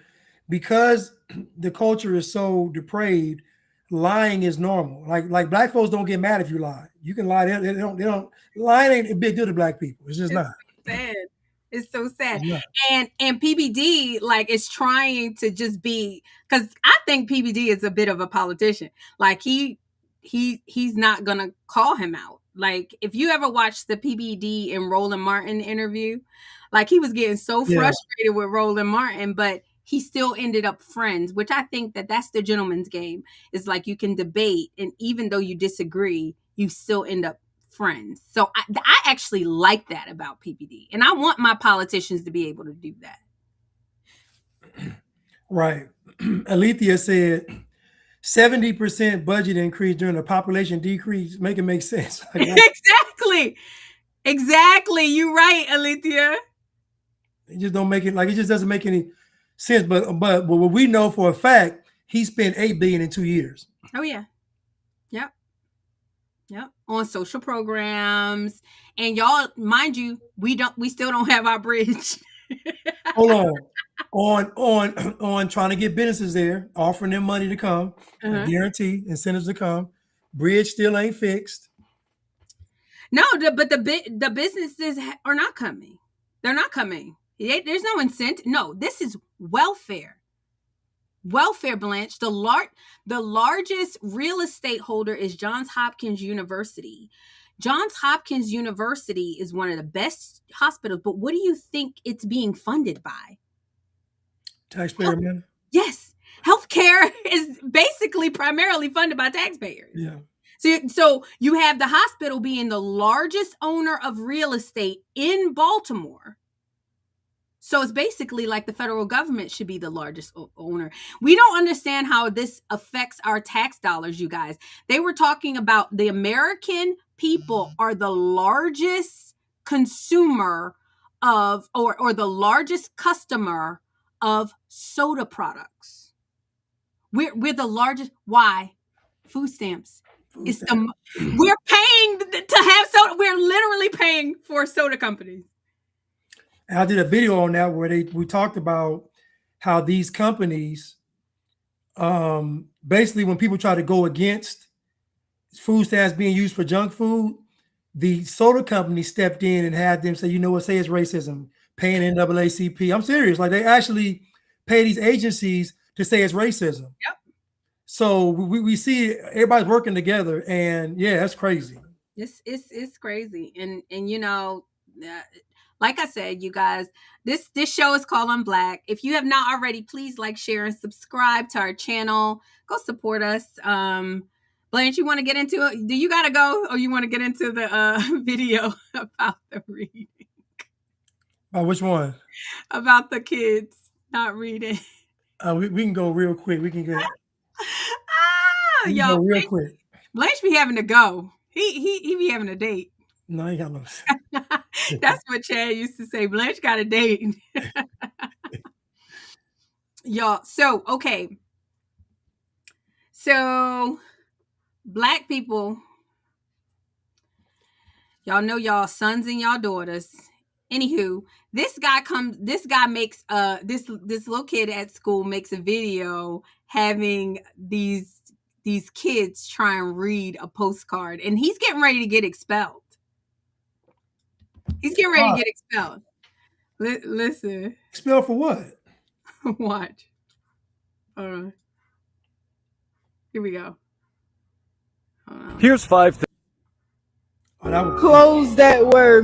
because the culture is so depraved. Lying is normal. Like black folks don't get mad if you lie. You can lie. They don't lying ain't a big deal to black people. It's just not. Sad. It's so sad. And PBD is trying to just be, because I think PBD is a bit of a politician. Like he's not gonna call him out. Like if you ever watched the PBD and Roland Martin interview, like he was getting so frustrated with Roland Martin, but he still ended up friends, which I think that's the gentleman's game. It's like you can debate, and even though you disagree, you still end up friends. So I actually like that about PPD, and I want my politicians to be able to do that. Right. Alethea said 70% budget increase during a population decrease. Make it make sense. Exactly. You're right, Alethea. It just don't make it, it just doesn't make any sense. But what we know for a fact, he spent $8 billion in 2 years. Oh yeah. Yep. On social programs. And y'all, mind you, we still don't have our bridge. Hold on trying to get businesses there, offering them money to come, I guarantee incentives to come. Bridge still ain't fixed. No, but the businesses are not coming. They're not coming. There's no incentive. No, this is welfare. Welfare, Blanche. The largest real estate holder is Johns Hopkins University. Johns Hopkins University is one of the best hospitals, but what do you think it's being funded by? Taxpayer money. Yes. Healthcare is basically primarily funded by taxpayers. Yeah. So you have the hospital being the largest owner of real estate in Baltimore. So it's basically like the federal government should be the largest owner. We don't understand how this affects our tax dollars, you guys. They were talking about the American people are the largest consumer of, or the largest customer of soda products. We're the largest. Why? Food stamps. We're paying to have soda. We're literally paying for soda companies. And I did a video on that where we talked about how these companies, basically when people try to go against food stamps being used for junk food, the soda company stepped in and had them say, you know what, say it's racism, paying NAACP. I'm serious. Like they actually pay these agencies to say it's racism. Yep. So we see everybody's working together, and yeah, that's crazy. It's crazy. And you know, like I said, you guys, this show is called Unblack. If you have not already, please like, share, and subscribe to our channel. Go support us. Blanche, you want to get into it? Do you got to go, or you want to get into the video about the reading? About which one? About the kids not reading. We can go real quick. We can go Y'all, real quick. Blanche be having to go. He be having a date. No, he got no. That's what Chad used to say. Blanche got a date. Y'all, so okay. So Black people, y'all know y'all sons and y'all daughters. Anywho, this guy makes this little kid at school makes a video having these kids try and read a postcard, and he's getting ready to get expelled. He's getting ready to get expelled. Listen. Expelled for what? Watch. Hold on. Here we go. Here's 5 things. Clothes that were.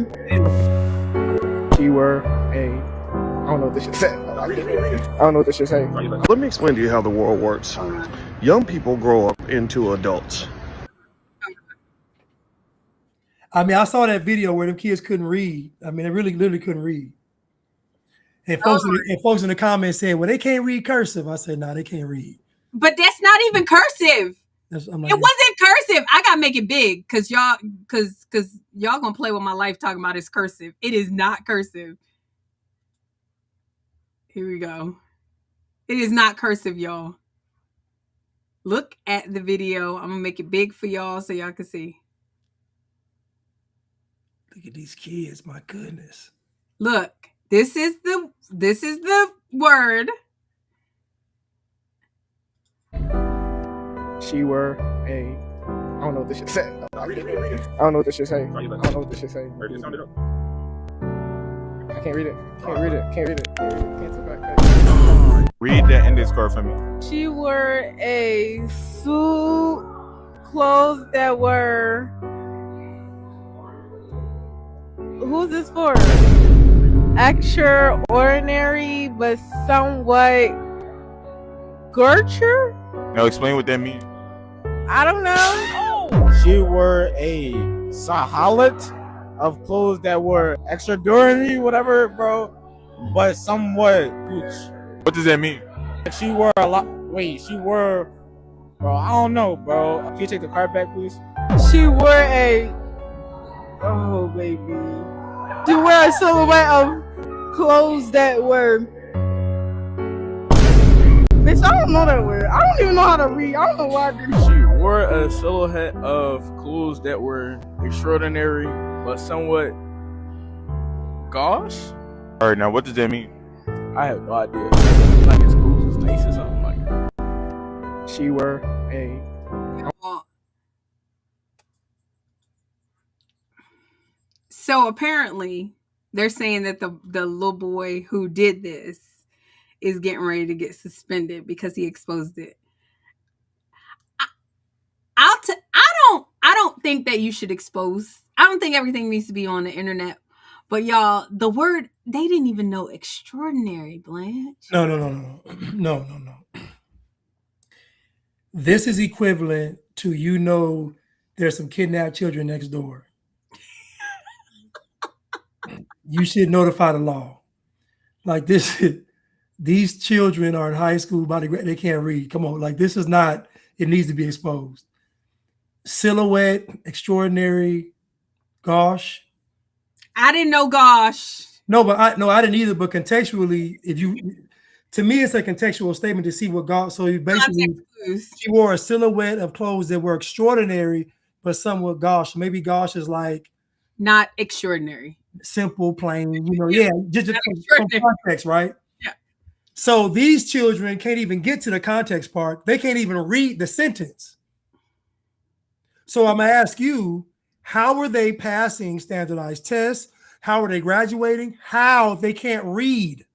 She were a. I don't know what this shit say. I don't know what this shit say. Let me explain to you how the world works. Young people grow up into adults. I mean, I saw that video where them kids couldn't read. I mean, they literally couldn't read. And folks in the comments said, well, they can't read cursive. I said, no, they can't read. But that's not even cursive. It wasn't cursive. I gotta make it big because y'all gonna play with my life talking about it's cursive. It is not cursive. Here we go. It is not cursive, y'all. Look at the video. I'm gonna make it big for y'all so y'all can see. Look at these kids, my goodness. Look, this is the word. She were a. I don't know what this shit say. I don't know what this shit say. I don't know what this shit say. I can't read it. Can't read it. Can't read it. Cancel back. Read the index card for me. She wore a suit, clothes that were. Who's this for? Extraordinary, but somewhat Gertrude? Now explain what that means. I don't know. She wore a sahalat of clothes that were extraordinary, whatever, bro, but somewhat gooch. What does that mean? She wore a lot. Wait, she wore. Bro, I don't know, bro. Can you take the card back, please? She wore a. Oh, baby. She wore a silhouette of clothes that were. Bitch, I don't know that word. I don't even know how to read. I don't know why I did. She wore a silhouette of clothes that were extraordinary, but somewhat gosh. All right, now what does that mean? I have no idea. Like his clothes is nice or something like that. She wore a. So apparently, they're saying that the little boy who did this is getting ready to get suspended because he exposed it. I don't don't think that you should expose. I don't think everything needs to be on the internet. But y'all, the word, they didn't even know extraordinary, Blanche. No. This is equivalent to there's some kidnapped children next door. You should notify the law. Like this, these children are in high school, they can't read. Come on, like this is not. It needs to be exposed. Silhouette, extraordinary, gosh. I didn't know gosh. No, but I didn't either. But contextually, to me, it's a contextual statement to see what God. So basically, she wore a silhouette of clothes that were extraordinary, but somewhat gosh. Maybe gosh is like not extraordinary, simple, plain. Just from context, right? Yeah. So these children can't even get to the context part. They can't even read the sentence. So I'm gonna ask you, how are they passing standardized tests? How are they graduating? How if they can't read?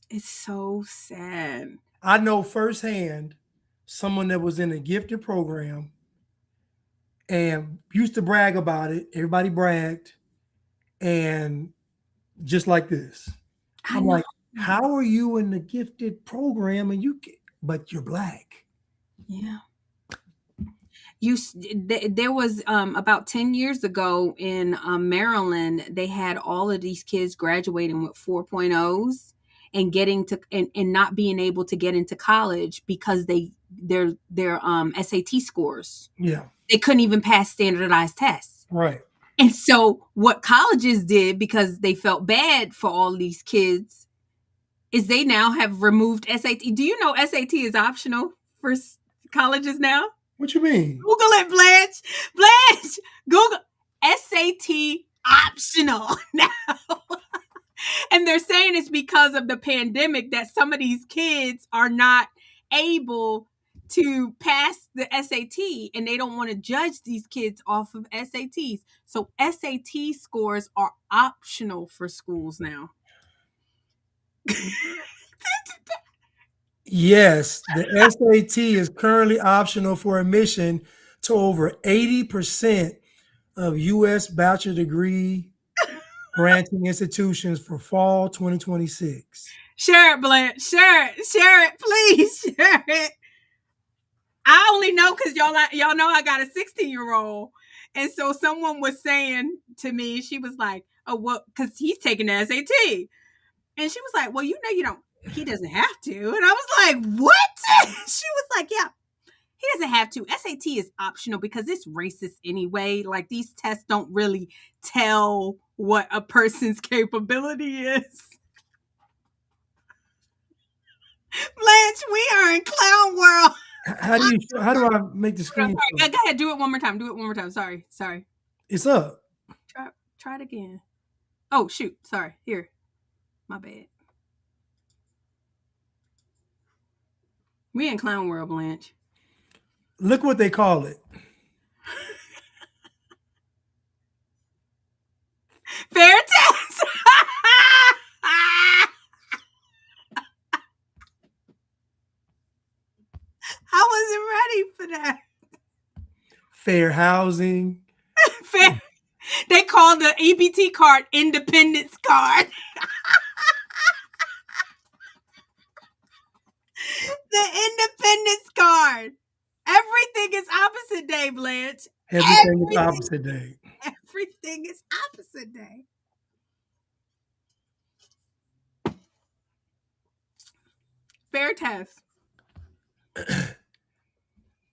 It's so sad. I know firsthand someone that was in a gifted program and used to brag about it. Everybody bragged, and just like this, I'm like, how are you in the gifted program but you're Black? Yeah. There was about 10 years ago in Maryland, they had all of these kids graduating with 4.0s and getting to and not being able to get into college because their SAT scores. Yeah. They couldn't even pass standardized tests. Right. And so what colleges did, because they felt bad for all these kids, is they now have removed SAT. Do you know SAT is optional for colleges now? What you mean? Google it, Blanche. Blanche, Google SAT optional now. And they're saying it's because of the pandemic that some of these kids are not able to pass the SAT, and they don't want to judge these kids off of SATs. So SAT scores are optional for schools now. Yes, the SAT is currently optional for admission to over 80% of U.S. bachelor degree granting institutions for fall 2026. Share it, Blanche. Share it, please. Share it. I only know because y'all know I got a 16-year-old. And so someone was saying to me, she was like, oh, well, because he's taking the SAT. And she was like, well, he doesn't have to. And I was like, what? She was like, yeah, he doesn't have to. SAT is optional because it's racist anyway. Like, these tests don't really tell what a person's capability is. Blanche, we are in clown world. How do I make the screen? Go ahead, do it one more time. Sorry. It's up. Try it again. Oh, shoot. Sorry. Here. My bad. We in clown world, Blanche. Look what they call it. Fair test. I wasn't ready for that. Fair housing. Fair. They call the EBT card independence card. The independence card. Everything is opposite day, Blanche. Everything is opposite day. Everything is opposite day. Fair test.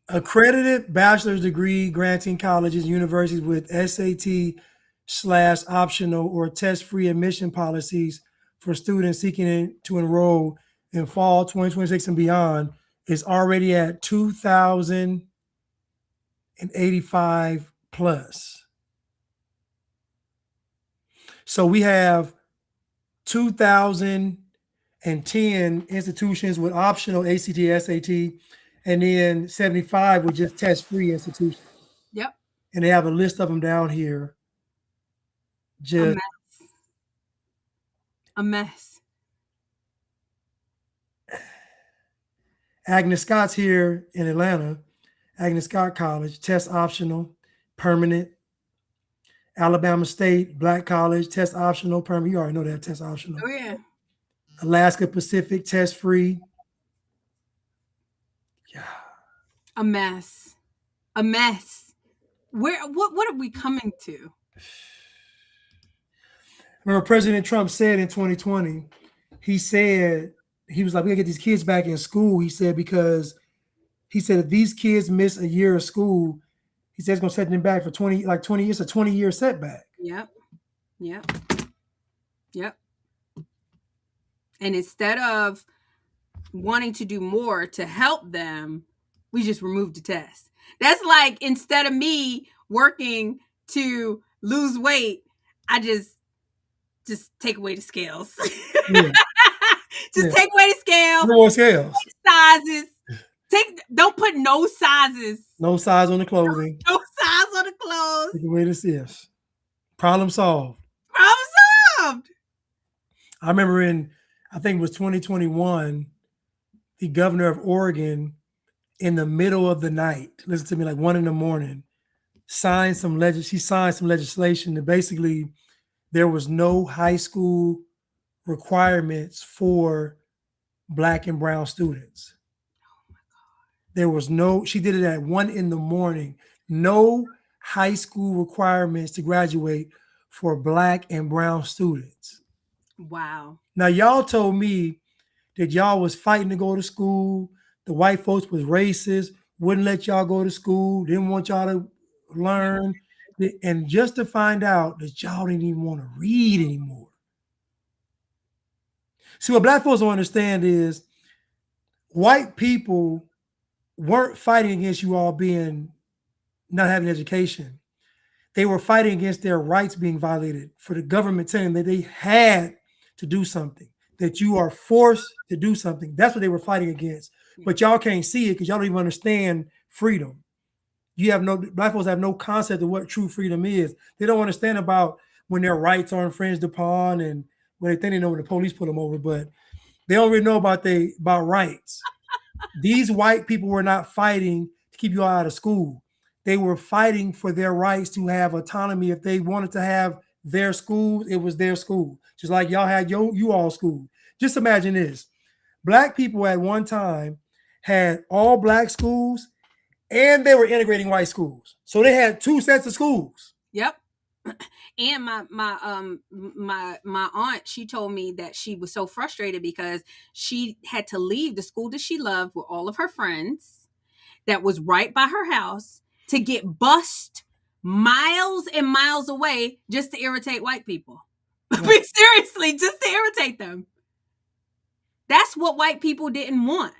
Accredited bachelor's degree granting colleges, universities with SAT/optional or test-free admission policies for students seeking to enroll in fall 2026 and beyond is already at 2,085 plus. So we have 2,010 institutions with optional ACT, SAT, and then 75 with just test-free institutions. Yep. And they have a list of them down here. Just a mess. Agnes Scott's here in Atlanta, Agnes Scott College, test optional, permanent. Alabama State, Black College, test optional, permanent. You already know that, test optional. Oh yeah. Alaska Pacific, test free. A mess. A mess. What are we coming to? Remember President Trump said in 2020, he said, he was like, we gotta get these kids back in school. He said, because he said if these kids miss a year of school, he said it's gonna set them back for 20 years, a 20-year setback. Yep. Yep. Yep. And instead of wanting to do more to help them, we just removed the test. That's like, instead of me working to lose weight, I just take away the scales. Yeah. Take away the scales. No more scales. Sizes. Don't put no sizes. No size on the clothing. No size on the clothes. Take away this. Yes. Problem solved. Problem solved. I remember I think it was 2021, the governor of Oregon, in the middle of the night, listen to me, like 1 a.m, signed some legislation that basically there was no high school requirements for Black and brown students. There was she did it at 1 a.m, no high school requirements to graduate for Black and brown students. Wow. Now, y'all told me that y'all was fighting to go to school. The white folks was racist, wouldn't let y'all go to school, didn't want y'all to learn. And just to find out that y'all didn't even want to read anymore. See, what Black folks don't understand is white people weren't fighting against you all not having education. They were fighting against their rights being violated, for the government telling them that they had to do something, that you are forced to do something. That's what they were fighting against. But y'all can't see it because y'all don't even understand freedom. Black folks have no concept of what true freedom is. They don't understand about when their rights are infringed upon and when they think they know when the police pull them over, but they don't really know about rights. These white people were not fighting to keep you all out of school. They were fighting for their rights to have autonomy. If they wanted to have their schools, it was their school. Just like y'all had you all school. Just imagine this. Black people at one time had all Black schools and they were integrating white schools. So they had 2 sets of schools. Yep. And my aunt, she told me that she was so frustrated because she had to leave the school that she loved with all of her friends that was right by her house to get bused miles and miles away just to irritate white people. I mean, seriously, just to irritate them. That's what white people didn't want.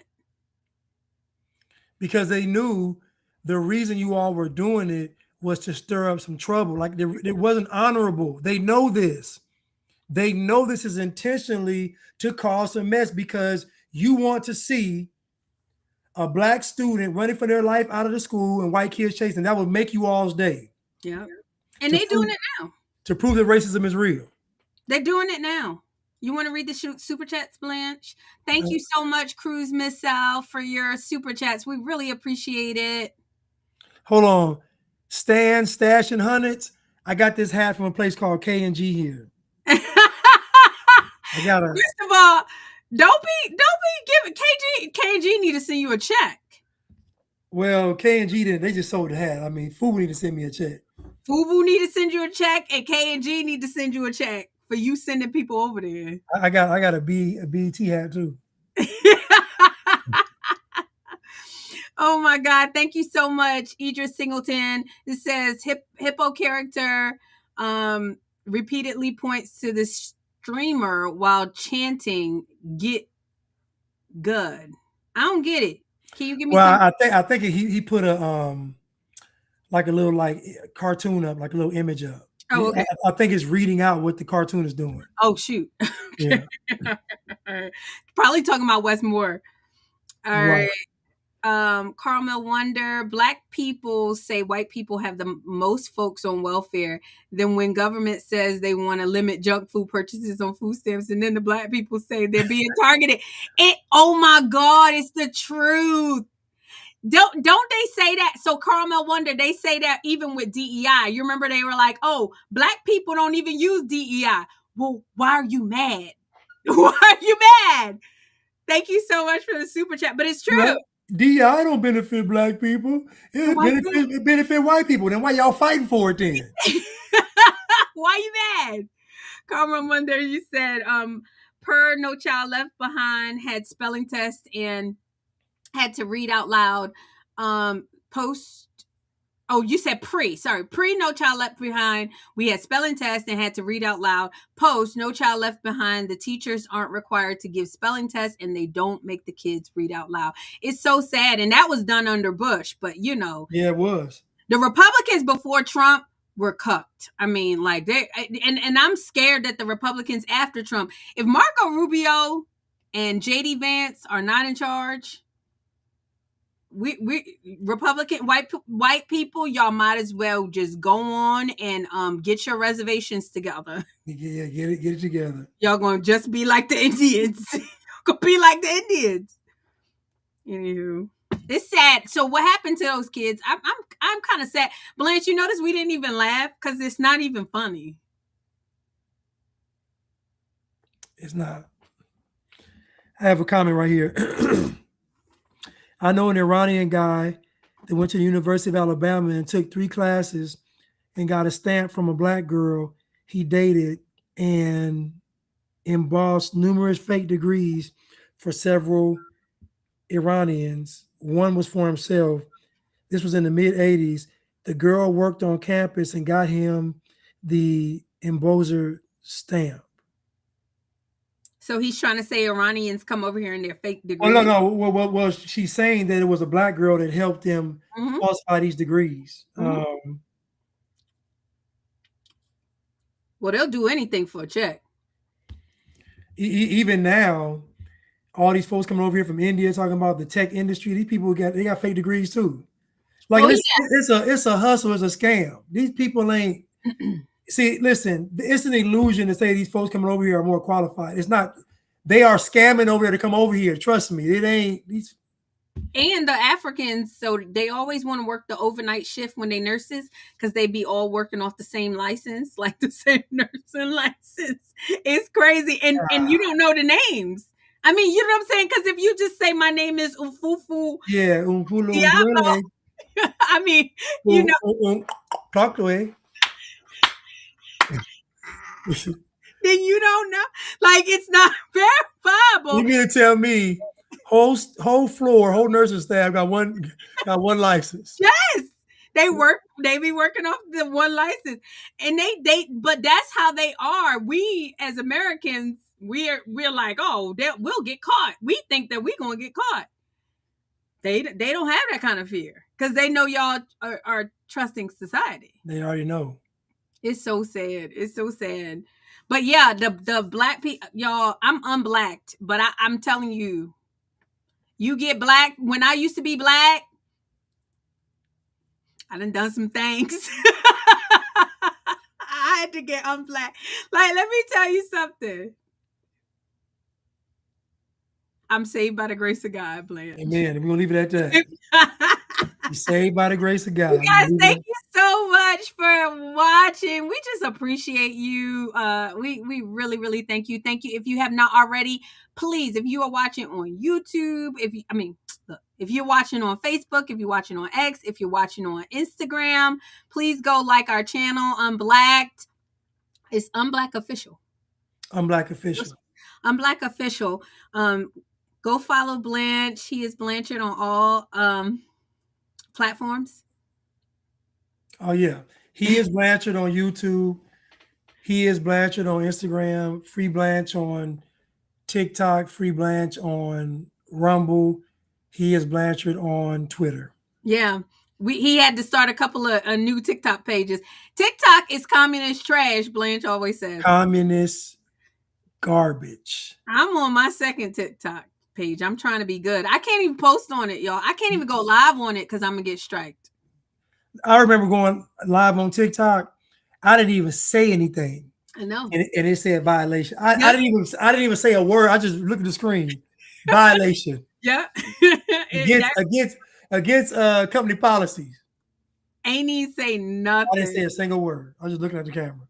Because they knew the reason you all were doing it was to stir up some trouble. Like it wasn't honorable. They know this. They know this is intentionally to cause a mess because you want to see a Black student running for their life out of the school and white kids chasing. That would make you all's day. Yeah. And they're doing it now. To prove that racism is real. They're doing it now. You want to read the super chats, Blanche? Thank you so much, Cruise Missile, for your super chats. We really appreciate it. Hold on. Stan, Stash, and Hundreds. I got this hat from a place called K&G here. First of all, don't be giving KG need to send you a check. Well, K&G didn't. They just sold the hat. I mean, FUBU need to send me a check. FUBU need to send you a check, and K&G need to send you a check for you sending people over there. I got a BET hat too. Oh my God. Thank you so much, Idris Singleton. It says hippo character repeatedly points to the streamer while chanting "get good." I don't get it. Can you give me I think he put a like a little like cartoon up, like a little image up. Oh, okay. I think it's reading out what the cartoon is doing. Oh shoot. Yeah. Probably talking about Wes Moore. All Right. Carmel Wonder, Black people say white people have the most folks on welfare. Then when government says they want to limit junk food purchases on food stamps, and then the Black people say they're being targeted. Oh my God, it's the truth. Don't they say that? So Carmel Wonder, they say that even with DEI. You remember they were like, "Oh, black people don't even use DEI." Well, why are you mad? Why are you mad? Thank you so much for the super chat. But it's true. Well, DEI don't benefit black people. It benefit white people. Then why y'all fighting for it then? Why you mad? Carmel Wonder, you said, per No Child Left Behind had spelling tests and had to read out loud. You said pre No Child Left Behind. We had spelling tests and had to read out loud. Post No Child Left Behind. The teachers aren't required to give spelling tests and they don't make the kids read out loud. It's so sad. And that was done under Bush, but you know. Yeah, it was. The Republicans before Trump were cucked. I mean, like and I'm scared that the Republicans after Trump, if Marco Rubio and JD Vance are not in charge, we Republican white people, y'all might as well just go on and get your reservations together. Yeah, get it together. Y'all gonna just be like the Indians. Gonna be like the Indians. Anywho, it's sad. So what happened to those kids? I'm kind of sad. Blanche, you notice we didn't even laugh because it's not even funny. It's not. I have a comment right here. I know an Iranian guy that went to the University of Alabama and took 3 classes and got a stamp from a black girl he dated and embossed numerous fake degrees for several Iranians. One was for himself. This was in the mid-'80s. The girl worked on campus and got him the embosser stamp. So he's trying to say Iranians come over here in their fake degrees. Oh, no. Well, she's saying that it was a black girl that helped them falsify these degrees. Well, they'll do anything for a check. Even now, all these folks coming over here from India talking about the tech industry, these people they got fake degrees too. Like it's a hustle, it's a scam. These people ain't see, listen, it's an illusion to say these folks coming over here are more qualified. It's not. They are scamming over there to come over here. Trust me, it ain't these. And the Africans, so they always want to work the overnight shift when they nurses because they be all working off the same license, like the same nursing license. It's crazy, and you don't know the names. I mean, you know what I'm saying? Because if you just say my name is Ufufu, Diablo, I mean, you know. Talk to him. Then you don't know. Like, it's not verifiable. You mean to tell me whole floor, whole nursing staff got one license? Yes. They be working off the one license. And but that's how they are. We as Americans, we're like, oh, we'll get caught. We think that we're gonna get caught. They don't have that kind of fear because they know y'all are trusting society. They already know. It's so sad. It's so sad. But yeah, the black people, y'all, I'm unblacked, but I'm telling you, you get black. When I used to be black, I done some things. I had to get unblacked. Like, let me tell you something. I'm saved by the grace of God, Blanche. Amen. We're gonna leave it at that. You're saved by the grace of God. You guys, thank you so much for watching. We just appreciate you. We really, really thank you. Thank you. If you have not already, please, if you are watching on YouTube, if you're watching on Facebook, if you're watching on X, if you're watching on Instagram, please go like our channel, Unblacked. It's Unblack Official. Unblack Official. Unblack Official. Go follow Blanche. He is Blanchard on all platforms. Oh yeah, he is Blanchard on YouTube. He is Blanchard on Instagram. Free Blanche on TikTok. Free Blanche on Rumble. He is Blanchard on Twitter. Yeah, he had to start a couple of new TikTok pages. TikTok is communist trash. Blanche always says communist garbage. I'm on my second TikTok page. I'm trying to be good. I can't even post on it, y'all. I can't even go live on it because I'm gonna get striked. I remember going live on TikTok. I didn't even say anything. I know. And it said violation. I didn't even say a word. I just looked at the screen. Violation. Yeah. against company policies. Ain't even say I nothing. didn't say a single word. I was just looking at the camera.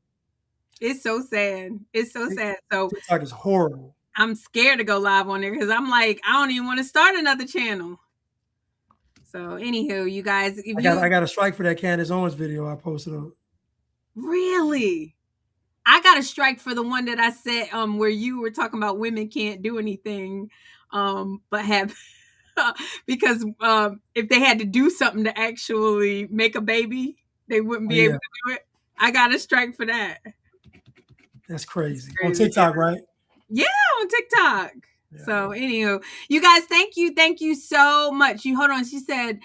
It's so sad. It's so sad. So TikTok is horrible. I'm scared to go live on there because I'm like, I don't even want to start another channel. So anywho, you guys, if I got a strike for that Candace Owens video I posted up. Really? I got a strike for the one that I said where you were talking about women can't do anything but have because if they had to do something to actually make a baby, they wouldn't be able to do it. I got a strike for that. That's crazy. On TikTok, right? Yeah, on TikTok. Yeah. So anywho, you guys, thank you so much. You hold on. She said,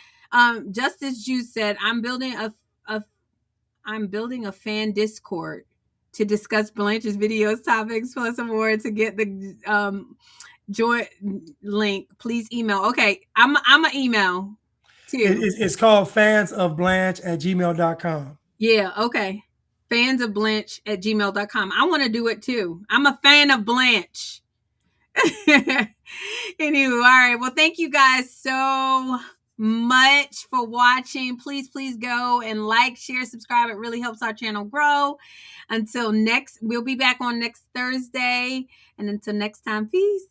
Justice Juice said, I'm building a fan Discord to discuss Blanche's videos, topics, plus more. To get the join link, please email. Okay, I'm an email too. It's called fansofblanche@gmail.com. Yeah, okay. fansofblanche@gmail.com. I want to do it too. I'm a fan of Blanche. Anyway, all right. Well, thank you guys so much for watching. Please go and like, share, subscribe. It really helps our channel grow. Until next, we'll be back on next Thursday. And until next time, peace.